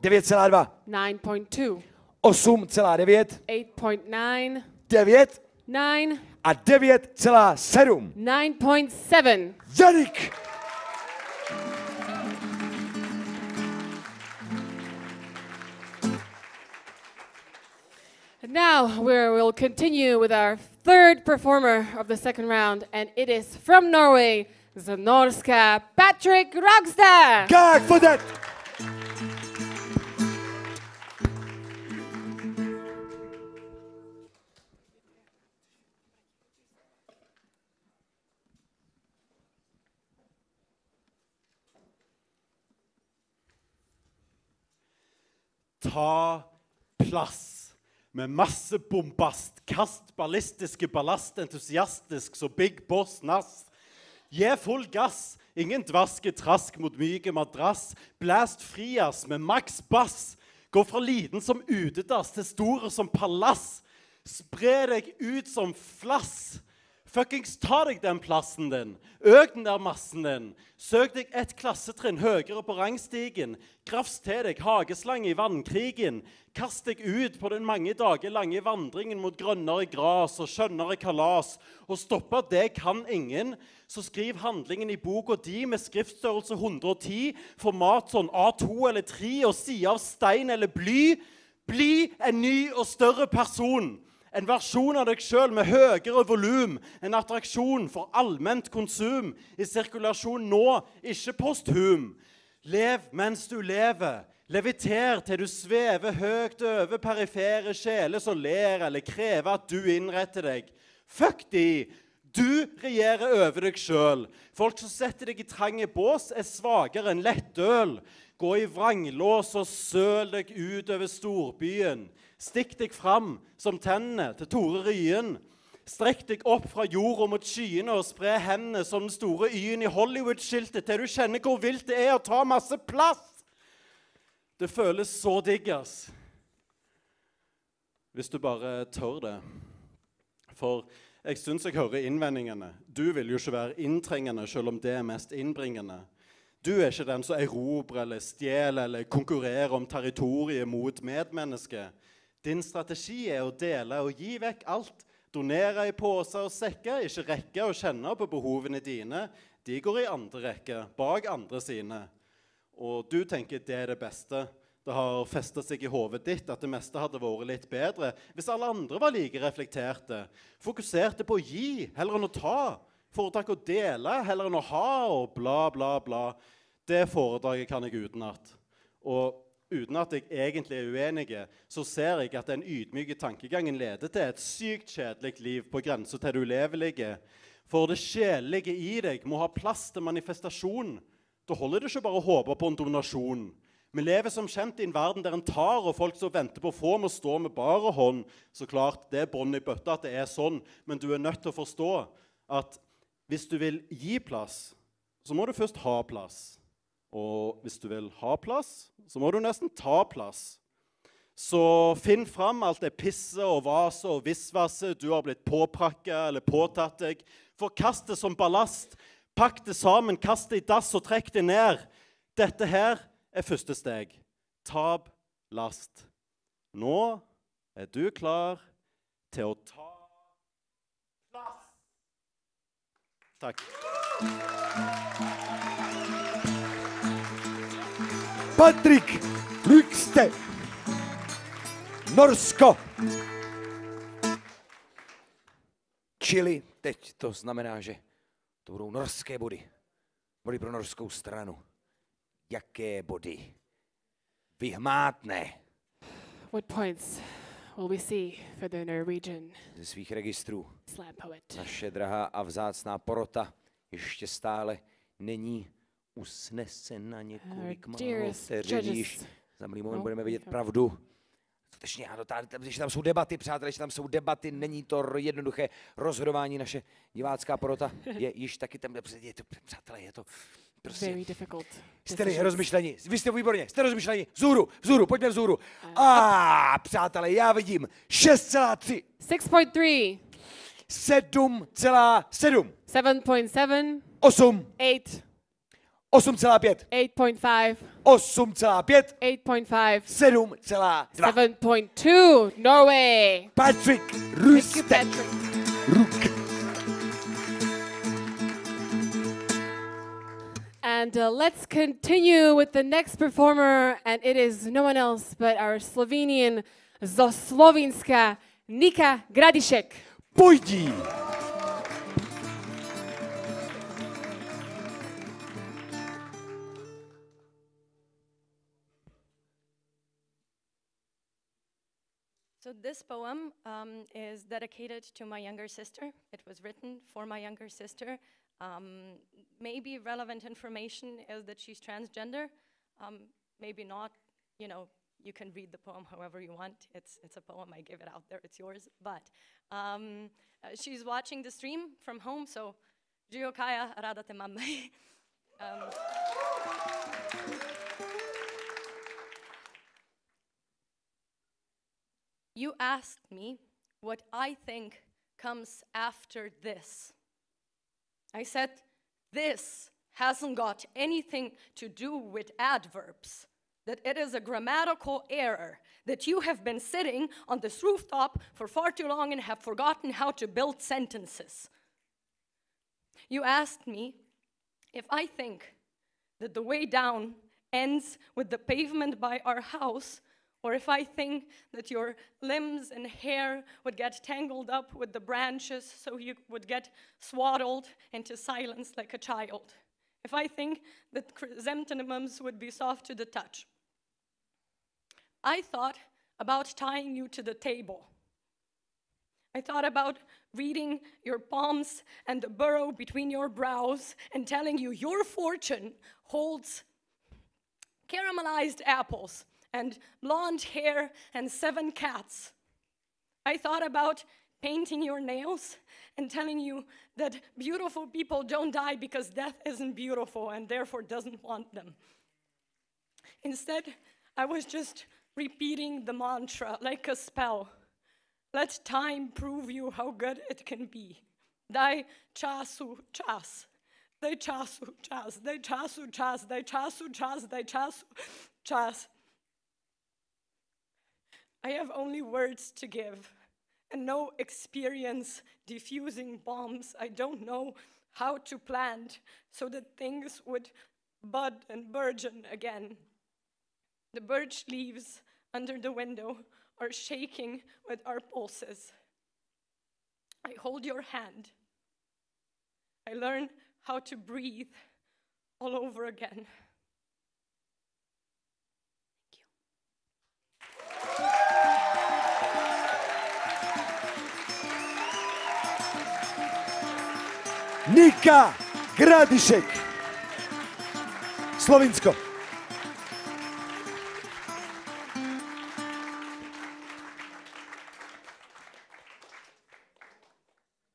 9, 9,2, 9.2, 8,9, 8.9, 9 9, a 9,7. 9.7. Yannick! And now we'll continue with our third performer of the second round, and it is from Norway, the Norska Patrick Rogstad. God for that! Ta plass med masse bombast, kast ballistiske ballast, entusiastisk så big boss nass. Gi full gass, ingen dvaske trask mot myke madrass, blæst frias med maks bass, gå fra liten som utedass til store som palass, spre deg ut som flass. Fuckings ta deg den plassen din, øk den der massen din, søk deg et klassetrinn høyere på rangstigen, krafs til deg hageslange i vannkrigen, kast deg ut på den mange dager lange vandringen mot grønnere gras og skjønnere kalas, og stoppa det kan ingen, så skriv handlingen i boka di med skriftstørrelse 110, format sånn A2 eller 3 og side av stein eller bly, bli en ny og større person. En versjon av deg selv med høyere volum, en attraksjon for allment konsum, i sirkulasjon nå, ikke posthum. Lev mens du lever, leviter til du svever høyt over perifere sjeler som ler eller krever at du innretter deg. Fuck de! Du regjerer over deg selv. Folk som setter deg i trange bås er svagere enn lettøl. Gå i vranglås og søl deg ut over storbyen. Stikk deg fram som tennene til Tore Ryen. Strekk deg opp fra jorda mot skyene og spre hendene som den store Y-en i Hollywood-skiltet til du kjenner hvor vilt det er å ta masse plass. Det føles så digg, ass. Hvis du bare tør det. For jeg synes jeg hører innvendingene. Du vil jo ikke være inntrengende selv om det er mest innbringende. Du er ikke den som erobrer eller stjeler eller konkurrerer om territoriet mot medmennesket. Din strategi er å dele og gi vekk alt. Donere i poser og sekker, ikke rekke og kjenne på behovene dine. De går i andre rekke, bak andre sine. Og du tenker det er det beste. Det har festet seg i hovedet ditt at det meste hadde vært litt bedre hvis alle andre var like reflekterte. Fokuserte på å gi, heller enn å ta. Foretak å dele, heller enn å ha, og bla, bla, bla. Det foredraget kan jeg utenat. Og uten at jeg egentlig er uenig, så ser jeg at den ydmyke tankegangen leder til et sykt kjedelig liv på grensen til det ulevelige. For det sjelelige i deg må ha plass til manifestasjon. Da holder det ikke bare å håpe på en donasjon. Vi lever som kjent i en verden der en tar, og folk som venter på å få må stå med bare hånd. Så klart, det er bånd i bøtta at det er sånn, men du er nødt til å forstå at hvis du vil gi plass, så må du først ha plass. Og hvis du vil ha plass, så må du nesten ta plass. Så finn fram alt det pisse og vase og visvase du har blitt påprakket eller påtatt deg. Forkast det som ballast. Pakk det sammen, kast det i dass og trekk det ned. Dette her er første steg. Tab last. Nå er du klar til å ta plass. Takk. Patrik Rykste, Norsko. Čili teď to znamená, že to budou norské body. Body pro norskou stranu. Jaké body? Vyhmátné. What points will we see for the Norwegian Ze svých registrů. slam poet? Naše drahá a vzácná porota ještě stále není usnesena několik málo vteřiníž. Za malý moment budeme vidět pravdu. Skutečně, když tam jsou debaty, přátelé, když tam jsou debaty, není to jednoduché rozhodování. Naše divácká porota je již taky tam, přátelé, je to prostě... Jste rozmyšlení, vy jste výborně, jste rozmyšlení, vzhůru, pojďme vzhůru. Přátelé, já vidím 6,3. 6.3. 7,7. 7.7. 8. 8. 8,5. 8.5. 8,5. 8.5. 7,2. 7.2. Norway. Patrik Rykste. And let's continue with the next performer, and it is no one else but our Slovenian zo Slovenska Nika Gradišek. Pojdi! So this poem is dedicated to my younger sister. It was written for my younger sister. Maybe relevant information is that she's transgender. Maybe not, you know, you can read the poem however you want. It's a poem, I give it out there, it's yours. But she's watching the stream from home, so Žijo Kaja, rada te mám. You asked me what I think comes after this. I said, this hasn't got anything to do with adverbs, that it is a grammatical error, that you have been sitting on this rooftop for far too long and have forgotten how to build sentences. You asked me if I think that the way down ends with the pavement by our house, or if I think that your limbs and hair would get tangled up with the branches so you would get swaddled into silence like a child. If I think that chrysanthemums would be soft to the touch. I thought about tying you to the table. I thought about reading your palms and the burrow between your brows and telling you your fortune holds caramelized apples and blonde hair and 7 cats. I thought about painting your nails and telling you that beautiful people don't die because death isn't beautiful and therefore doesn't want them. Instead, I was just repeating the mantra like a spell. Let time prove you how good it can be. Daj času čas. Daj času čas. Daj času čas. Daj času čas. Daj času čas. I have only words to give and no experience diffusing bombs. I don't know how to plant so that things would bud and burgeon again. The birch leaves under the window are shaking with our pulses. I hold your hand. I learn how to breathe all over again. Thank you. Nika Gradišek. Slovinsko.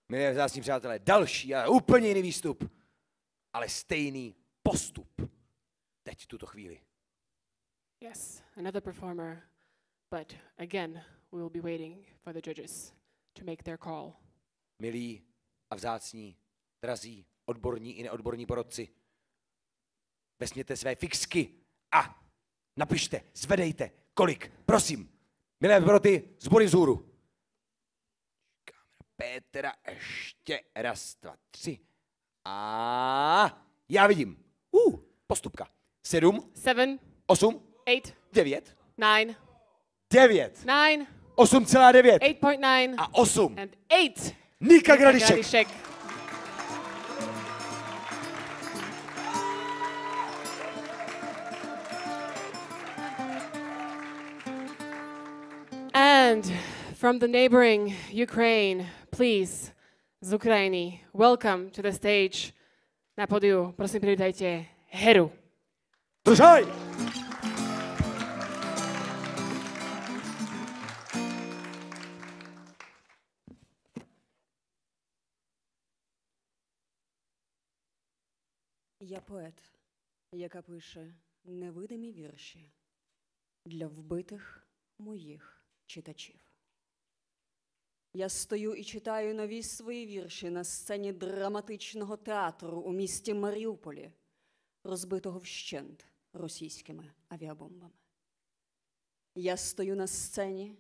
Milí vzácní přátelé, další a úplně jiný výstup, ale stejný postup. Teď, tuto chvíli. Yes, another performer, but again, we will be waiting for the judges to make their call. Milí a vzácní, drazí, odborní i neodborní porodci, vezměte své fixky a napište, zvedejte, kolik, prosím. Milé poroty, sbory vzhůru. Petra, ještě raz, dva, tři. A já vidím. Postupka. 7. 8. 9. 9. 8,9. 8.9. A 8. And 8. Nika Gradišek. And from the neighboring Ukraine, please, z Ukrajiny, welcome to the stage. Na podiu, prosím, privítajte Heru. Držaj! Я поет, яка пише невидимі вірші для вбитих моїх читачів. Я стою і читаю нові свої вірші на сцені драматичного театру у місті Маріуполі, розбитого вщент російськими авіабомбами. Я стою на сцені,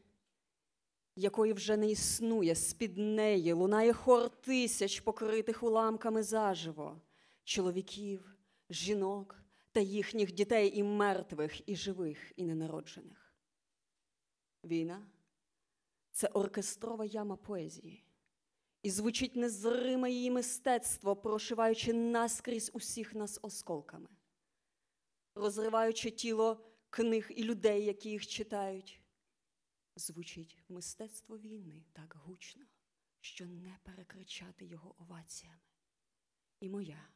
якої вже не існує, з-під неї лунає хор тисяч покритих уламками заживо, чоловіків, жінок та їхніх дітей і мертвих, і живих, і ненароджених. Війна – це оркестрова яма поезії. І звучить незриме її мистецтво, прошиваючи наскрізь усіх нас осколками, розриваючи тіло книг і людей, які їх читають. Звучить мистецтво війни так гучно, що не перекричати його оваціями. І моя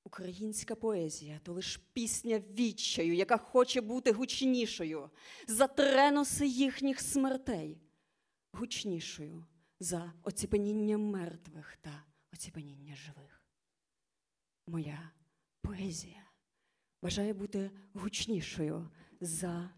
українська поезія – то лиш пісня відчаю, яка хоче бути гучнішою за треноси їхніх смертей, гучнішою за оціпеніння мертвих та оціпеніння живих. Моя поезія бажає бути гучнішою за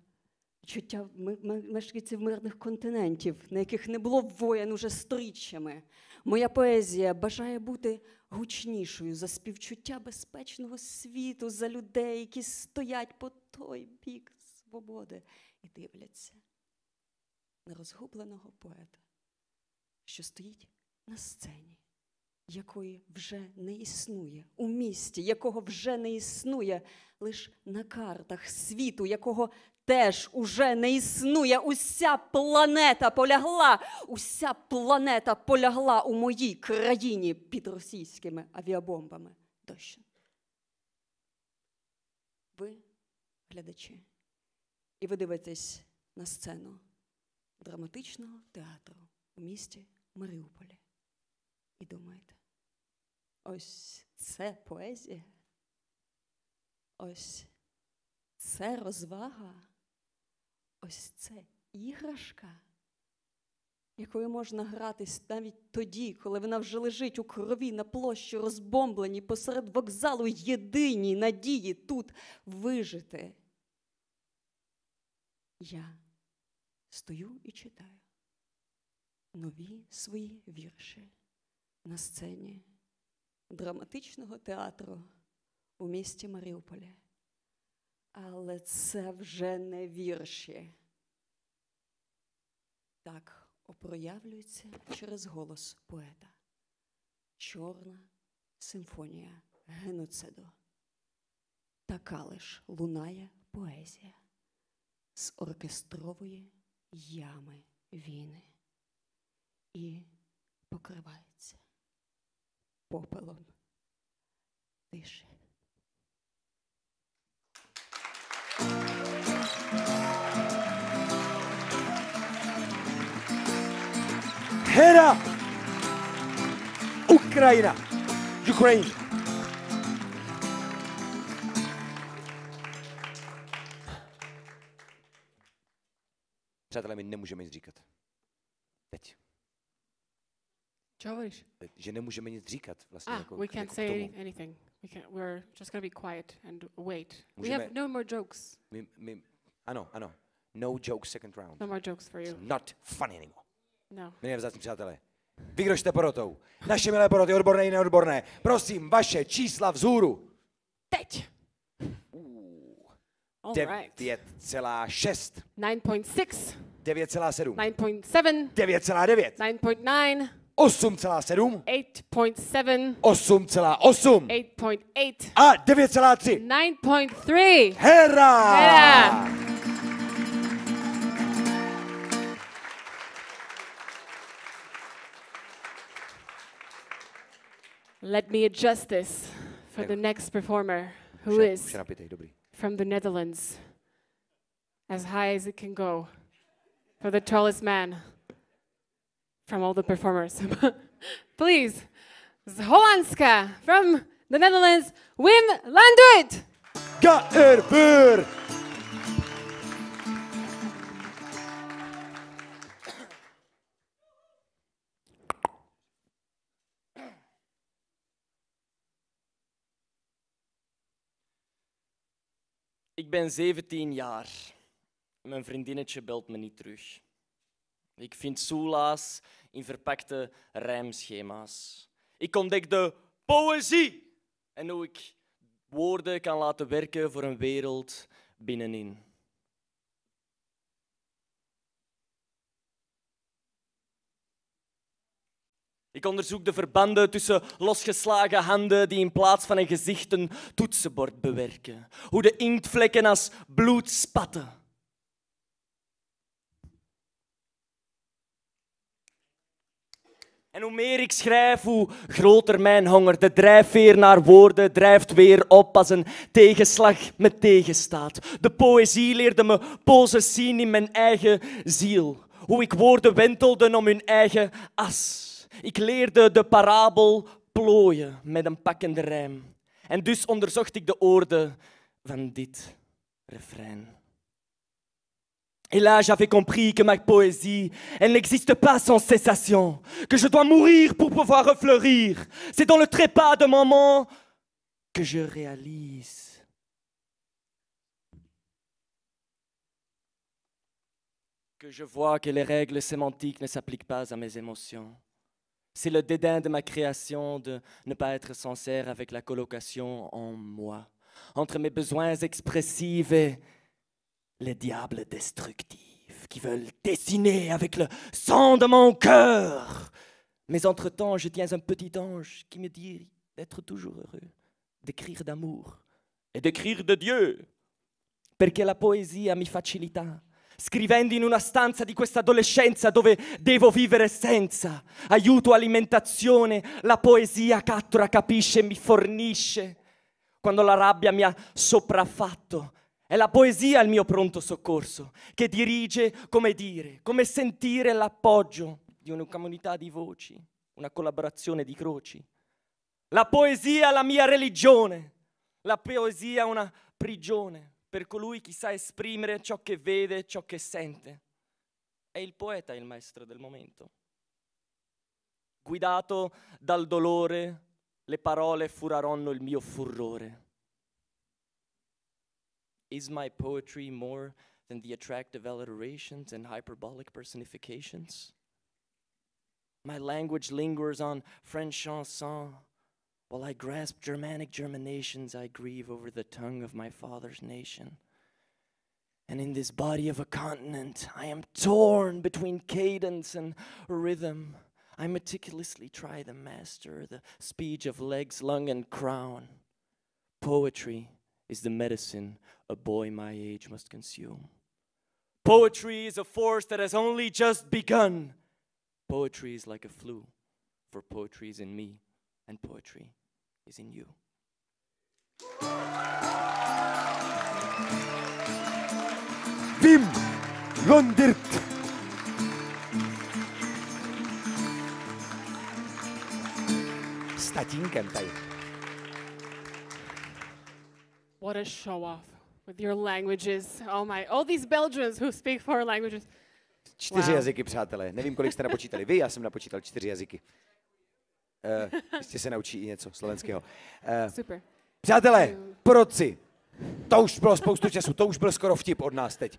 чуття мешканців мирних континентів, на яких не було воєн уже сторіччями. Моя поезія бажає бути гучнішою за співчуття безпечного світу, за людей, які стоять по той бік свободи і дивляться на розгубленого поета, що стоїть на сцені, якої вже не існує, у місті, якого вже не існує, лиш на картах світу, якого теж уже не існує. Уся планета полягла у моїй країні під російськими авіабомбами дощент. Ви, глядачі, і ви дивитесь на сцену драматичного театру у місті Маріуполі. І думаєте, ось це поезія, ось це розвага, ось це іграшка, якою можна гратись навіть тоді, коли вона вже лежить у крові на площі розбомбленій посеред вокзалу, єдиній надії тут вижити. Я стою і читаю нові свої вірші на сцені драматичного театру у місті Маріуполі. Але це вже не вірші. Так опроявлюється через голос поета. Чорна симфонія геноциду. Така лиш лунає поезія з оркестрової ями війни. І покривається попелом тиші. Hera! Ukrajina! Ukraine. Přátelé, my nemůžeme nic říkat. Teď. Co hovoríš? Že nemůžeme nic říkat vlastně. Jako, we can't say anything. We're just going to be quiet and wait. Můžeme, we have no more jokes. Ano. No jokes second round. No more jokes for you. It's not funny anymore. No. Milí vzácní přátelé, vy, kdo jste porotou, naše milé poroty, odborné i neodborné, prosím, vaše čísla vzhůru. Teď. 9,6. 9.6. 9,7. 9.7. 9,9. 9.9. 8,7. 8.7. 8,8. 8.8. A 9,3. 9.3. Hera! Hera! Let me adjust this for the next performer, who is from the Netherlands, as high as it can go, for the tallest man from all the performers. Please, z Holandska, from the Netherlands, Wim Landuit! Gaerber! Ik ben 17 jaar. Mijn vriendinnetje belt me niet terug. Ik vind soelaas in verpakte rijmschema's. Ik ontdek de poëzie en hoe ik woorden kan laten werken voor een wereld binnenin. Ik onderzoek de verbanden tussen losgeslagen handen die in plaats van een gezicht een toetsenbord bewerken. Hoe de inktvlekken als bloed spatten. En hoe meer ik schrijf, hoe groter mijn honger. De drijfveer naar woorden drijft weer op als een tegenslag me tegenstaat. De poëzie leerde me poses zien in mijn eigen ziel. Hoe ik woorden wentelde om hun eigen as. Ik leerde de parabel plooien met een pakkende rijm. En dus onderzocht ik de oorden van dit refrein. Et là, j'avais compris que ma poésie, elle n'existe pas sans cessation, que je dois mourir pour pouvoir refleurir. C'est dans le trépas de moment que je réalise. Que je vois que les règles sémantiques ne s'appliquent pas à mes émotions. C'est le dédain de ma création de ne pas être sincère avec la colocation en moi, entre mes besoins expressifs et les diables destructifs qui veulent dessiner avec le sang de mon cœur. Mais entre-temps, je tiens un petit ange qui me dit d'être toujours heureux, d'écrire d'amour e d'écrire de Dieu, perché la poesia mi facilita. Scrivendo in una stanza di questa adolescenza dove devo vivere senza aiuto, alimentazione, la poesia cattura, capisce e mi fornisce. Quando la rabbia mi ha sopraffatto, è la poesia il mio pronto soccorso, che dirige come dire, come sentire l'appoggio di una comunità di voci, una collaborazione di croci. La poesia è la mia religione, la poesia è una prigione. Per colui che sa esprimere ciò che vede, ciò che sente. È il poeta il maestro del momento. Guidato dal dolore, le parole furarono il mio furore. Is my poetry more than the attractive alliterations and hyperbolic personifications? My language lingers on French chanson. While I grasp Germanic germinations, I grieve over the tongue of my father's nation. And in this body of a continent, I am torn between cadence and rhythm. I meticulously try to master the speech of legs, lung, and crown. Poetry is the medicine a boy my age must consume. Poetry is a force that has only just begun. Poetry is like a flu, for poetry is in me. And poetry is in you. Wim Landuit. S tatínkem tady. What a show off with your languages. Oh my, all these Belgians who speak 4 languages. 4 jazyky, přátelé. Nevím, kolik jste napočítali. Vy, já jsem napočítal 4 jazyky. Jistě se naučí i něco slovenského. Super. Přátelé, porodci. To už bylo spoustu času, to už byl skoro vtip od nás teď.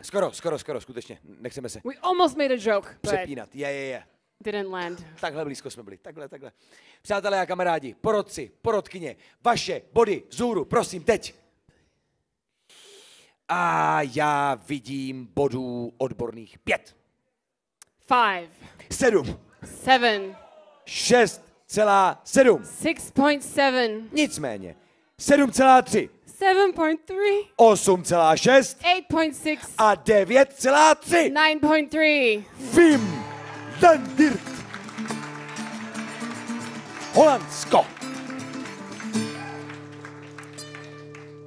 Skoro. Skoro, skutečně, nechceme se We almost made a joke, but přepínat. Je. didn't land. Takhle blízko jsme byli, takhle. Přátelé a kamarádi, porodci, porodkyně, vaše body vzhůru, prosím, teď. A já vidím bodů odborných 5. 5. 7. 7. 6,7. 6.7. Nicméně 7,3. 7.3. 8,6. 8.6. A 9,3. 9.3. Vim Dandirt. Holandsko.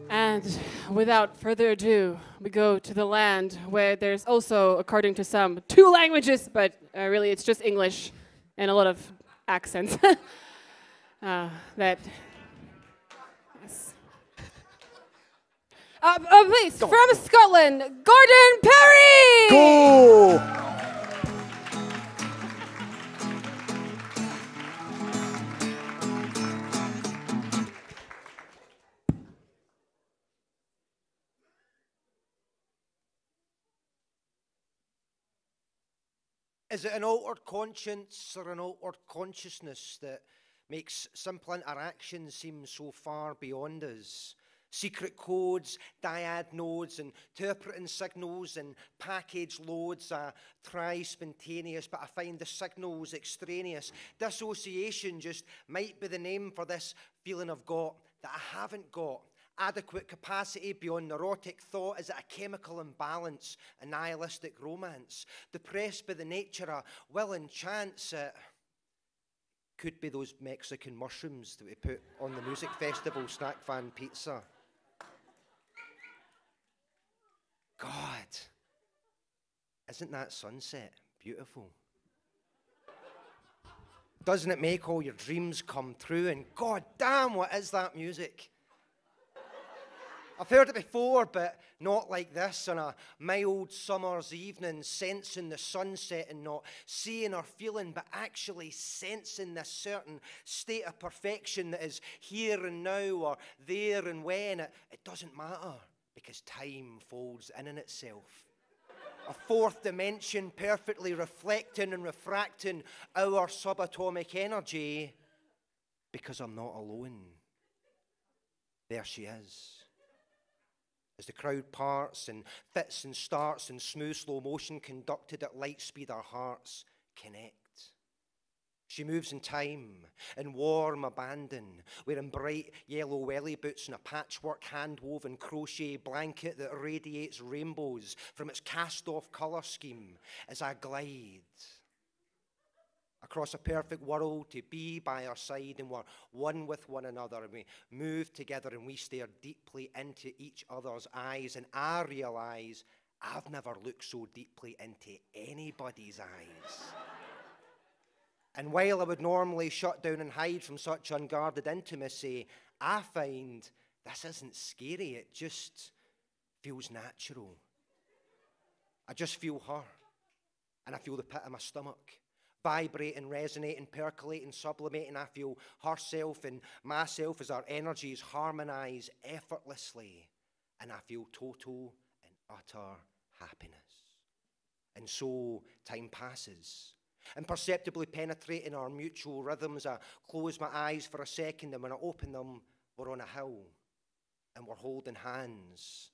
And without further ado, we go to the land where there's also, according to some, 2 languages, but really it's just English and a lot of accents. Yes. Please, from Scotland, Gordon Perry! Go! Is it an altered conscience or an altered consciousness that makes simple interactions seem so far beyond us? Secret codes, dyad nodes, interpreting signals and package loads. I try spontaneous, but I find the signals extraneous. Dissociation just might be the name for this feeling I've got that I haven't got. Adequate capacity beyond neurotic thought? Is it a chemical imbalance, a nihilistic romance? Depressed by the nature of will and chance? It could be those Mexican mushrooms that we put on the music festival snack fan pizza. God, isn't that sunset beautiful? Doesn't it make all your dreams come true? And God damn, what is that music? I've heard it before, but not like this, on a mild summer's evening, sensing the sunset and not seeing or feeling, but actually sensing this certain state of perfection that is here and now, or there and when. It doesn't matter, because time folds in itself. A 4th dimension perfectly reflecting and refracting our subatomic energy, because I'm not alone. There she is. As the crowd parts and fits and starts in smooth slow motion conducted at light speed, our hearts connect. She moves in time, in warm abandon, wearing bright yellow welly boots and a patchwork hand-woven crochet blanket that radiates rainbows from its cast-off colour scheme as I glide across a perfect world to be by our side, and we're one with one another, and we move together and we stare deeply into each other's eyes, and I realise I've never looked so deeply into anybody's eyes. And while I would normally shut down and hide from such unguarded intimacy, I find this isn't scary, it just feels natural. I just feel her, and I feel the pit of my stomach. Vibrating, resonating, percolating, sublimating. I feel herself and myself as our energies harmonise effortlessly. And I feel total and utter happiness. And so time passes. Imperceptibly penetrating our mutual rhythms, I close my eyes for a second, and when I open them, we're on a hill. And we're holding hands.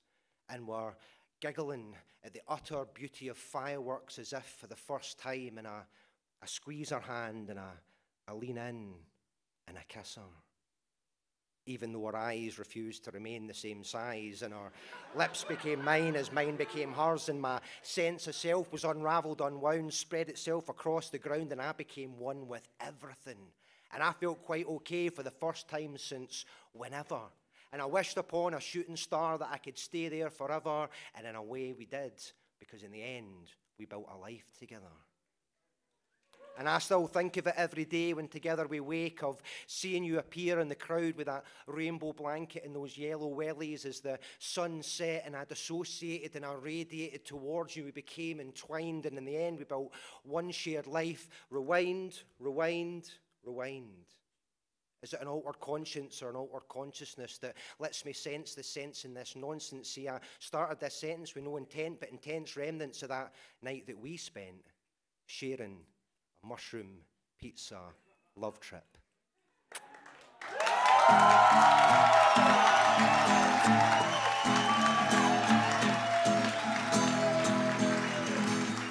And we're giggling at the utter beauty of fireworks as if for the first time. And I squeeze her hand, and I lean in, and I kiss her. Even though her eyes refused to remain the same size, and her lips became mine as mine became hers, and my sense of self was unravelled, unwound, spread itself across the ground, and I became one with everything. And I felt quite okay for the first time since whenever. And I wished upon a shooting star that I could stay there forever, and in a way we did, because in the end, we built a life together. And I still think of it every day when together we wake, of seeing you appear in the crowd with that rainbow blanket and those yellow wellies as the sun set, and I dissociated and I radiated towards you. We became entwined, and in the end we built one shared life. Rewind, rewind, rewind. Is it an altered conscience or an altered consciousness that lets me sense the sense in this nonsense? See, I started this sentence with no intent, but intense remnants of that night that we spent sharing a mushroom pizza love trip.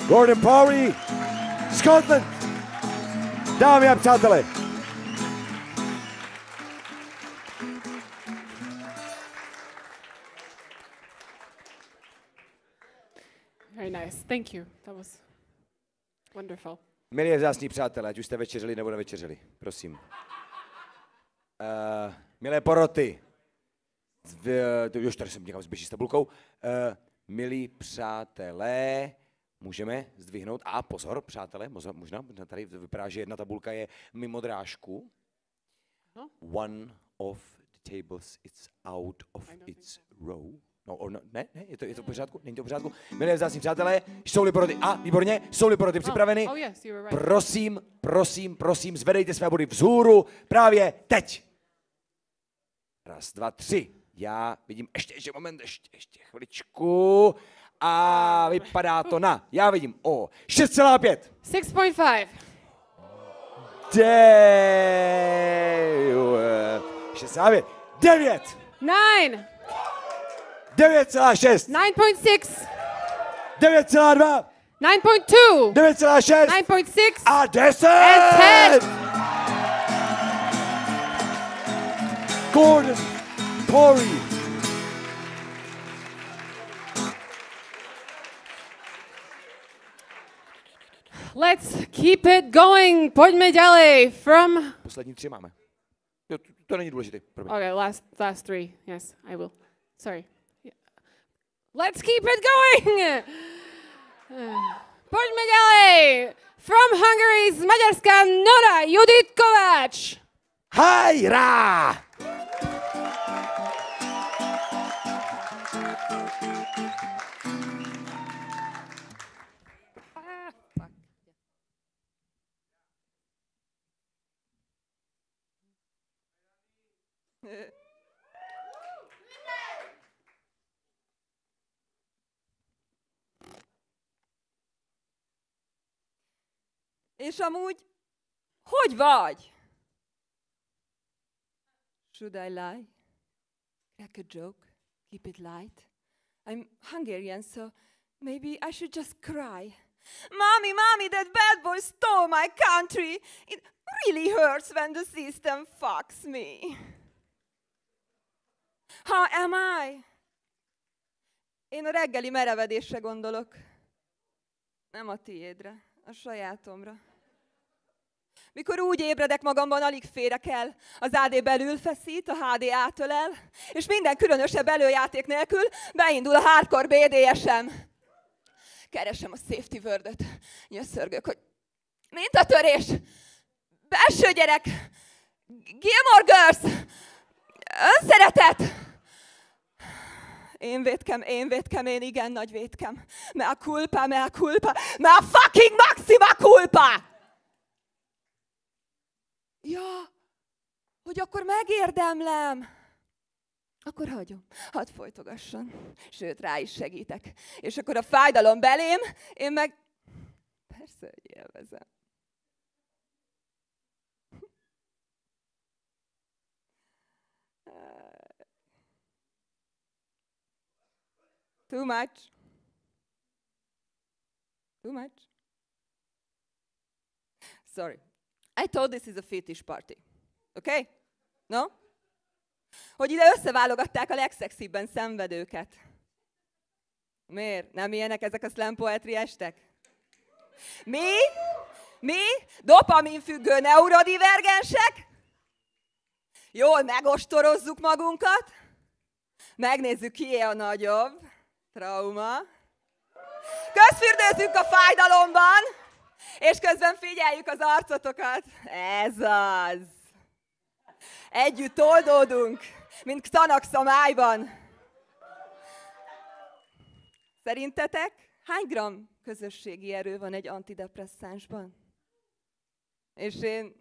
Gordon Powery, Scotland. Dámy a přátelé. Very nice. Thank you. That was wonderful. Milí vzácní přátelé, ať už jste večeřili nebo nevečeřili, prosím. Milé poroty, už tady jsem někam zběží s tabulkou. Milí přátelé, můžeme zdvihnout, a pozor, přátelé, možná tady vypadá, že jedna tabulka je mimo drážku. One of the tables is out of its row. No, ne, je to v pořádku? Není to v pořádku? Milé vzácní přátelé, jsou-li poroty, výborně, jsou-li poroty připraveny? Yes, you were right. Prosím, zvedejte své body vzhůru právě teď. 1, 2, 3. Já vidím, ještě moment, ještě chviličku. A vypadá to na, já vidím, 6,5. 6.5. 6,5. 9. 9. 9,6. 9.6. 9,2. 9.2. 9,6. 9.6. A 10. And 10. Gordon Powery. Let's keep it going. Pojďme ďalej. From... Poslední 3 máme. Jo, to není důležité. Okay, last 3. Yes, I will. Sorry. Let's keep it going. Pojďme ďalej. From Hungary, z Maďarska, Nora Judith Kováč. Hajrá! És amúgy, hogy vagy? Should I lie? Crack a joke? Keep it light? I'm Hungarian, so maybe I should just cry. Mommy, that bad boy stole my country. It really hurts when the system fucks me. How am I? Én a reggeli merevedésre gondolok. Nem a tiédre, a sajátomra. Mikor úgy ébredek magamban, alig férek el. Az AD belül feszít, a HD átölel, és minden különösebb előjáték nélkül beindul a hardcore BDSM. Keresem a safety word-öt, nyöszörgök, hogy mintatörés, belső gyerek, Gilmore Girls, önszeretet. Én vétkem, én igen nagy vétkem. Mea culpa, mea fucking maxima culpa! Ja, hogy akkor megérdemlem. Akkor hagyom, hadd folytogasson. Sőt, rá is segítek. És akkor a fájdalom belém, én meg... Persze, hogy élvezem. Too much. Too much. Sorry. I thought this is a fetish party. Okay? No? Hogy ide összeválogatták a legszexibben szenvedőket. Miért? Nem ilyenek ezek a slam poetry estek? Mi? Dopaminfüggő neurodivergensek? Jól megostorozzuk magunkat? Megnézzük, kié a nagyobb trauma. Közfürdőzünk a fájdalomban, És közben figyeljük az arcotokat. Ez az. Együtt oldódunk, mint Xanax a májban. Szerintetek hány gram közösségi erő van egy antidepresszánsban? És én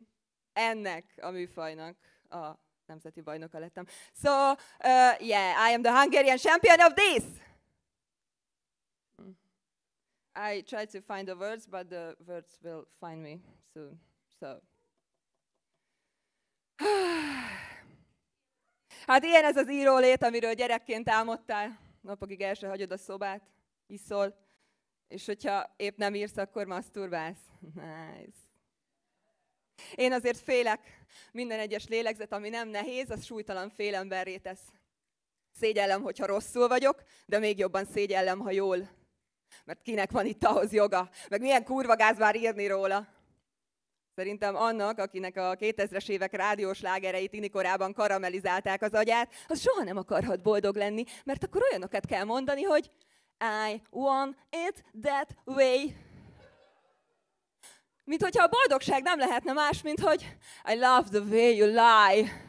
ennek a műfajnak a nemzeti bajnoka lettem. So, yeah, I am the Hungarian champion of this! I tried to find the words, but the words will find me soon. So. Hát ilyen ez az írólét, amiről gyerekként álmodtál. Napokig el se hagyod a szobát, iszol, és hogyha épp nem írsz, akkor maszturbálsz. Nice. Én azért félek. Minden egyes lélegzet, ami nem nehéz, az súlytalan félemberré tesz. Szégyellem, hogyha rosszul vagyok, de még jobban szégyellem, ha jól. Mert kinek van itt ahhoz joga? Meg milyen kurva gáz már írni róla? Szerintem annak, akinek a 2000-es évek rádiós slágerei tinikorában karamellizálták az agyát, az soha nem akarhat boldog lenni, mert akkor olyanokat kell mondani, hogy I want it that way. Mint hogyha a boldogság nem lehetne más, mint hogy I love the way you lie.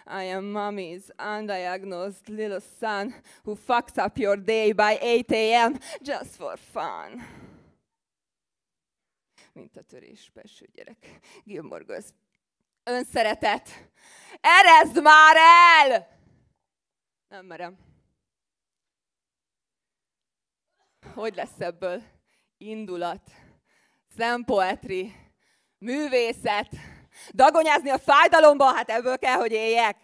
I am mommy's undiagnosed little son who fucks up your day by 8 a.m. just for fun. Mint a törésbelső gyerek. Gilmore Girls. Önszeretet. Erezd már el! Nem merem. Hogy lesz ebből indulat, slam poetry, művészet, dagonyázni a fájdalomban, hát ebből kell, hogy éljek.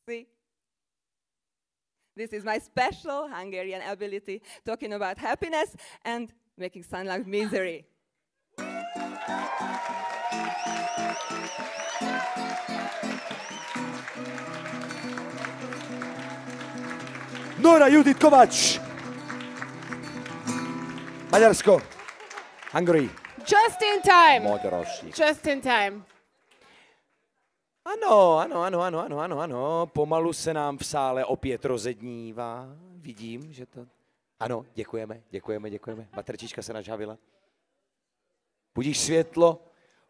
See? This is my special Hungarian ability, talking about happiness and making sound like misery. Nora Judit Kovács! Maďarsko. Hungary. Just in time. Magyarország. Just in time. Ano. Pomalu se nám v sále opět rozednívá. Vidím, že to... Ano, děkujeme. Materčička se nažhavila. Budíš světlo,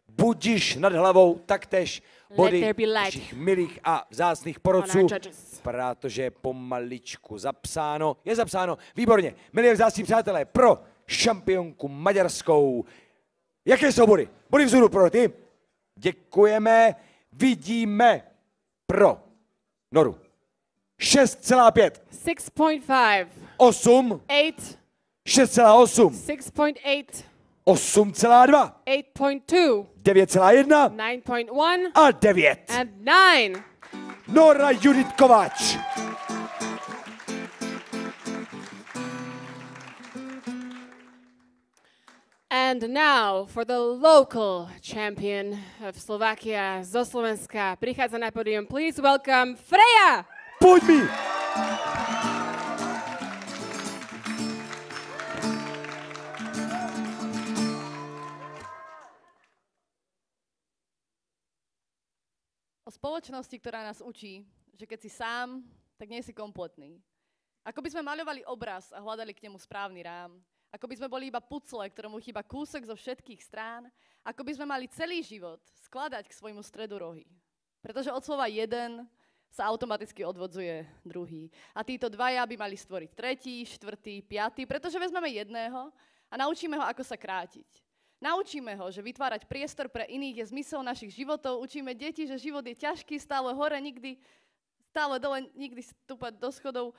budíš nad hlavou taktéž body našich milých a vzácných porodců, protože pomaličku zapsáno, je zapsáno, výborně, milí vzácní přátelé, pro šampionku maďarskou. Jaké jsou body? Body vzhůru pro ty. Děkujeme, vidíme pro Noru. 6,5. 6.5. 8. 8. 6,8. 6.8. 8,2. 8.2. 9,1. 9.1. A 9. And 9. Nora Judit Kovács. And now for the local champion of Slovakia, zo Slovenska. Prichádza na podium. Please welcome Freja. Pojď mi. O spoločnosti, ktorá nás učí, že keď si sám, tak nie si kompletný. Ako by sme maľovali obraz a hľadali k nemu správny rám. Ako by sme boli iba pucle, ktorému chýba kúsok zo všetkých strán. Ako by sme mali celý život skladať k svojmu stredu rohy. Pretože od slova jeden sa automaticky odvodzuje druhý. A títo dvaja by mali stvoriť tretí, štvrtý, piatý, pretože vezmeme jedného a naučíme ho, ako sa krátiť. Naučíme ho, že vytvárať priestor pre iných je zmysel našich životov. Učíme deti, že život je ťažký, stále hore, nikdy, stále dole, nikdy stúpať do schodov.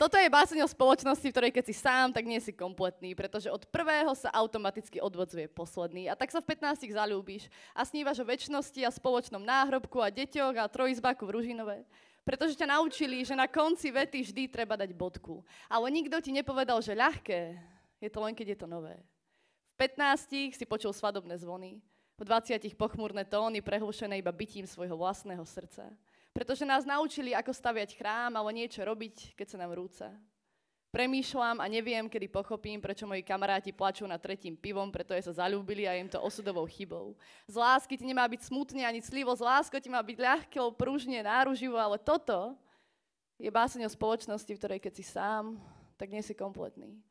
Toto je báseň o spoločnosti, v ktorej keď si sám, tak nie si kompletný, pretože od prvého sa automaticky odvodzuje posledný. A tak sa v 15 zaľúbíš a snívaš o večnosti a spoločnom náhrobku a deťoch a trojizbáku v Ružinové. Pretože ťa naučili, že na konci vety vždy treba dať bodku. Ale nikto ti nepovedal, že ľahké je to len, keď je to nové. V 15 si počul svadobné zvony, v 20 pochmúrne tóny prehlušené iba bytím svojho vlastného srdca. Pretože nás naučili, ako staviať chrám, ale niečo robiť, keď sa nám rúca. Premýšľam a neviem, kedy pochopím, prečo moji kamaráti plačú nad tretím pivom, pretože sa zaľúbili a je im to osudovou chybou. Z lásky ti nemá byť smutne ani clivo, z lásky ti má byť ľahkou, pružne, náruživo, ale toto je báseň o spoločnosti, v ktorej keď si sám, tak nie si kompletný.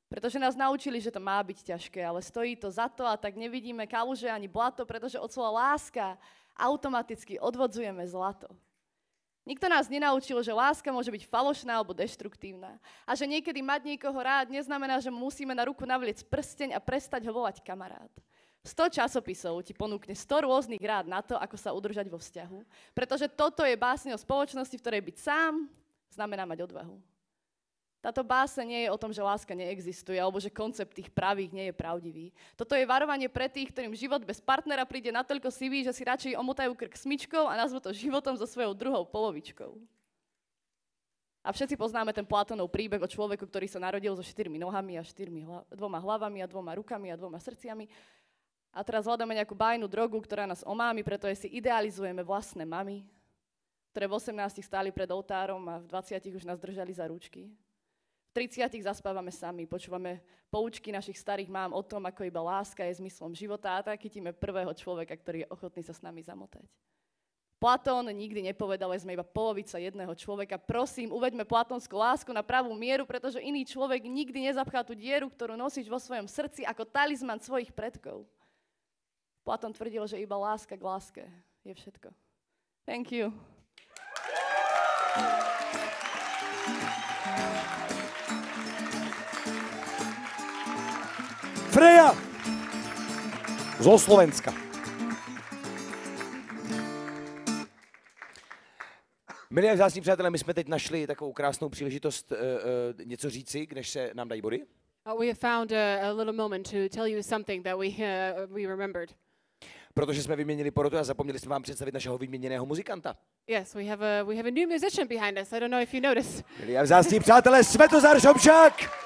Pretože nás naučili, že to má byť ťažké, ale stojí to za to a tak nevidíme kaluže ani blato, pretože od slova láska automaticky odvodzujeme zlato. Nikto nás nenaučil, že láska môže byť falošná alebo deštruktívna. A že niekedy mať niekoho rád neznamená, že musíme na ruku navliec prsteň a prestať ho volať kamarát. 100 časopisov ti ponúkne 100 rôznych rád na to, ako sa udržať vo vzťahu. Pretože toto je básne o spoločnosti, v ktorej byť sám znamená mať odvahu. Táto báseň nie je o tom, že láska neexistuje, alebo že koncept tých pravých nie je pravdivý. Toto je varovanie pre tých, ktorým život bez partnera príde natoľko sivý, že si radšej omotajú krk smyčkou a nazvú to životom so svojou druhou polovičkou. A všetci poznáme ten Platónov príbeh o človeku, ktorý sa narodil so 4 nohami a 2 hlavami a 2 rukami a 2 srdciami. A teraz hľadáme nejakú bajnú drogu, ktorá nás omámi, preto si idealizujeme vlastné mamy, ktoré v 18 stáli pred oltárom a v 20 už nás držali za ručky. V 30 zaspávame sami, počúvame poučky našich starých mám o tom, ako iba láska je zmyslom života a tak chytíme prvého človeka, ktorý je ochotný sa s nami zamotať. Platón nikdy nepovedal, že sme iba polovica jedného človeka. Prosím, uveďme platónskú lásku na pravú mieru, pretože iný človek nikdy nezapchá tú dieru, ktorú nosíš vo svojom srdci ako talizman svojich predkov. Platón tvrdil, že iba láska k láske je všetko. Thank you. Freja zo Slovenska. Milí a vzácní přátelé, my jsme teď našli takovou krásnou příležitost něco říci, než se nám dají body. We have found a little moment to tell you something that we remembered. Protože jsme vyměnili porotu a zapomněli jsme vám představit našeho vyměněného muzikanta. Yes, we have a new musician behind us. I don't know if you noticed. Milí a vzácní přátelé, Svetozar Šomšák!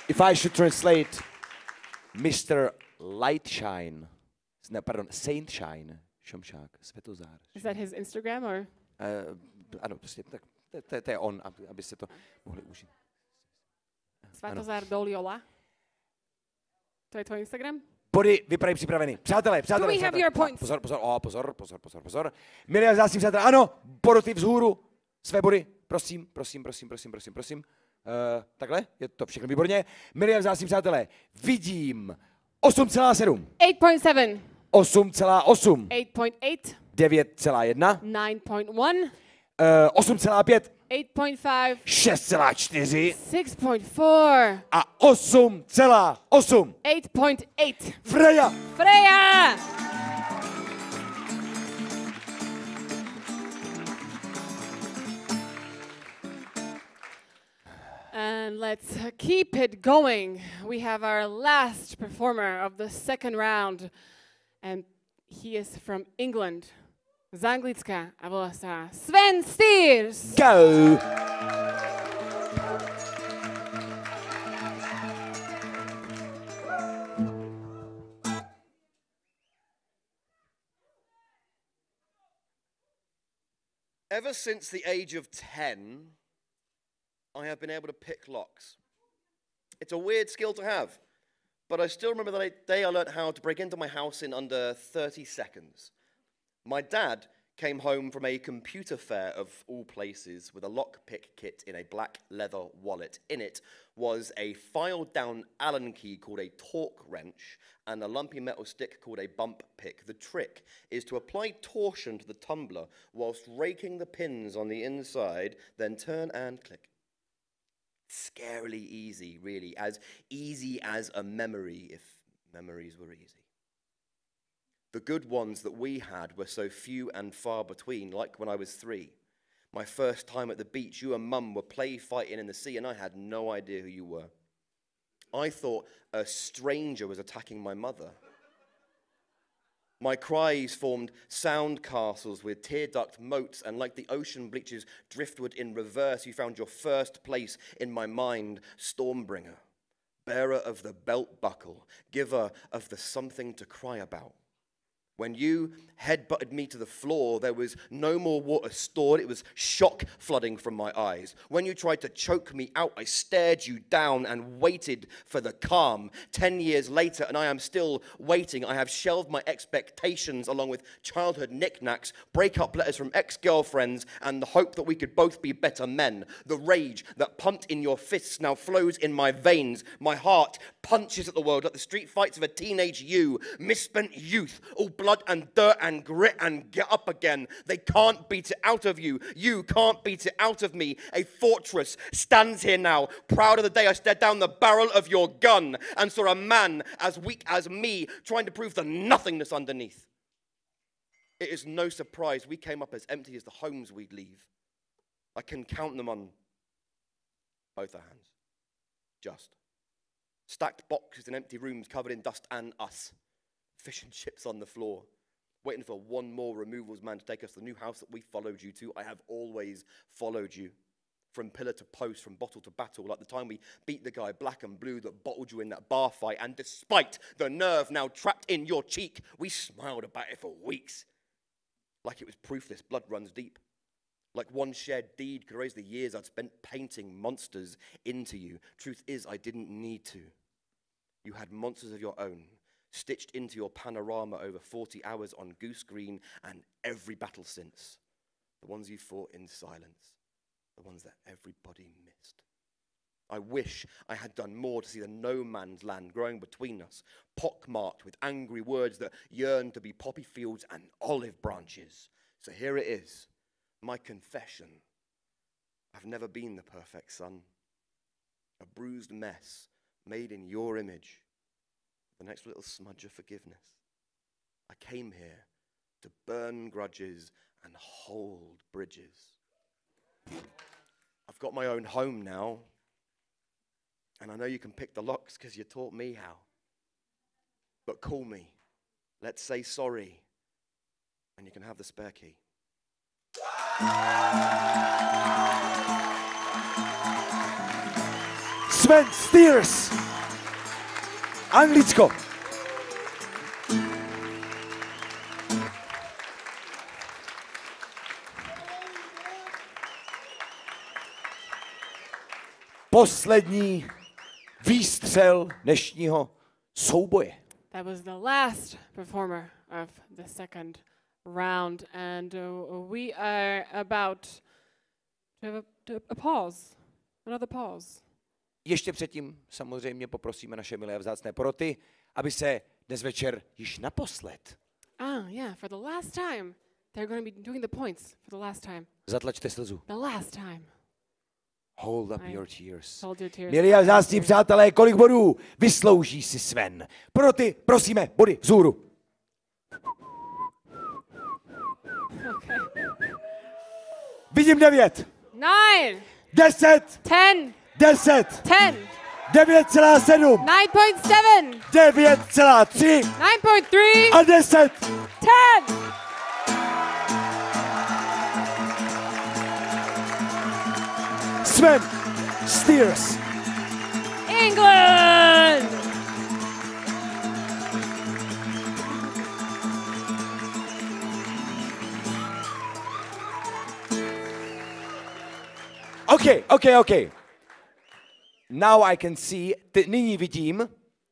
If I should translate Mr. Lightshine, no, pardon, Saint Shine, Šomšák, Svetozár. Is that his Instagram or? Ano, prostě, tak to je on, aby se to mohli užít. Svetozár Doliola. To je tvoj Instagram? Body vypadají připravený. Přátelé. Do we have your points? Pozor. Milí a vzácní přátelé, ano, poroty vzhůru, své body, prosím. Takhle, je to všechno výborně. Milí a vzácní přátelé, vidím 8,7. 8.7. 8,8. 8.8. 9,1. 9.1. 8,5. 8.5. 6,4. 6.4. A 8,8. 8.8. Freja! And let's keep it going. We have our last performer of the second round, and he is from England. Z Anglicka a volá sa Sven Steers. Go! Ever since the age of 10, I have been able to pick locks. It's a weird skill to have, but I still remember the day I learned how to break into my house in under 30 seconds. My dad came home from a computer fair of all places with a lockpick kit in a black leather wallet. In it was a filed down Allen key called a torque wrench and a lumpy metal stick called a bump pick. The trick is to apply torsion to the tumbler whilst raking the pins on the inside, then turn and click. Scarily easy, really, as easy as a memory if memories were easy. The good ones that we had were so few and far between, like when I was 3. My first time at the beach, you and Mum were play fighting in the sea, and I had no idea who you were. I thought a stranger was attacking my mother. My cries formed sound castles with tear duct moats, and like the ocean bleaches driftwood in reverse, you found your first place in my mind, Stormbringer, bearer of the belt buckle, giver of the something to cry about. When you headbutted me to the floor, there was no more water stored. It was shock flooding from my eyes. When you tried to choke me out, I stared you down and waited for the calm. 10 years later, and I am still waiting. I have shelved my expectations along with childhood knickknacks, breakup letters from ex-girlfriends, and the hope that we could both be better men. The rage that pumped in your fists now flows in my veins. My heart punches at the world like the street fights of a teenage you. Misspent youth, all blood and dirt and grit and get up again. They can't beat it out of you. You can't beat it out of me. A fortress stands here now, proud of the day I stared down the barrel of your gun and saw a man as weak as me trying to prove the nothingness underneath. It is no surprise we came up as empty as the homes we'd leave. I can count them on both our hands. Just. Stacked boxes in empty rooms covered in dust and us. Fish and chips on the floor. Waiting for one more removals man to take us to the new house that we followed you to. I have always followed you. From pillar to post, from bottle to battle, like the time we beat the guy black and blue that bottled you in that bar fight. And despite the nerve now trapped in your cheek, we smiled about it for weeks. Like it was proof this blood runs deep. Like one shared deed could erase the years I'd spent painting monsters into you. Truth is, I didn't need to. You had monsters of your own, stitched into your panorama over 40 hours on Goose Green and every battle since. The ones you fought in silence, the ones that everybody missed. I wish I had done more to see the no man's land growing between us, pockmarked with angry words that yearned to be poppy fields and olive branches. So here it is, my confession. I've never been the perfect son. A bruised mess made in your image. The next little smudge of forgiveness. I came here to burn grudges and hold bridges. I've got my own home now, and I know you can pick the locks because you taught me how. But call me, let's say sorry, and you can have the spare key. Sven Steers. Anglicko. Poslední výstřel dnešního souboje. That was the last performer of the second round, and we are about to have a pause, another pause. Ještě předtím samozřejmě poprosíme naše milé vzácné poroty, aby se dnes večer již naposled. Yeah, for the last time. They're going to be doing the points for the last time. Zatlačte slzu. The last time. Hold up your tears. Hold your tears. Milí a vzácní přátelé, kolik bodů vyslouží si Sven? Poroty, prosíme, body vzhůru. Okay. Vidím 9. 9. 10. 10. 10. 10. 9,7. 9.7. 9,3. 9.3. A 10. 10. Sven Steers. England. Okay. Now I can see, nyní vidím,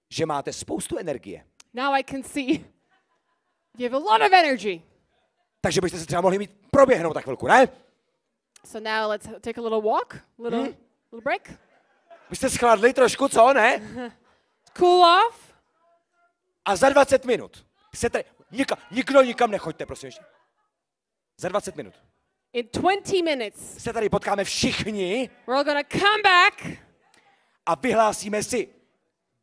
že máte spoustu energie. Now I can see you have a lot of energy. Takže byste se třeba mohli mít proběhnout tak chvilku, ne? So now let's take a little walk, little break. Byste schladli trošku, co, ne? Cool off. A za 20 minut se tady, nikam nechoďte, prosím ještě. Za 20 minut. In 20 minutes. Se tady potkáme všichni. We're all gonna come back. A vyhlásíme si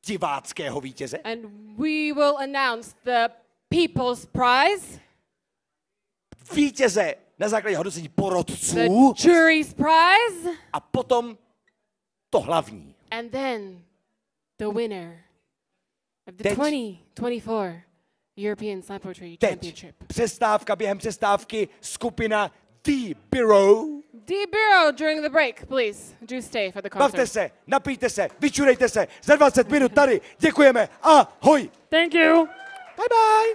diváckého vítěze. And we will announce the People's Prize. Vítěze na základě hodnocení porotců. The Jury's Prize. A potom to hlavní. And then the winner of the 2024 European Slam Poetry Championship. Přestávka, během přestávky skupina The Bureau. The Bureau during the break, please. Do stay for the concert. Bavte se, napijte se, vyčurejte se. Za 20 minut tady. Děkujeme. Ahoj. Thank you. Bye bye.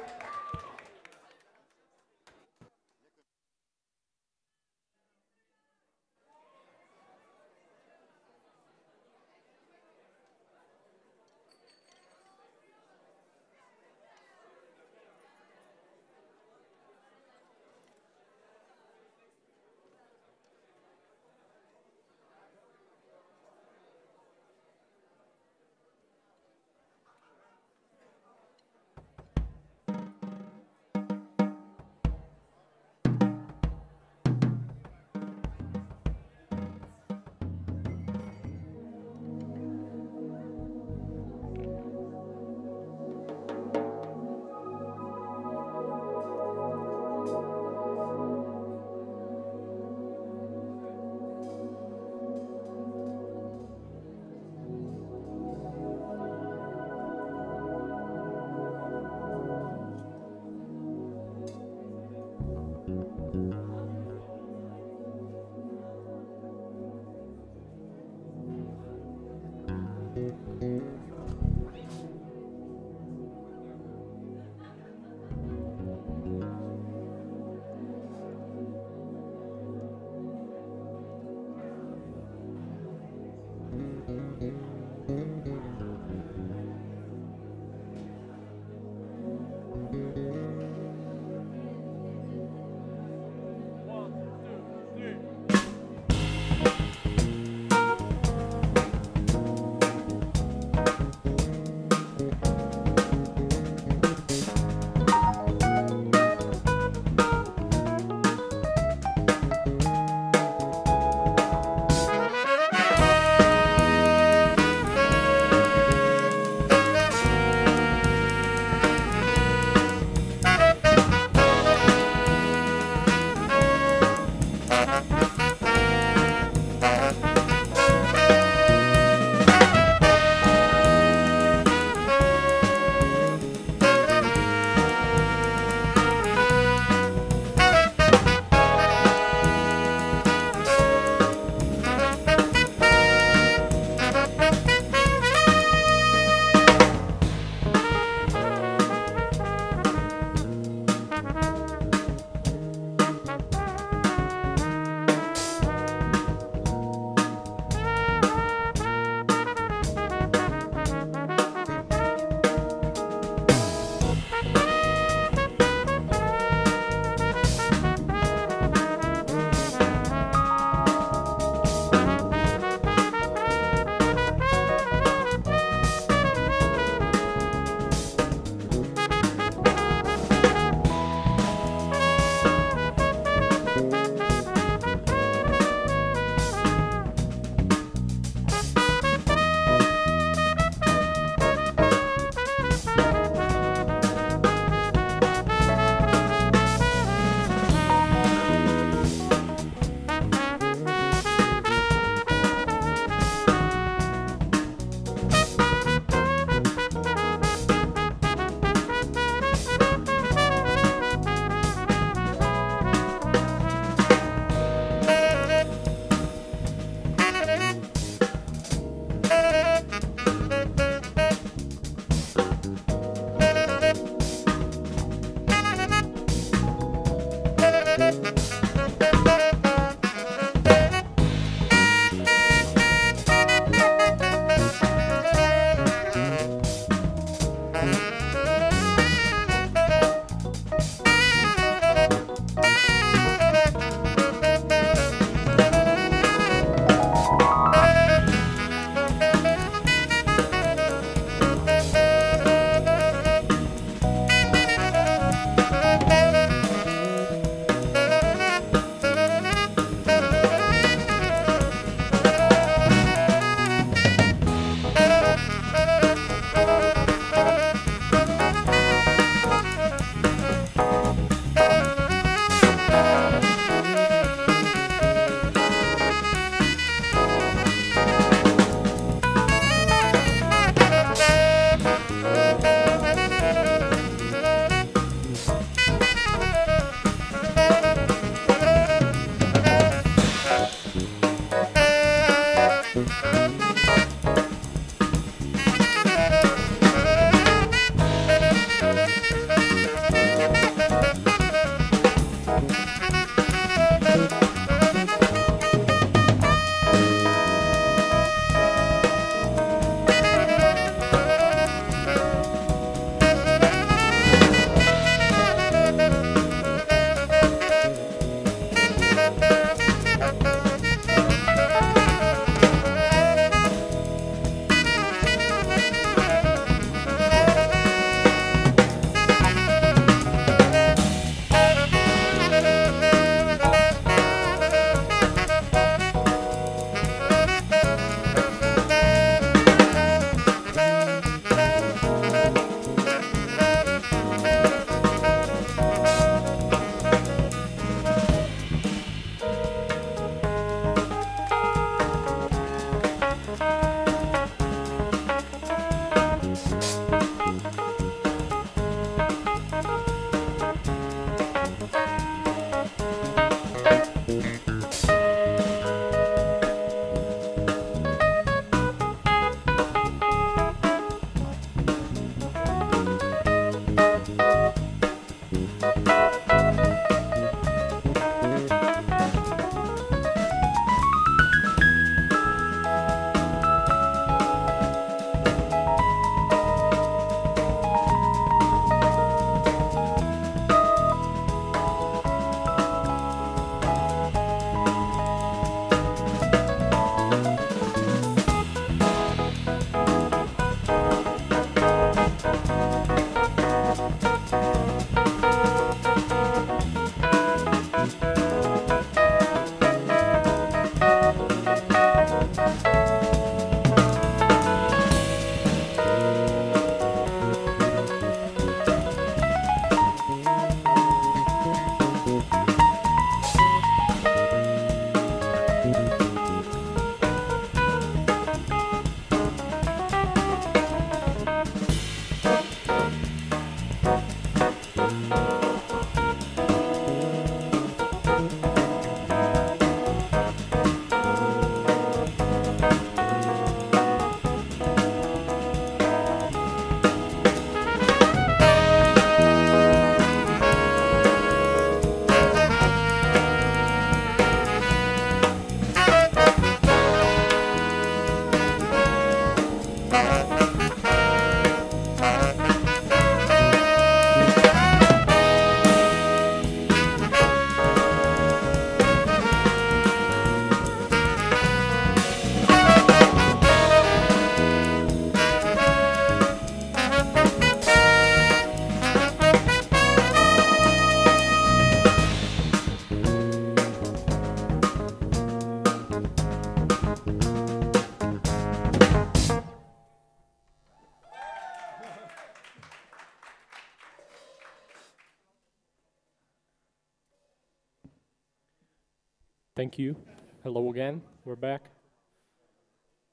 thank you. Hello again, we're back.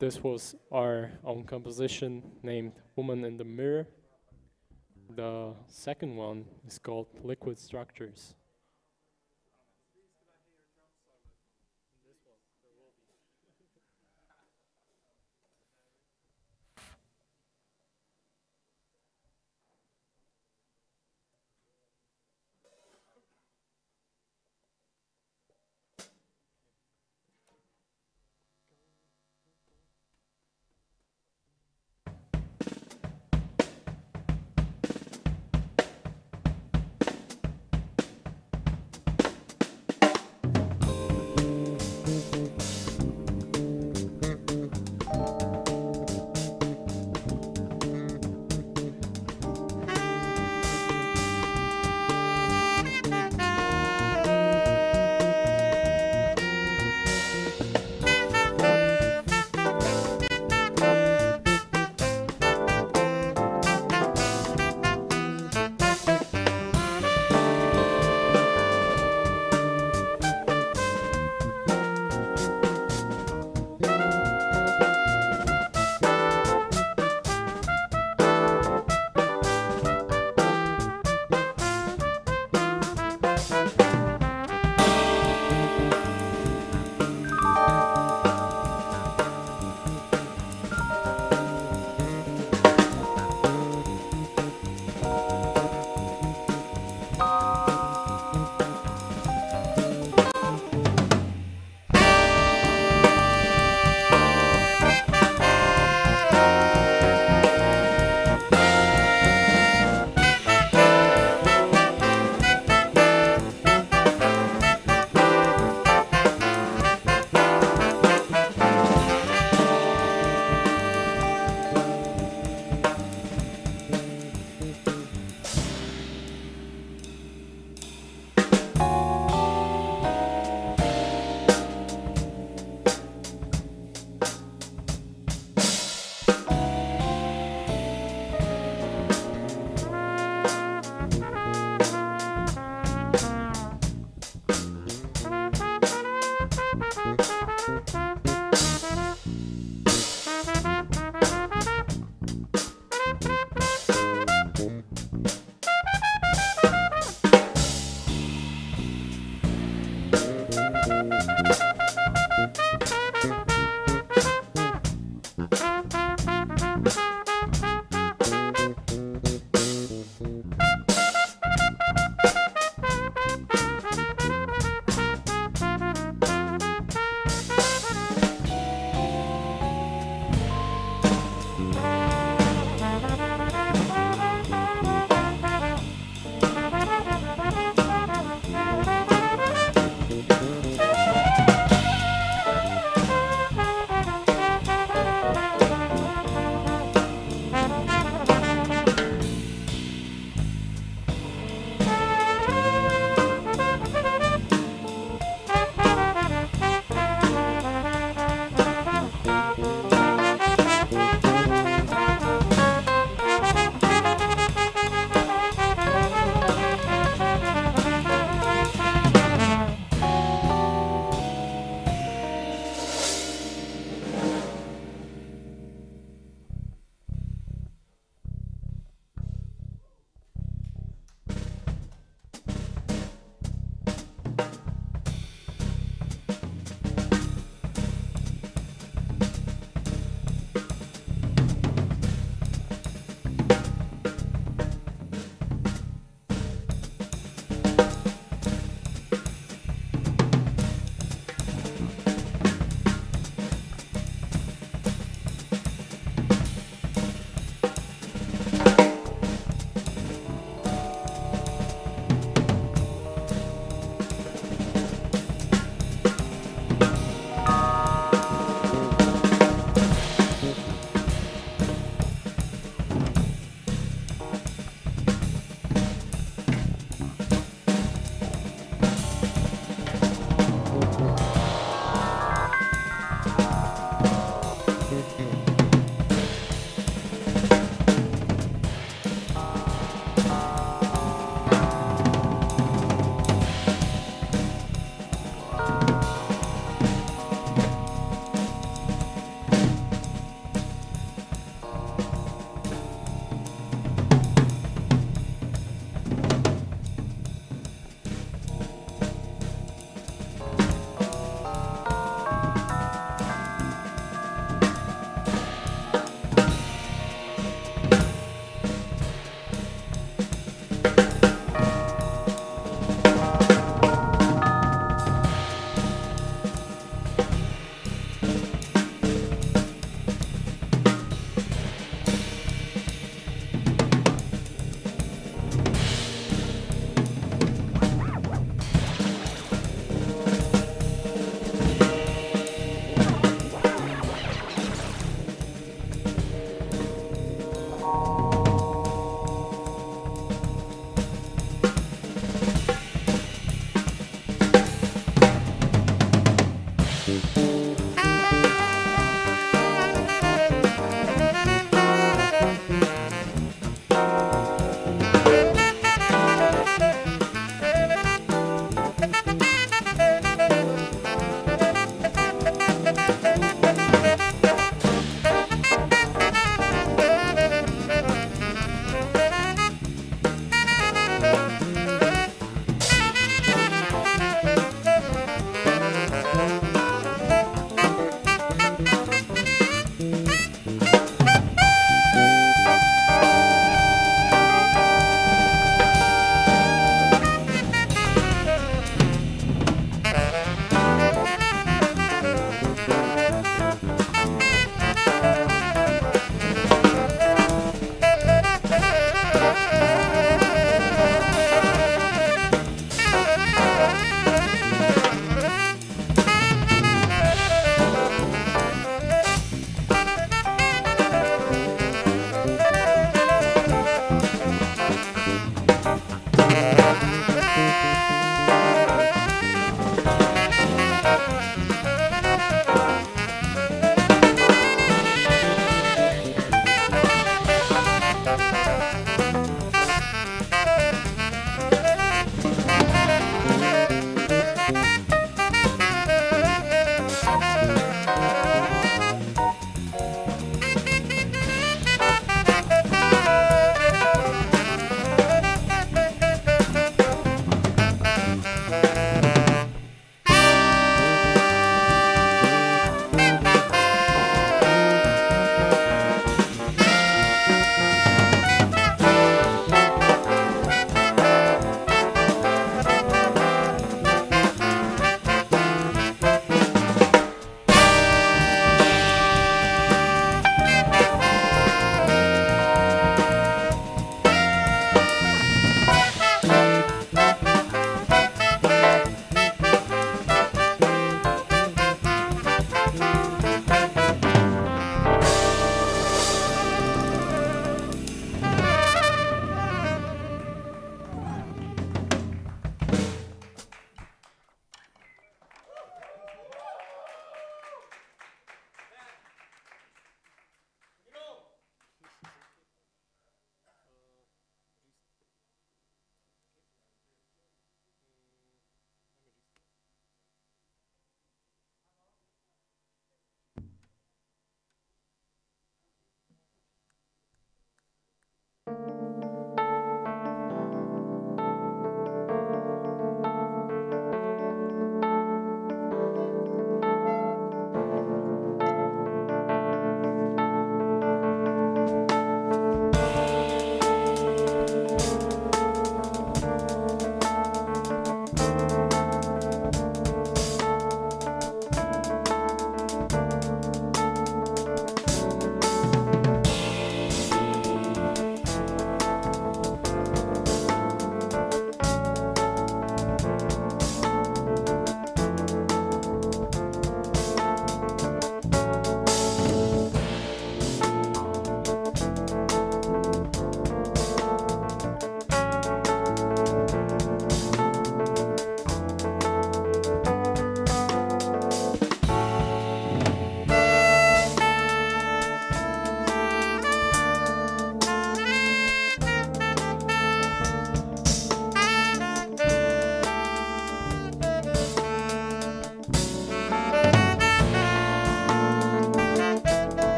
This was our own composition named Woman in the Mirror. The second one is called Liquid Structures.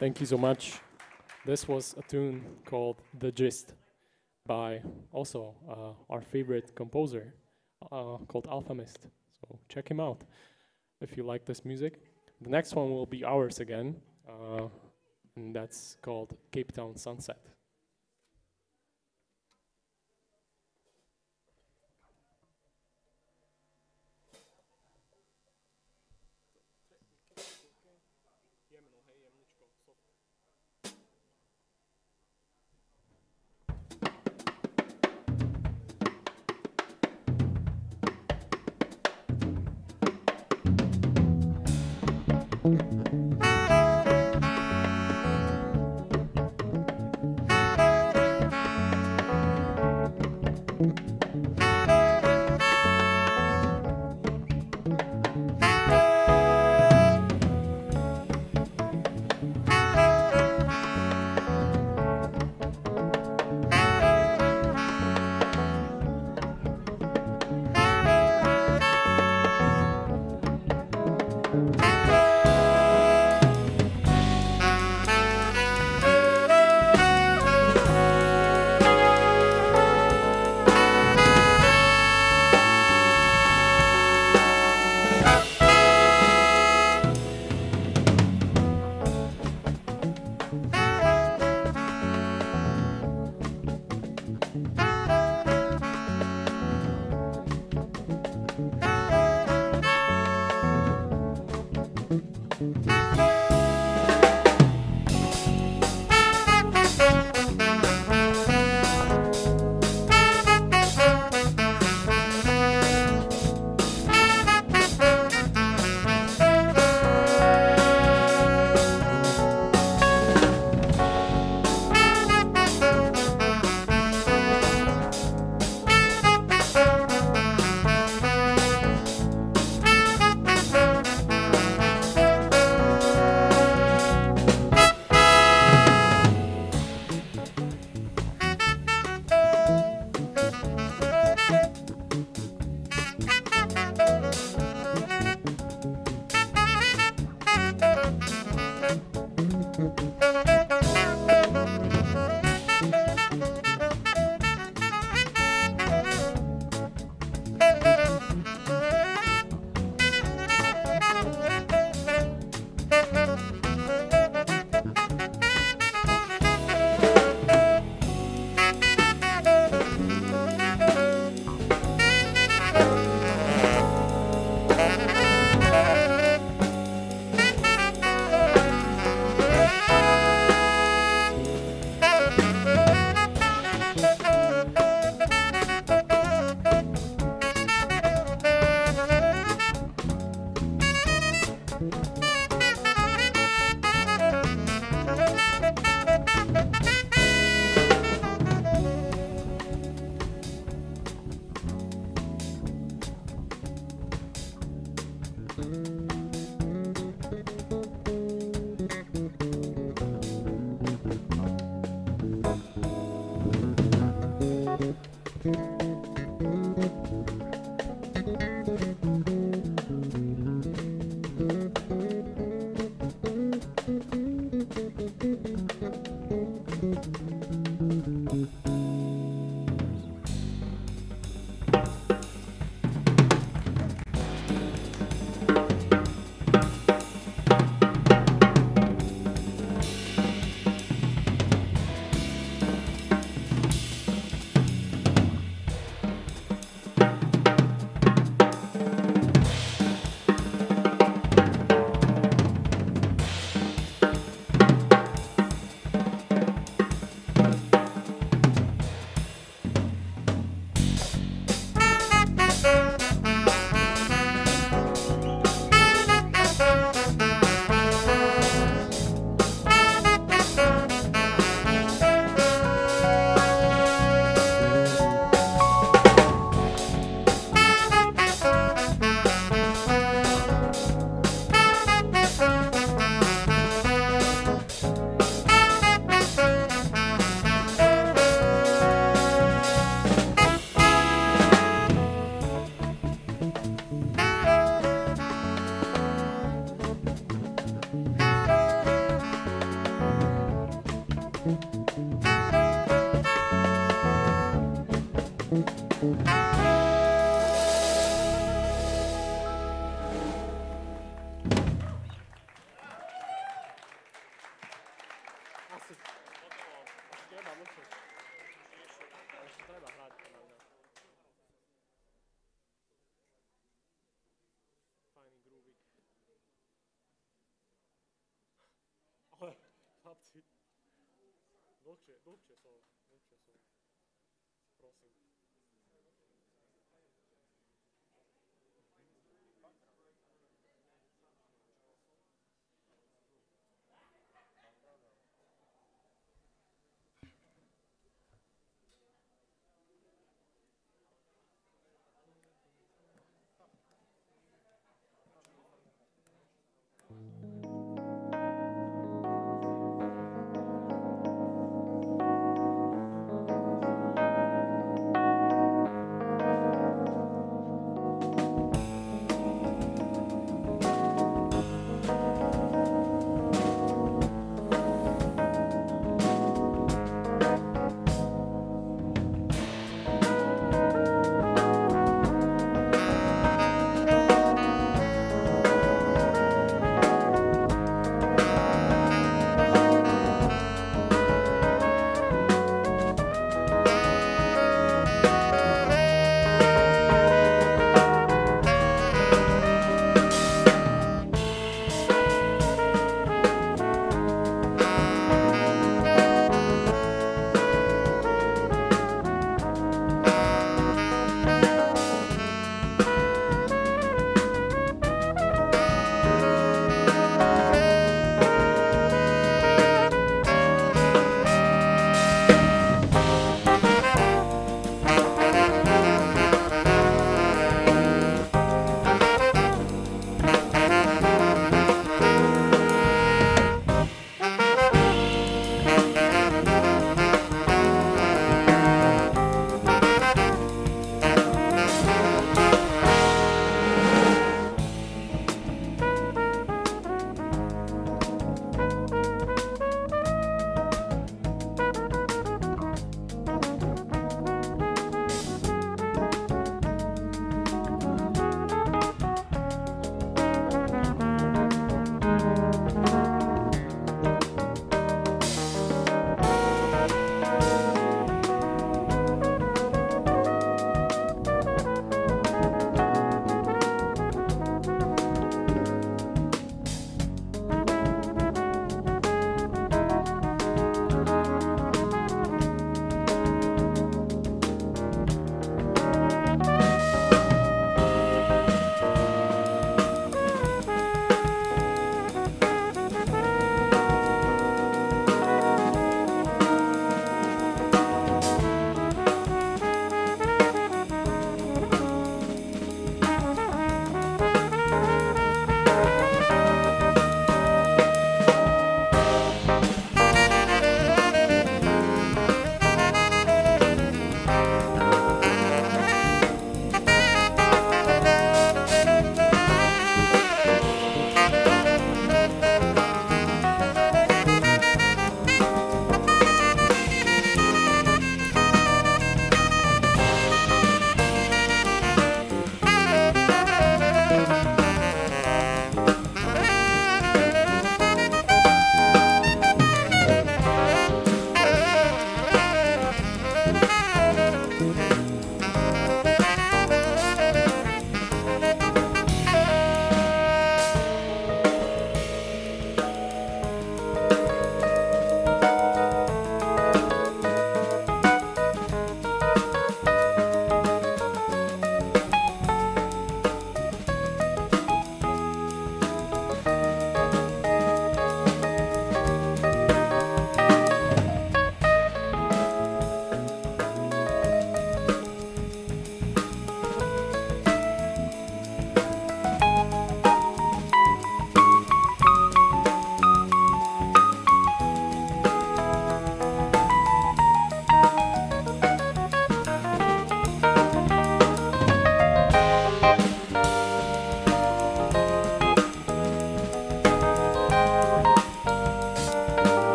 Thank you so much. This was a tune called The Gist by also our favorite composer called Alchemist. So check him out if you like this music. The next one will be ours again, and that's called Cape Town Sunset.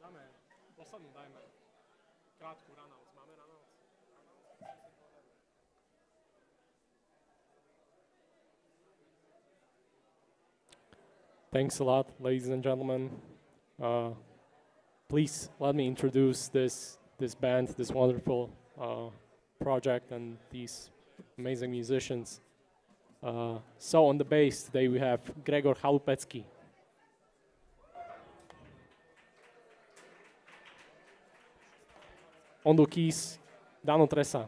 Dáme, poslednú dajme. Krátku runouts. Máme runouts? Thanks a lot, ladies and gentlemen. Please let me introduce this band, this wonderful project, and these amazing musicians. So on the bass today we have Gregor Chalupecký. On the keys, Dano Tresa.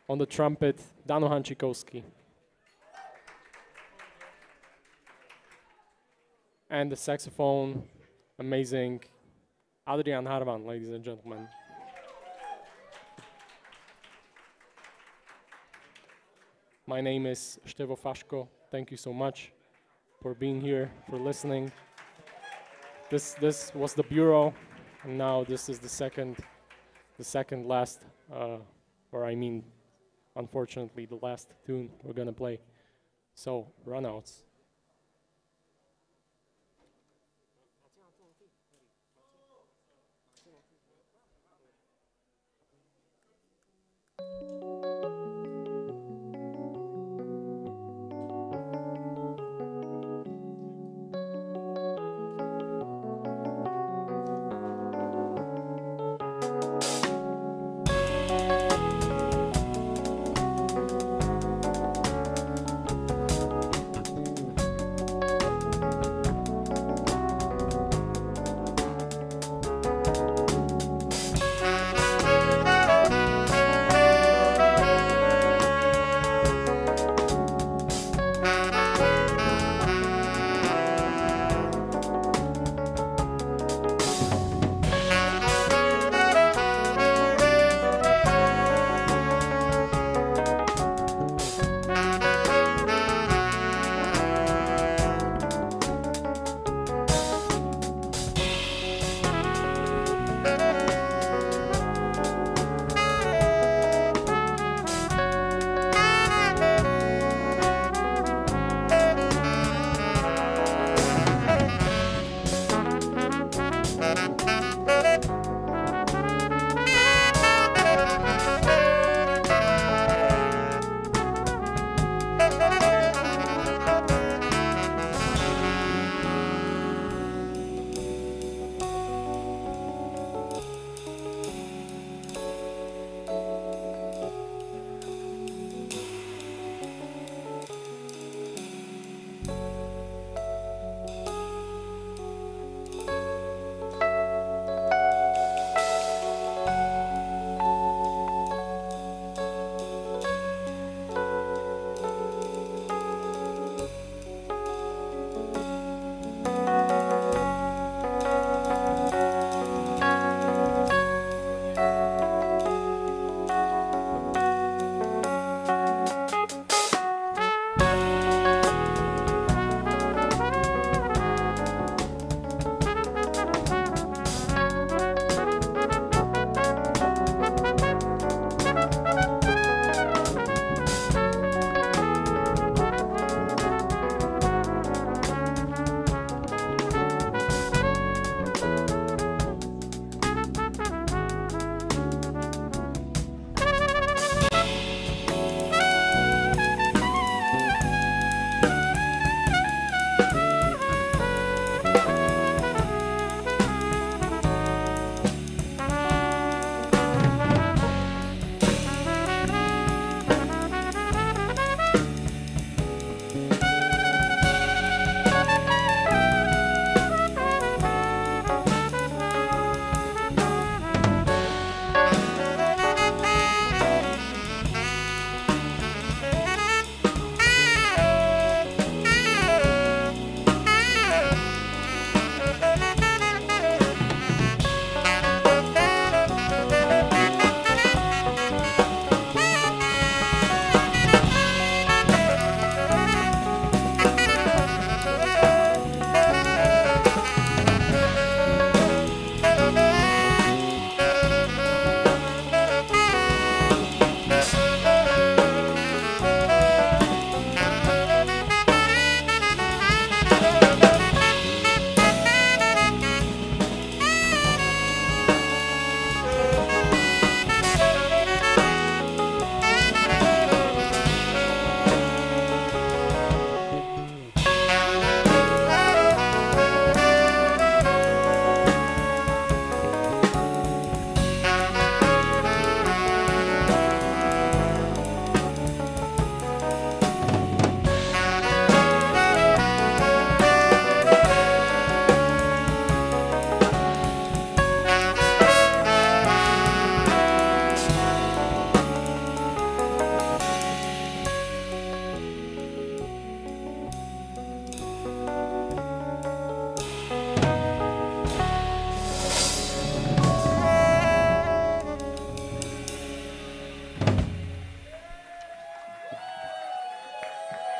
On the trumpet, Dano Hančíkovský. And the saxophone, amazing, Adrian Harvan, ladies and gentlemen. My name is Števo Faško. Thank you so much for being here, for listening. This was the bureau, and now this is the second last, or I mean, unfortunately, the last tune we're gonna play. So, runouts.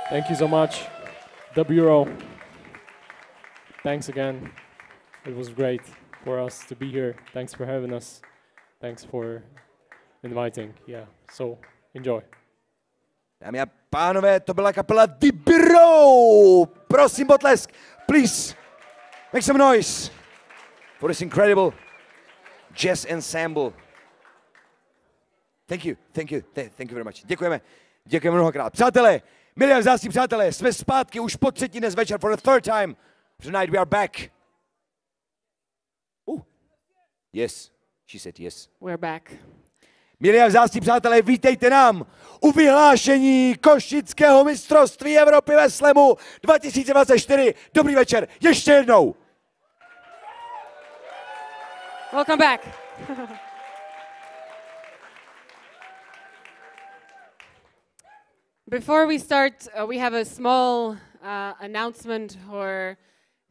Thank you so much. The Bureau, thanks again. It was great for us to be here. Thanks for having us. Thanks for inviting. Yeah, so enjoy. Dámy a pánové, to byla kapela The Bureau. Prosím, potlesk. Please, make some noise for this incredible jazz ensemble. Thank you very much. Děkujeme mnohokrát. Přátelé, milí a vzácní přátelé, jsme zpátky už po třetí dnes večer for the third time. Tonight we are back. Yes, she said yes. We're back. Milí a vzácní přátelé, vítejte nám u vyhlášení Košického mistrovství Evropy ve slemu 2024. Dobrý večer, ještě jednou. Welcome back. Before we start, we have a small announcement or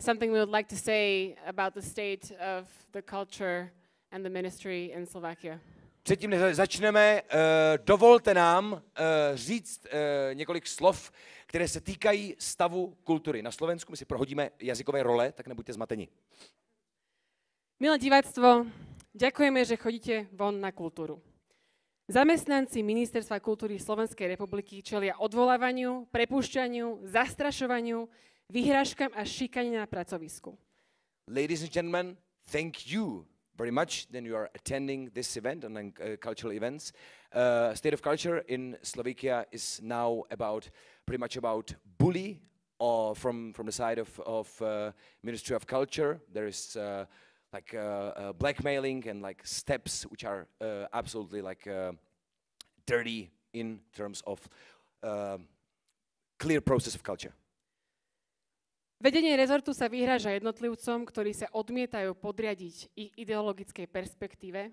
something we would like to say about the state of the culture and the ministry in Slovakia. Předtím, než začneme, dovolte nám říct několik slov, které se týkají stavu kultury. Na Slovensku my si prohodíme jazykové role, tak nebuďte zmateni. Milé diváctvo, ďakujeme, že chodíte von na kultúru. Zamestnanci Ministerstva kultúry Slovenskej republiky čelia odvolávaniu, prepúšťaniu, zastrašovaniu, vyhrážkam a šikane na pracovisku. Ladies and gentlemen, thank you very much that you are attending this event and cultural events. State of culture in Slovakia is now pretty much about bully from the side of Ministry of Culture. There is blackmailing and steps which are absolutely dirty in terms of clear process of culture. Vedenie rezortu sa vyhráža jednotlivcom, ktorí sa odmietajú podriadiť ich ideologickej perspektíve.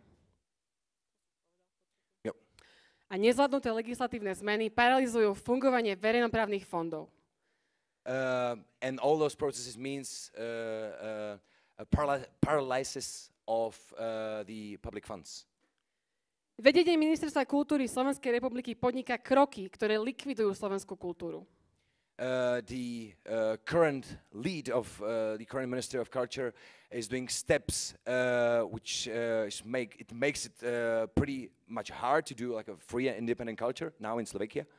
Yep. A nezvládnuté legislatívne zmeny paralizujú fungovanie verejnoprávnych fondov. And all those processes means paralysis of the public funds. Vedenie Ministerstva kultúry Slovenskej republiky podniká kroky, ktoré likvidujú slovenskú kultúru. The current lead of the current Minister of Culture is doing steps which makes it pretty much hard to do a free and independent culture now in Slovakia.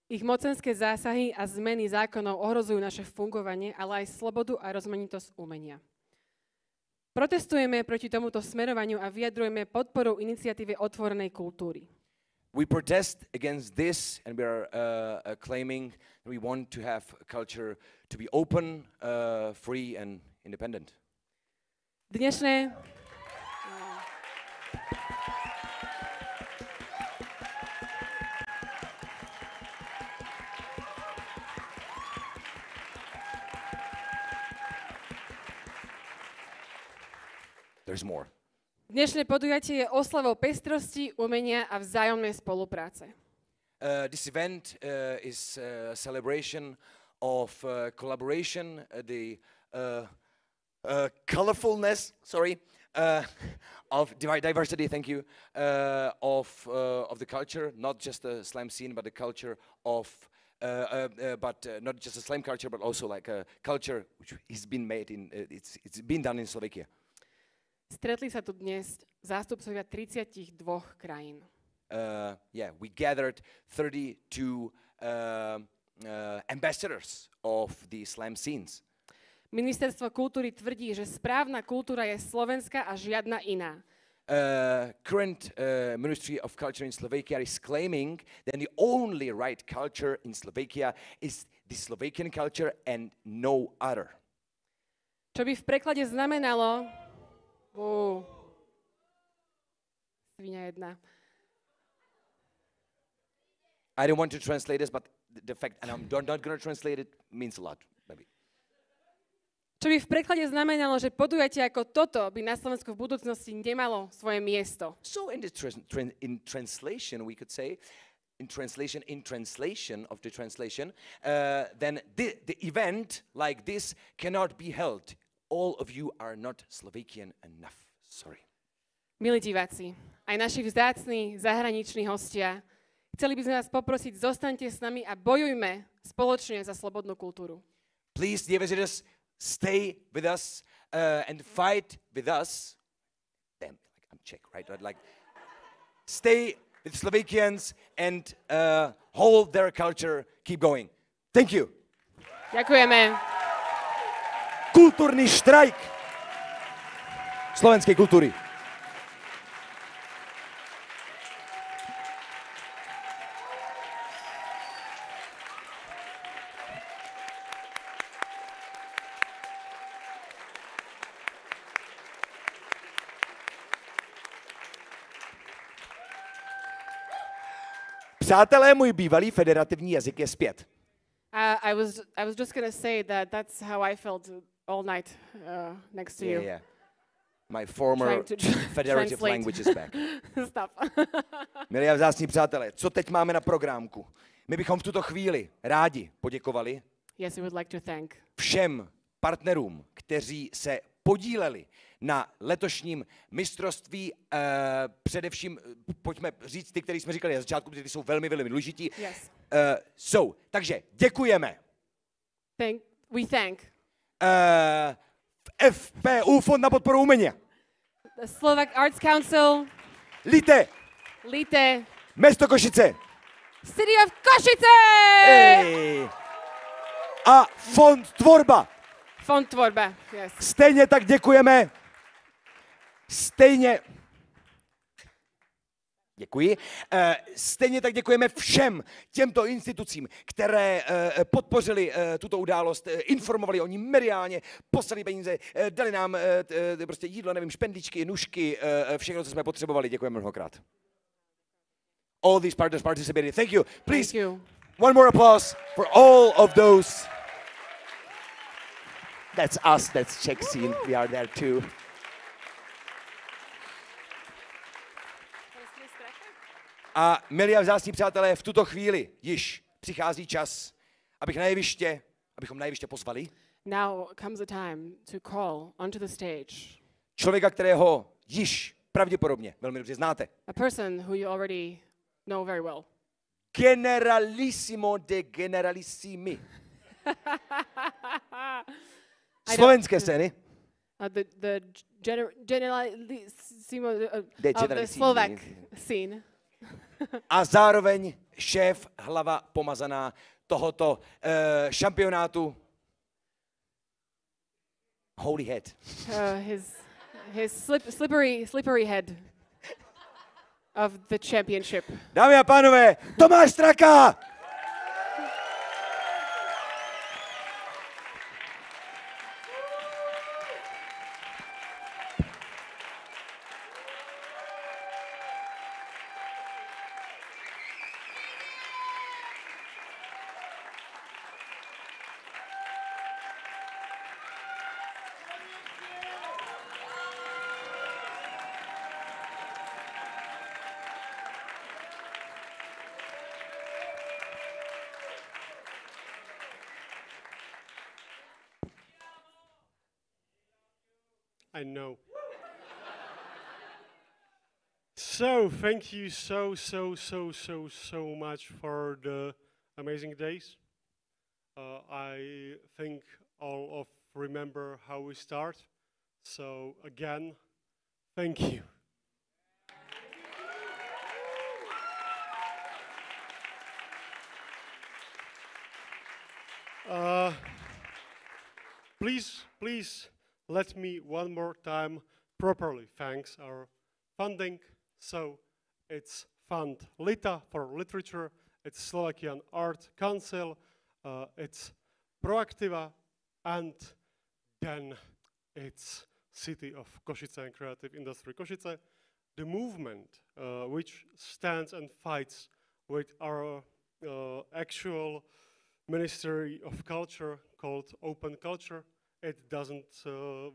Ich mocenské zásahy a zmeny zákonov ohrozujú naše fungovanie, ale aj slobodu a rozmanitosť umenia. Protestujeme proti tomuto smerovaniu a vyjadrujeme podporu iniciatíve otvorenej kultúry. We protest against this, and we are claiming that we want to have culture to be open, free, and independent. Dnešné There's more. Dnešné podujatie je oslavou pestrosti, umenia a vzájomnej spolupráce. This event is a celebration of collaboration, the colorfulness, of diversity, thank you, of the culture, not just the slam scene, but the culture of, not just a slam culture, but also a culture which has been made it's been done in Slovakia. Stretli sa tu dnes zástupcovia 32 krajín. We gathered 32 ambassadors of the slam scenes. Ministerstvo kultúry tvrdí, že správna kultúra je slovenská a žiadna iná. Current Ministry of Culture in Slovakia is claiming that the only right culture in Slovakia is the Slovakian culture and no other. Čo by v preklade znamenalo... Svinia jedna. I don't want to translate this, but the fact, and I'm not going to translate it, means a lot, maybe. Čo by v preklade znamenalo, že podujatie ako toto by na Slovensku v budúcnosti nemalo svoje miesto. So in translation, we could say, in translation of the translation, then the event like this cannot be held. All of you are not Slovakian enough. Sorry. Milí diváci, aj naši vzácni zahraniční hostia, Chceli by sme vás poprosiť, zostaňte s nami a bojujme spoločne za slobodnú kultúru. Please, dear visitors, stay with us and fight with us. Damn, like I'm Czech, right? Like, stay with Slovakians and hold their culture. Keep going. Thank you. Ďakujeme. Kultúrny štrajk slovenskej kultúry. Přátelé, můj bývalý federativní jazyk je zpět. I was just going to say that that's how I felt all night next to you. Yeah. My former federative language is back. Stop. Milí a vzácní přátelé, co teď máme na programku? My bychom v tuto chvíli rádi poděkovali Yes, we would like to thank všem partnerům, kteří se podíleli na letošním mistrovství, především, pojďme říct ty, který jsme říkali na začátku, protože ty jsou velmi, velmi důležití. Yes. Takže děkujeme. We thank FPU, Fond na podporu umenia. the Slovak Arts Council, LITA, Mesto Košice, City of Košice! A Fond TVORBA. Fond TVORBA, yes. Stejně tak děkujeme. Děkuji. Stejně tak děkujeme všem těmto institucím, které podpořili tuto událost, informovali o ní mediálně, poslali peníze, dali nám prostě jídlo, nevím, špendličky, nůžky, všechno, co jsme potřebovali. Děkujeme mnohokrát. All these partners participated. Thank you. Please, Thank you. one more applause for all of those. That's us, that's Czech scene. We are there too. A milí a vzácní přátelé, v tuto chvíli již přichází čas, abychom na jeviště pozvali Now comes the time to call onto the stage člověka, kterého již pravděpodobně velmi dobře znáte. a person who you already know very well. Generalissimo de generalissimi. Slovenské scény. The generalissimo of the Slovak scene. A zároveň šéf, hlava pomazaná tohoto šampionátu. Holy head. His slippery head of the championship. Dámy a pánové, Tomáš Straka! I know. So, thank you so much for the amazing days. I think all of remember how we start. So, again, thank you. Please. Let me one more time properly thanks our funding. So it's Fund LITA for literature, it's Slovakian Arts Council, it's Proactiva, and then it's City of Košice and Creative Industry Košice, the movement which stands and fights with our actual Ministry of Culture called Open Culture. It doesn't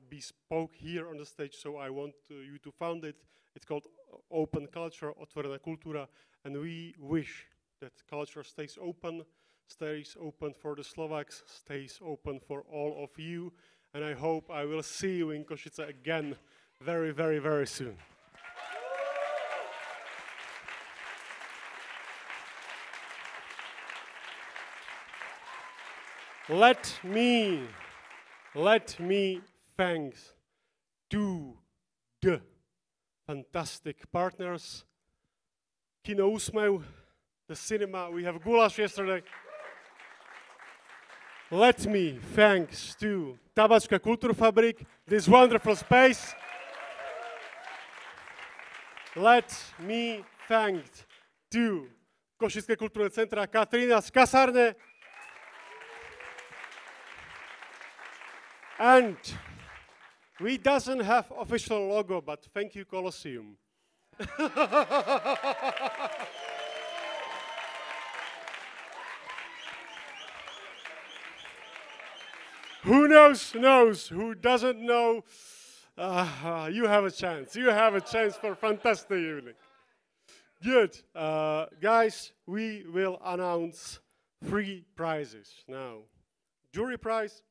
be spoke here on the stage, so I want you to found it. It's called Open Culture, Otvorená kultúra, and we wish that culture stays open for the Slovaks, stays open for all of you, and I hope I will see you in Košice again very, very, very soon. Let me thanks to the fantastic partners, Kino Úsmev, the cinema, we have goulash yesterday. Let me thanks to Tabačka Kulturfabrik, this wonderful space. Let me thank to Košické kultúrne centra Katrina z kasárne. And we doesn't have official logo, but thank you, Colosseum. Who knows, who doesn't know, you have a chance. You have a chance for a fantastic evening. Good. Guys, we will announce 3 prizes now. Jury prize,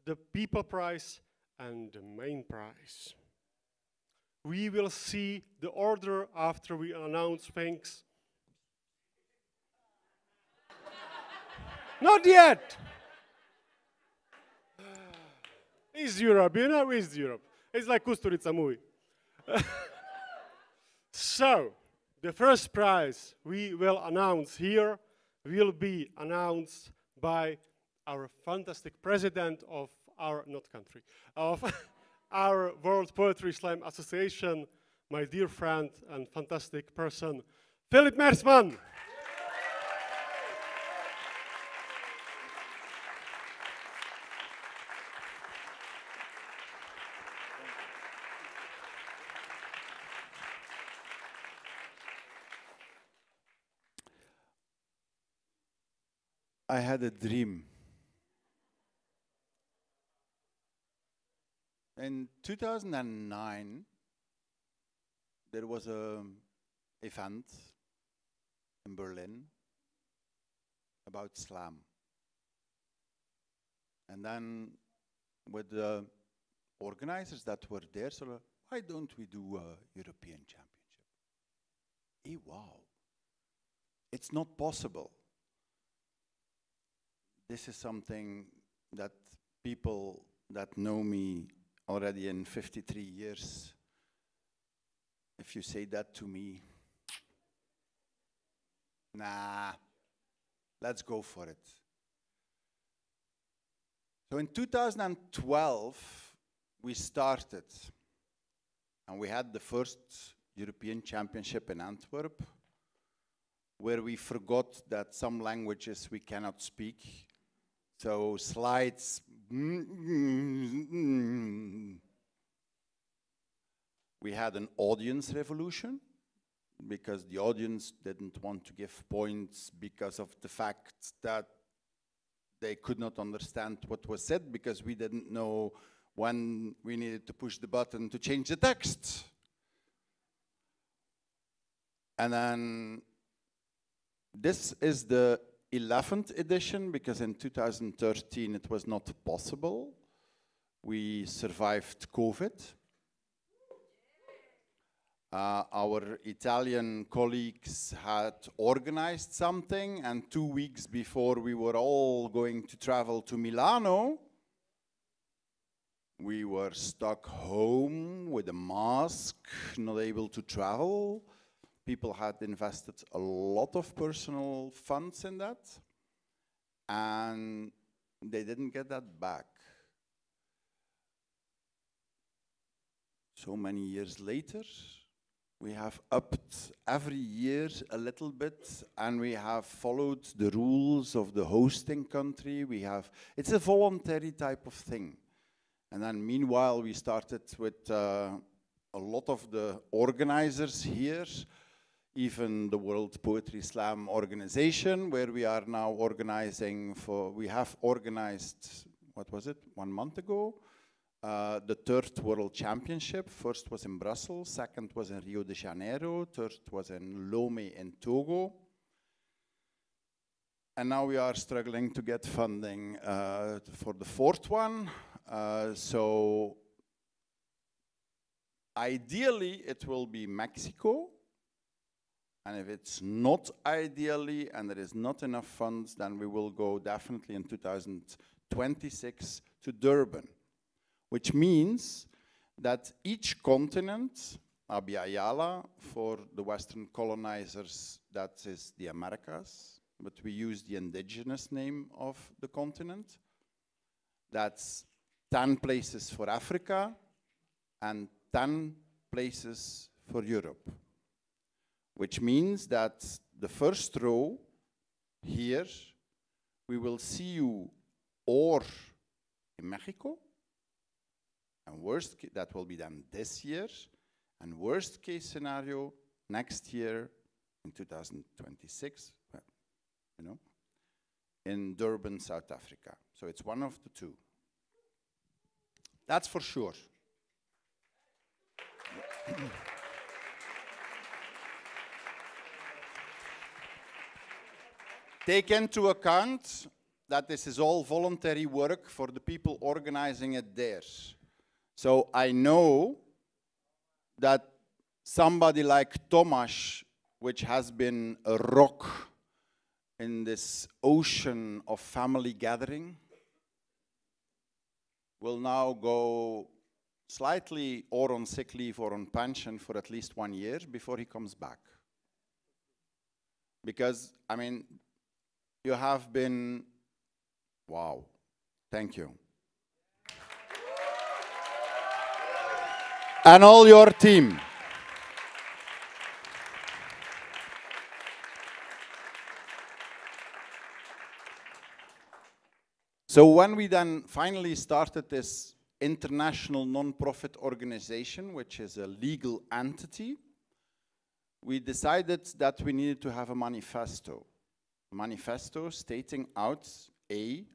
the people prize, and the main prize. We will see the order after we announce things. Not yet! East Europe, you know East Europe. It's like Kusturica movie. So, the first prize we will announce here will be announced by our fantastic president of our, not country, of our World Poetry Slam Association, my dear friend and fantastic person, Philip Mersman. I had a dream. In 2009, there was an event in Berlin about slam. And then with the organizers that were there, so why don't we do a European Championship? Hey, wow. It's not possible. This is something that people that know me already in 53 years, if you say that to me, nah, let's go for it. So in 2012, we started, and we had the first European Championship in Antwerp, where we forgot that some languages we cannot speak. So slides, we had an audience revolution because the audience didn't want to give points because of the fact that they could not understand what was said because we didn't know when we needed to push the button to change the text. And then this is the 11th edition, because in 2013 it was not possible. We survived COVID. Our Italian colleagues had organized something, and 2 weeks before we were all going to travel to Milano, we were stuck home with a mask, not able to travel. People had invested a lot of personal funds in that, and they didn't get that back. So many years later, we have upped every year a little bit, and we have followed the rules of the hosting country. It's a voluntary type of thing. And then meanwhile, we started with a lot of the organizers here, even the World Poetry Slam organization, where we are now organizing we have organized, what was it, 1 month ago, the 3rd World Championship. First was in Brussels, second was in Rio de Janeiro, third was in Lomé in Togo. And now we are struggling to get funding for the 4th one. So ideally, it will be Mexico. And if it's not ideally and there is not enough funds, then we will go definitely in 2026 to Durban, which means that each continent, Abya for the Western colonizers, that is the Americas, but we use the indigenous name of the continent. That's 10 places for Africa and 10 places for Europe, which means that the first row here, we will see you or in Mexico, and that will be done this year, and worst case scenario, next year in 2026, you know, in Durban, South Africa. So it's one of the two. That's for sure. Take into account that this is all voluntary work for the people organizing it there. So I know that somebody like Tomasz, which has been a rock in this ocean of family gathering, will now go slightly or on sick leave or on pension for at least 1 year before he comes back. Because, I mean, you have been, wow, thank you. And all your team. So when we then finally started this international non-profit organization, which is a legal entity, we decided that we needed to have a manifesto. A manifesto stating out, A,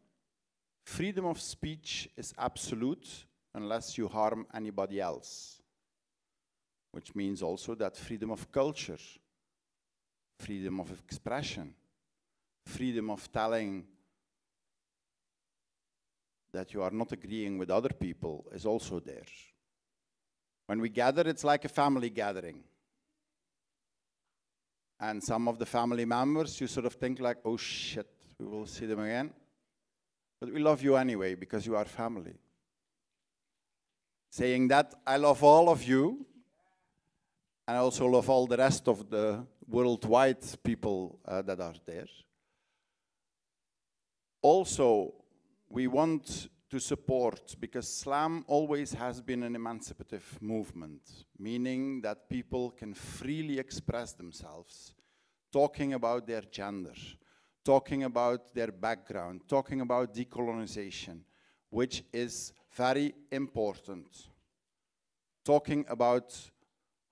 freedom of speech is absolute unless you harm anybody else. Which means also that freedom of culture, freedom of expression, freedom of telling that you are not agreeing with other people is also there. When we gather, it's like a family gathering. And some of the family members, you sort of think like, oh shit, we will see them again. But we love you anyway, because you are family. Saying that, I love all of you, and I also love all the rest of the worldwide people that are there. Also, we want to support, because slam always has been an emancipative movement, meaning that people can freely express themselves, talking about their gender, talking about their background, talking about decolonization, which is very important. Talking about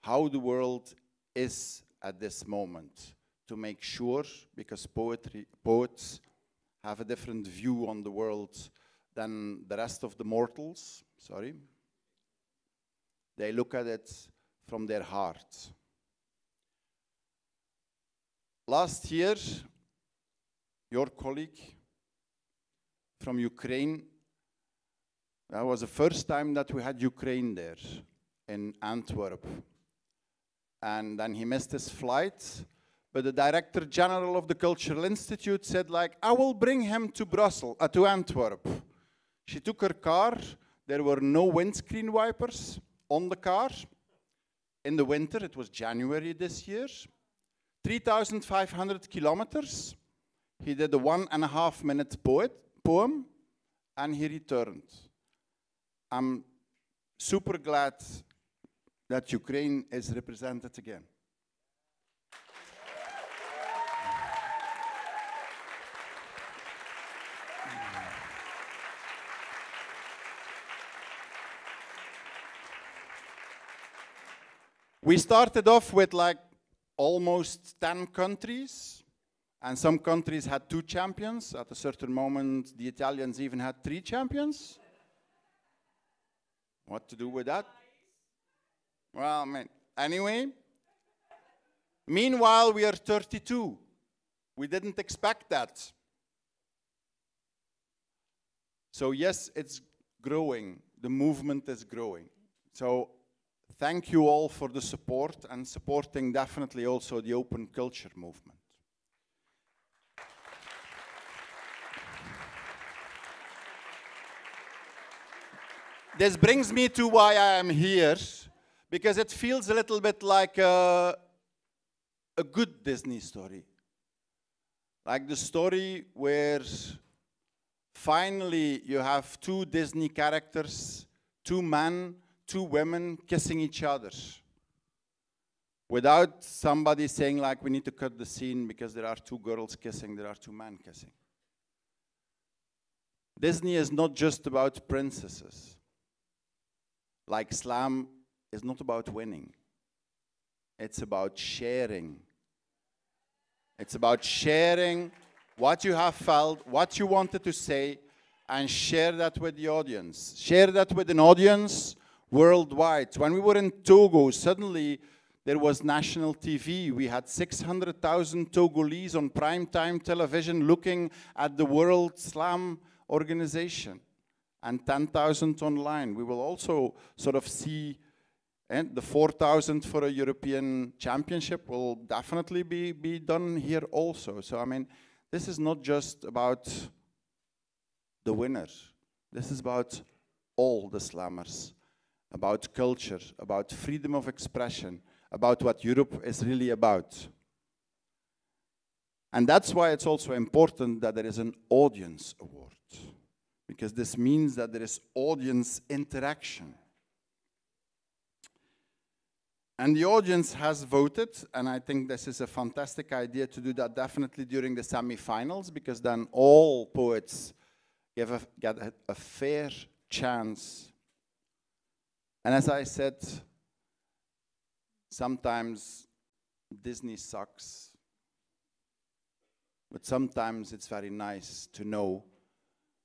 how the world is at this moment, to make sure, because poets have a different view on the world than the rest of the mortals, sorry. They look at it from their heart. Last year, your colleague from Ukraine, that was the first time that we had Ukraine there in Antwerp. And then he missed his flight. But the Director General of the Cultural Institute said, like, I will bring him to to Antwerp. She took her car. There were no windscreen wipers on the car. In the winter, it was January this year. 3,500 kilometers. He did a 1.5-minute poem, and he returned. I'm super glad that Ukraine is represented again. We started off with like almost 10 countries, and some countries had 2 champions. At a certain moment, the Italians even had 3 champions. What to do with that? Well, I mean, anyway. Meanwhile, we are 32. We didn't expect that. So yes, it's growing. The movement is growing. So thank you all for the support and supporting definitely also the open culture movement. This brings me to why I am here, because it feels a little bit like a good Disney story. Like the story where finally you have two Disney characters, two men, two women kissing each other. Without somebody saying like, we need to cut the scene because there are two girls kissing, there are two men kissing. Disney is not just about princesses. Like slam is not about winning. It's about sharing. It's about sharing what you have felt, what you wanted to say, and share that with the audience. Share that with an audience worldwide. When we were in Togo, suddenly there was national TV. We had 600,000 Togolese on primetime television looking at the World Slam organization, and 10,000 online. We will also sort of see, and the 4,000 for a European championship will definitely be done here also. So I mean, this is not just about the winner. This is about all the slammers, about culture, about freedom of expression, about what Europe is really about. And that's why it's also important that there is an audience award, because this means that there is audience interaction. And the audience has voted, and I think this is a fantastic idea to do that definitely during the semi-finals, because then all poets get a fair chance. And as I said, sometimes Disney sucks, but sometimes it's very nice to know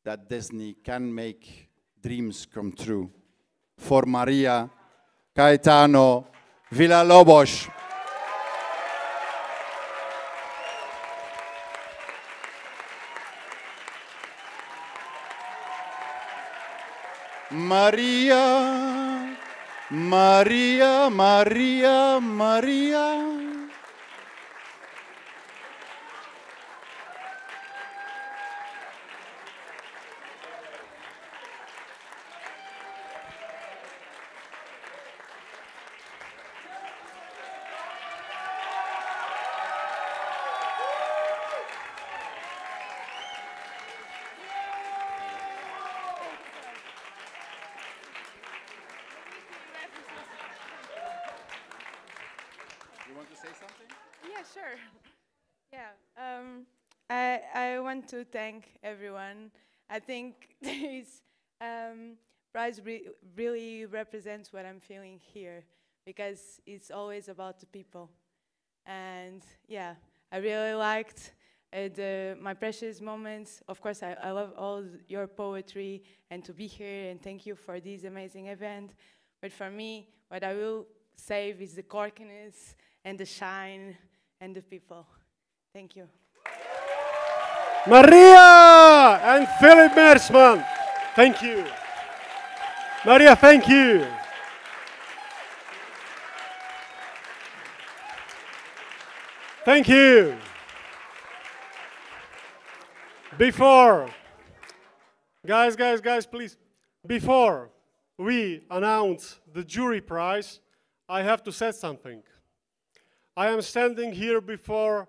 that Disney can make dreams come true. For Maria, Caetano, Villa-Lobos. Maria, Maria, Maria, Maria. Sure. Yeah. I want to thank everyone. I think this prize really represents what I'm feeling here, because it's always about the people. And yeah, I really liked my precious moments. Of course, I love all your poetry and to be here, and thank you for this amazing event. But for me, what I will save is the quirkiness and the shine and the people. Thank you. Maria and Philip Meersman, thank you. Maria, thank you. Thank you. Before, guys, please. Before we announce the jury prize, I have to say something. I am standing here before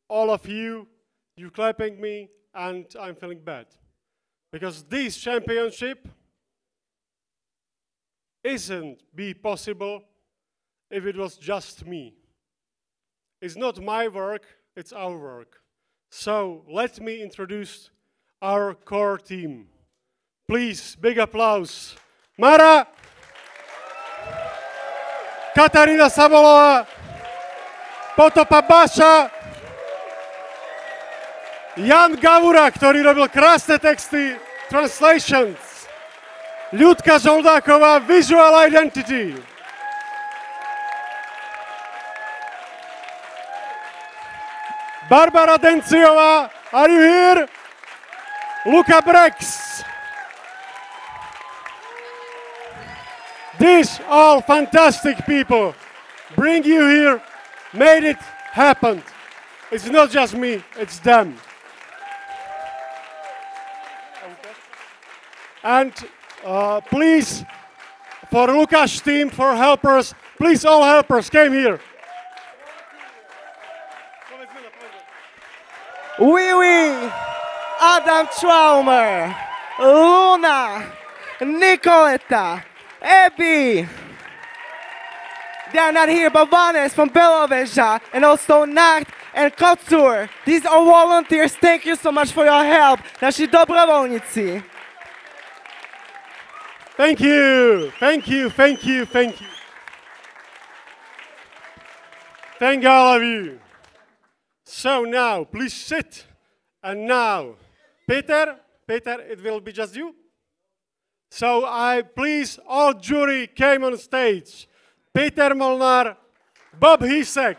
all of you, you clapping me, and I'm feeling bad. Because this championship isn't be possible if it was just me. It's not my work, it's our work. So let me introduce our core team. Please, big applause. Mara, Katarína Sabolová, Potopa Baša, Jan Gavura, ktorý robil krásne texty, translations, Ľudka Žoldáková, visual identity, Barbara Denciová, are you here? Luka Brex, These all fantastic people bring you here, made it happen. It's not just me, it's them. And please, for Lukáš team, for helpers, please all helpers came here. Oui, oui, Adam Traumer, Luna, Nicoletta, Abby. They are not here, but Vanes from Beloveža, and also Nacht and Kotsur. These are volunteers. Thank you so much for your help. Naši dobrovoľníci. Thank you, thank you, thank you, thank you. Thank all of you. So now, please sit. And now, Peter, it will be just you. So please, all jury came on stage. Peter Molnar, Bob Hisek,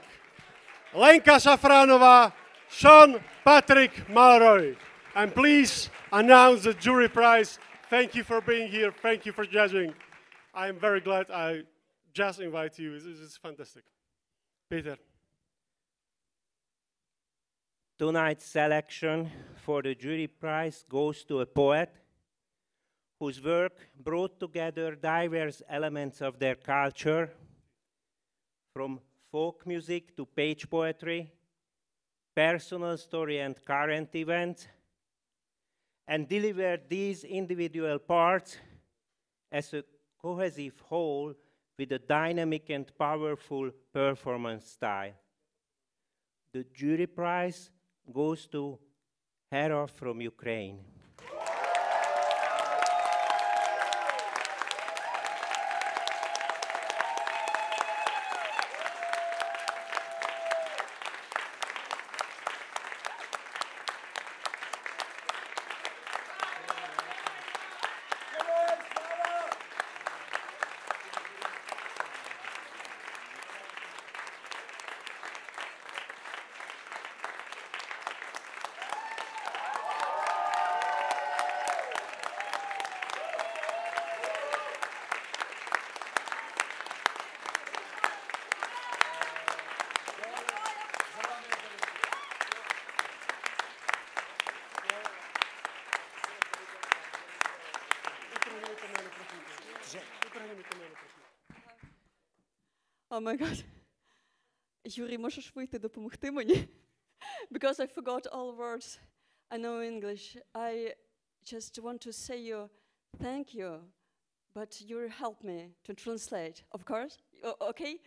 Lenka Šafránová, Sean Patrick Malroy. And please announce the jury prize. Thank you for being here. Thank you for judging. I'm very glad I just invite you. This is fantastic. Peter. Tonight's selection for the jury prize goes to a poet whose work brought together diverse elements of their culture, from folk music to page poetry, personal story and current events, and delivered these individual parts as a cohesive whole with a dynamic and powerful performance style. The jury prize goes to Hera from Ukraine. Oh my God. Юрій, можеш вийти допомогти мені? Because I forgot all words. I know English. I just want to say you thank you, but you help me to translate, of course. Okay?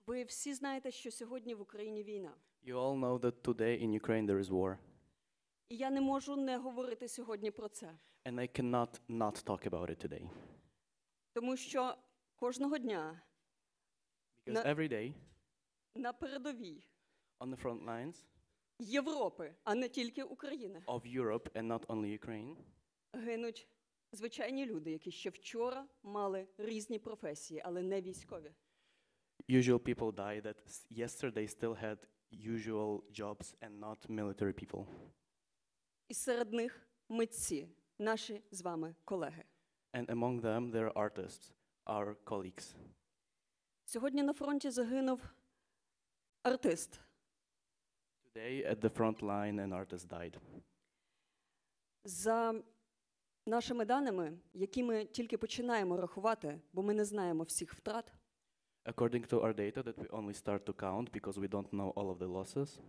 Ви всі знаєте, що сьогодні в Україні війна. You all know that today in Ukraine there is war. І я не можу не говорити сьогодні про це. And I cannot not talk about it today. Тому що кожного дня Because every day на передовій on the front lines Європи, а не тільки України, of Europe and not only Ukraine гинуть звичайні люди, які ще вчора мали різні професії, але не військові. usual people die that yesterday still had usual jobs and not military people. І серед них митці, наші з вами колеги. And among them there are artists, our colleagues. Сьогодні на фронті загинув артист. Today at the front line an artist died. За нашими даними, які ми тільки починаємо рахувати, бо ми не знаємо всіх втрат. According to our data that we only start to count because we don't know all of the losses.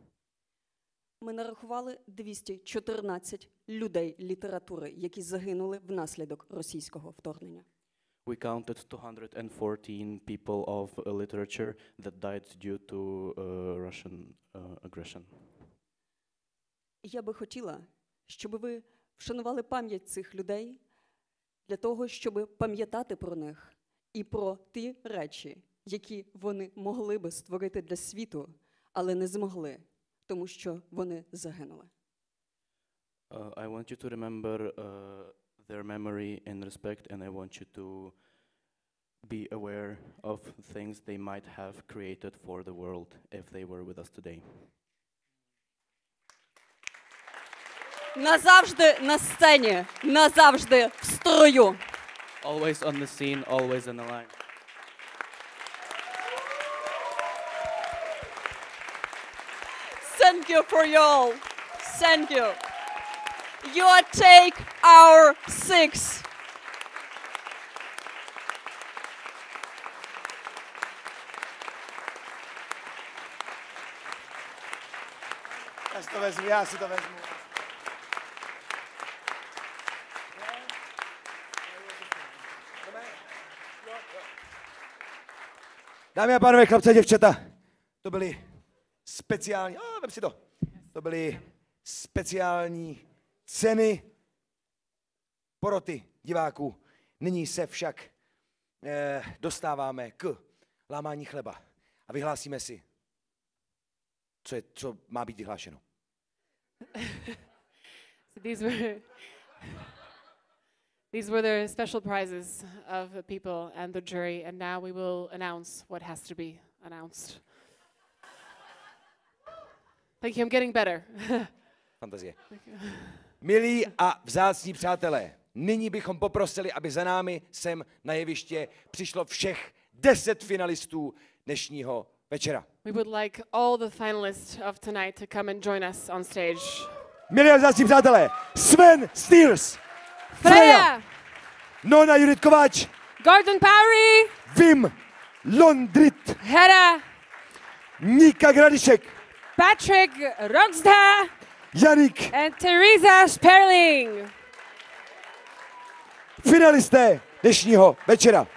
Ми нарахували 214 людей літератури, які загинули внаслідок російського вторгнення. We counted 214 people of literature that died due to Russian aggression. Я би хотіла, щоб ви вшанували пам'ять цих людей для того, щоб пам'ятати про них і про ті речі, які вони могли би створити для світу, але не змогли, тому що вони загинули. I want you to remember their memory and respect, and I want you to be aware of things they might have created for the world if they were with us today. Назавжди на сцені, назавжди в строю. Always on the scene, always on the line. Thank you for y'all. Thank you. Your take, our six. Já si to vezmu. Dámy a pánové, chlapci a děvčata, to byly speciální, vem si to, to byly speciální ceny poroty diváků. Nyní se však dostáváme k lámání chleba a vyhlásíme si, co má být vyhlášeno. So these were the special prizes of the people and the jury, and now we will announce what has to be announced. Thank you, I'm getting better. Fantazie. Milí a vzácní přátelé, nyní bychom poprosili, aby za námi sem na jeviště přišlo všech 10 finalistů dnešního večera. We would like all the finalists of tonight to come and join us on stage. Milí a vzácní přátelé, Sven Steers, Freja, Nona Judith Kováč, Gordon Powery, Wim Londrit, Hera, Nika Gradišek, Patrick Rogsda, Janik and Teresa Sperling. Finalisté dnešního večera.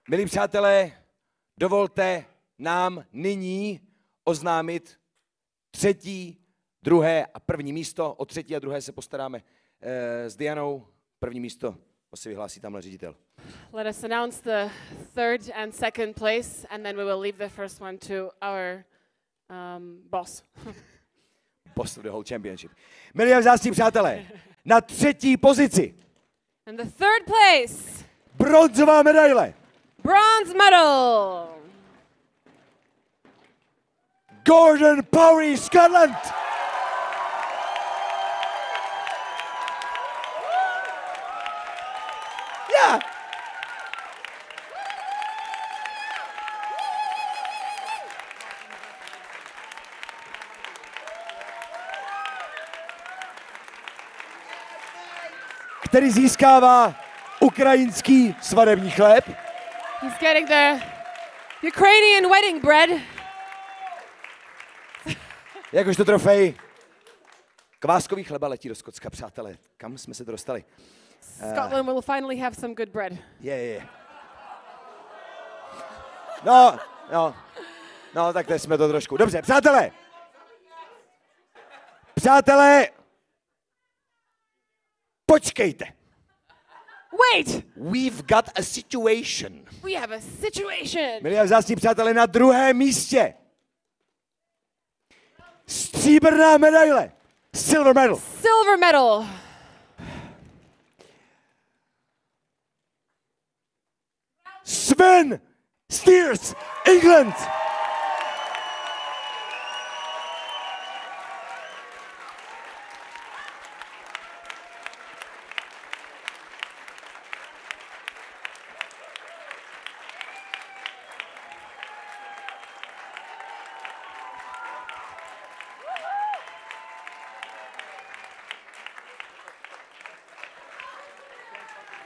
Milí přátelé, dovolte nám nyní oznámit třetí, druhé a první místo. O třetí a druhé se postaráme s Dianou. První místo si vyhlásí tamhle ředitel. Let us announce the third and second place, and then we will leave the first one to our boss. Boss of the whole championship. Milí a vzácní přátelé, na třetí pozici. And the third place. Bronzová medaile. Bronze medal. Gordon Powery, Scotland. Yeah. Který získává ukrajinský svadební chléb. He's getting the Ukrainian wedding bread. Jakožto trofej. Kváskový chleba letí do Skotska, přátelé. Kam jsme se to dostali? Scotland will finally have some good bread. Je. No, tak teď jsme to trošku. Dobře, přátelé. Počkejte. Wait! We've got a situation. We have a situation. Milí a vzácní přátelé, na druhém místě. Stříbrná medaile. Silver medal. Silver medal. Sven Steers, England.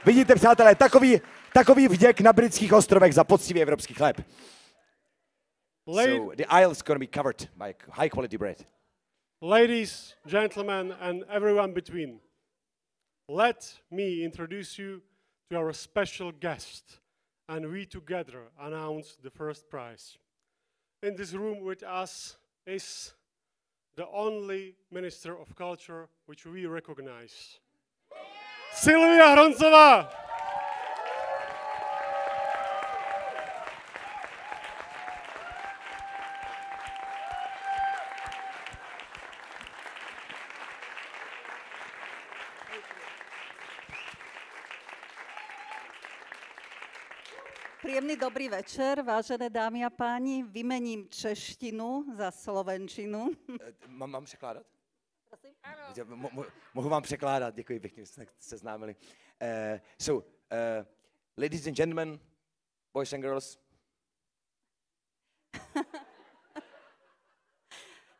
Vidíte, přátelé, takový vděk na britských ostrovech za poctivý evropský chléb. So the aisle is going to be covered by high quality bread. Ladies, gentlemen, and everyone between, let me introduce you to our special guest, and we together announce the first prize. In this room with us is the only Minister of Culture which we recognize. Silvia Hroncová! Príjemný dobrý večer, vážené dámy a páni. Vymením češtinu za slovenčinu. Mám překládat? Mohu vám překládat, děkuji pěkně, že jste se seznámili. Ladies and gentlemen, boys and girls.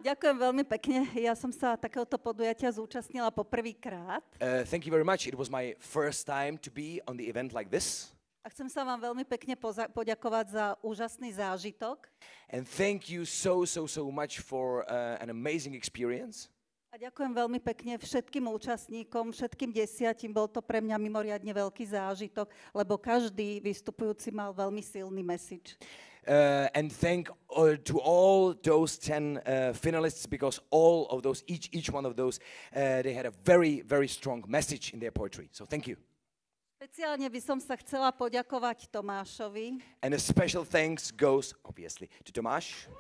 Ďakujem veľmi pekne. Ja som sa takéhoto podujatia zúčastnila poprvýkrát. Thank you very much. It was my first time to be on the event like this. A chcem sa vám veľmi pekne poďakovať za úžasný zážitok. And thank you so much for an amazing experience. A ďakujem veľmi pekne všetkým účastníkom, všetkým 10. Bol to pre mňa mimoriadne veľký zážitok, lebo každý vystupujúci mal veľmi silný message. And thank to all those 10 finalists, because all of those, each one of those, they had a very strong message in their poetry. So thank you. Špeciálne by som sa chcela poďakovať Tomášovi. And a special thanks goes, obviously, to Tomáš.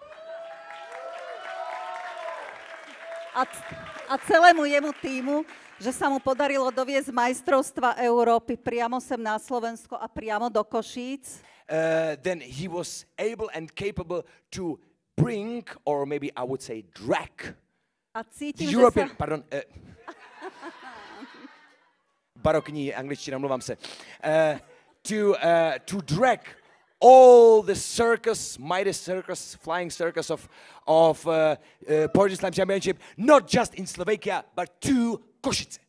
A celému jemu týmu, že sa mu podarilo doviesť majstrovstva Európy priamo sem na Slovensko a priamo do Košíc. Then he was able and capable to bring, or maybe I would say drag, the European, barokní angličtina, mluvám se, to drag all the circus, mighty circus, flying circus of Poetry Slam Championship, not just in Slovakia, but to Košice.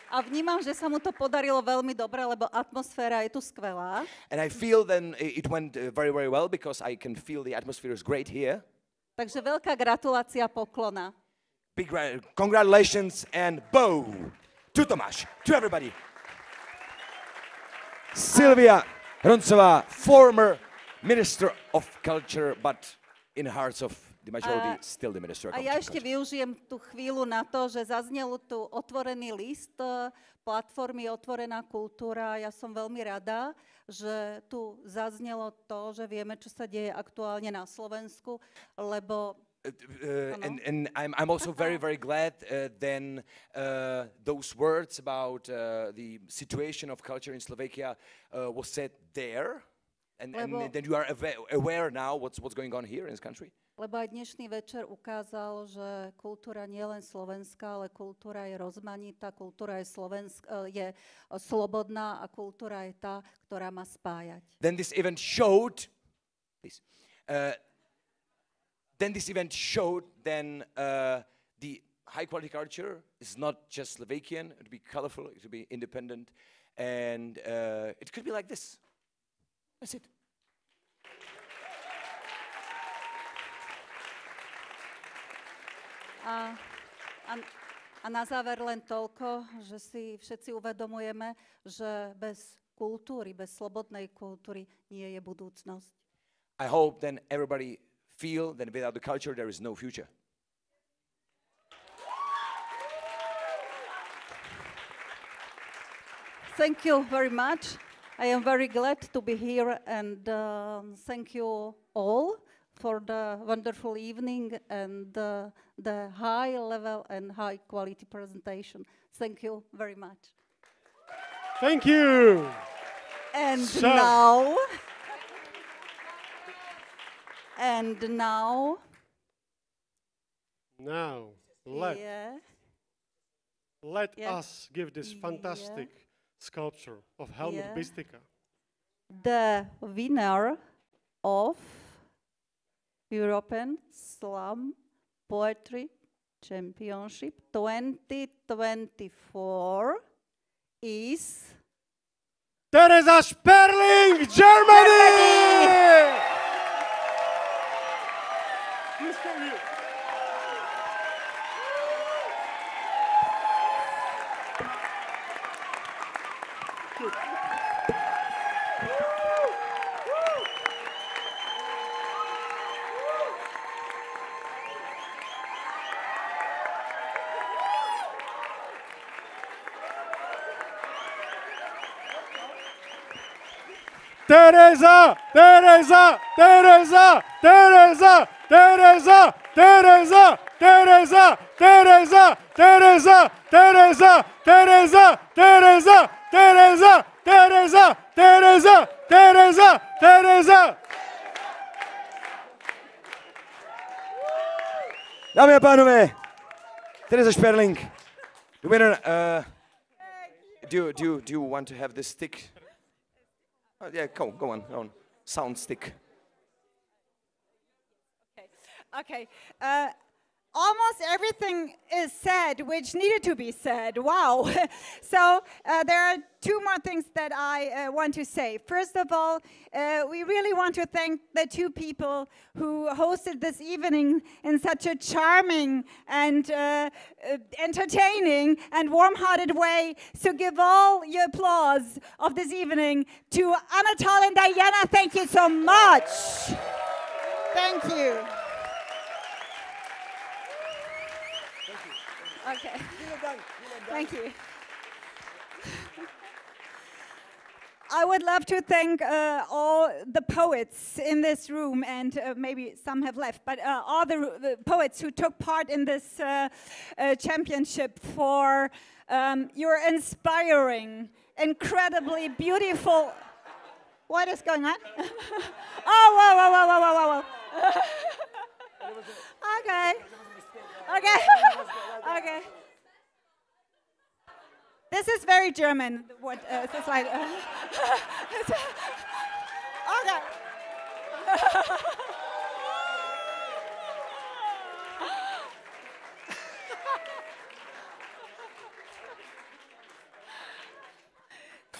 A vnímam, že sa mu to podarilo veľmi dobre, lebo atmosféra je tu skvelá. And I feel then it went very well, because I can feel the atmosphere is great here. Takže veľká gratulácia, poklona. Big congratulations and bow to Tomáš, to everybody. Silvia Hroncová, former Minister of Culture, but in the hearts of the majority, still the Minister of Culture. A ja ešte využijem tú chvíľu na to, že zaznel tu otvorený list platformy Otvorená kultúra. Ja som veľmi rada, že tu zaznelo to, že vieme, čo sa deje aktuálne na Slovensku, lebo and I'm also very glad then those words about the situation of culture in Slovakia was said there, and then you are aware now what's going on here in this country. Lebo aj dnešný večer ukázal, že kultúra nie je len slovenská, ale kultúra je rozmanitá, kultúra je je slobodná a kultúra je tá, ktorá má spájať. Then this event showed, please, the high quality culture is not just Slovakian, it would be colorful, it would be independent, and it could be like this. That's it. A na záver len toľko, že si všetci uvedomujeme, že bez kultúry, bez slobodnej kultúry nie je budúcnosť. I hope then everybody feel that without the culture there is no future. Thank you very much. I am very glad to be here, and thank you all for the wonderful evening and the high level and high quality presentation. Thank you very much. Thank you. And now let us give this fantastic sculpture of Helmut Bistika, the winner of European Slam Poetry Championship 2024 is Teresa Sperling, Germany! Please come here. Teresa, Teresa, Teresa, Teresa, Tereza, Tereza, Tereza, Tereza, Tereza, Tereza, Tereza, Tereza, Tereza, Tereza, Tereza, Tereza, Tereza. Dámy a pánové, Tereza Sperling, the winner. Do you want to have this stick? Yeah, go on. Sound stick. Okay. Almost everything is said which needed to be said. Wow. So there are two more things that I want to say. First of all, we really want to thank the two people who hosted this evening in such a charming and entertaining and warm-hearted way. So give all your applause of this evening to Anatol and Diana. Thank you so much. Thank you. Okay. Thank you. I would love to thank all the poets in this room, and maybe some have left, but all the poets who took part in this championship for your inspiring, incredibly beautiful... What is going on? Oh, whoa. Okay. Okay. This is very German. What it's like? Okay.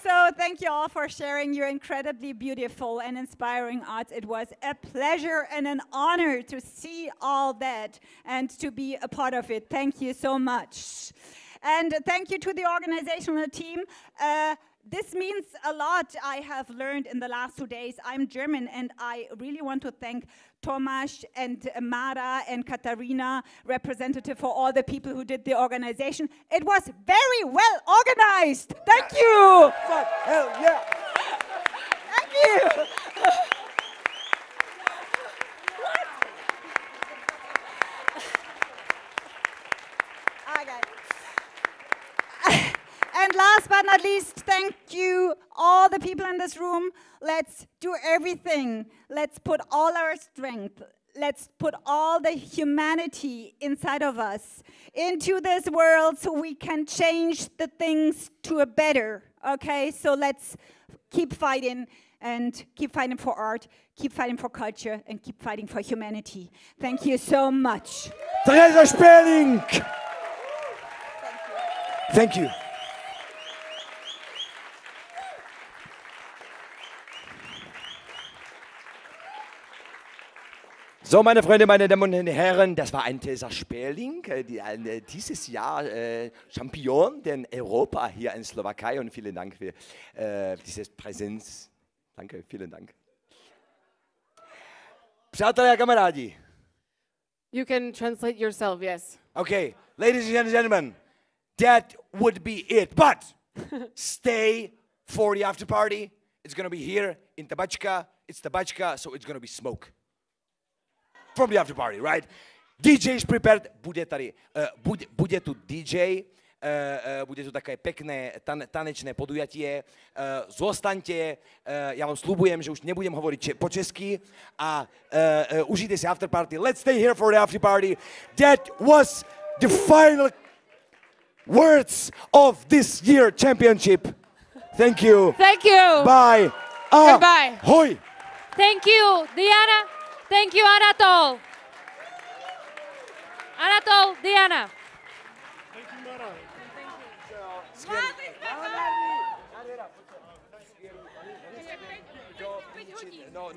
So thank you all for sharing your incredibly beautiful and inspiring art. It was a pleasure and an honor to see all that and to be a part of it. Thank you so much. And thank you to the organizational team. This means a lot. I have learned in the last 2 days. I'm German, and I really want to thank Tomasz and Mara and Katarina, representative for all the people who did the organization. It was very well organized. Thank you. Fuck, hell yeah. Thank you. And last but not least, thank you, all the people in this room. Let's do everything. Let's put all our strength. Let's put all the humanity inside of us into this world so we can change the things to a better, okay? So let's keep fighting and keep fighting for art, keep fighting for culture, and keep fighting for humanity. Thank you so much. Tereza Sperling! Thank you. So, meine Freunde, meine Damen und Herren, das war ein Tereza Sperling, dieses Jahr Champion der Europa hier in Slowakei, und vielen Dank für diese Präsenz. Danke, vielen Dank. Přátelé a kamarádi. You can translate yourself, yes. Okay, ladies and gentlemen, that would be it. But stay for the after party. It's going to be here in Tabačka. It's Tabačka, so it's going to be smoke. From the after party, right? DJ is prepared, bude tu DJ, bude tu také pekné tanečné podujatie. Zostaňte, ja vám sľubujem, že už nebudem hovoriť po česky a užijte si after party. Let's stay here for the after party. That was the final words of this year championship. Thank you. Thank you. Bye. Goodbye. Hoi. Thank you, Diana. Thank you, Anatol. Anatol, Diana. Thank you, Mara. No.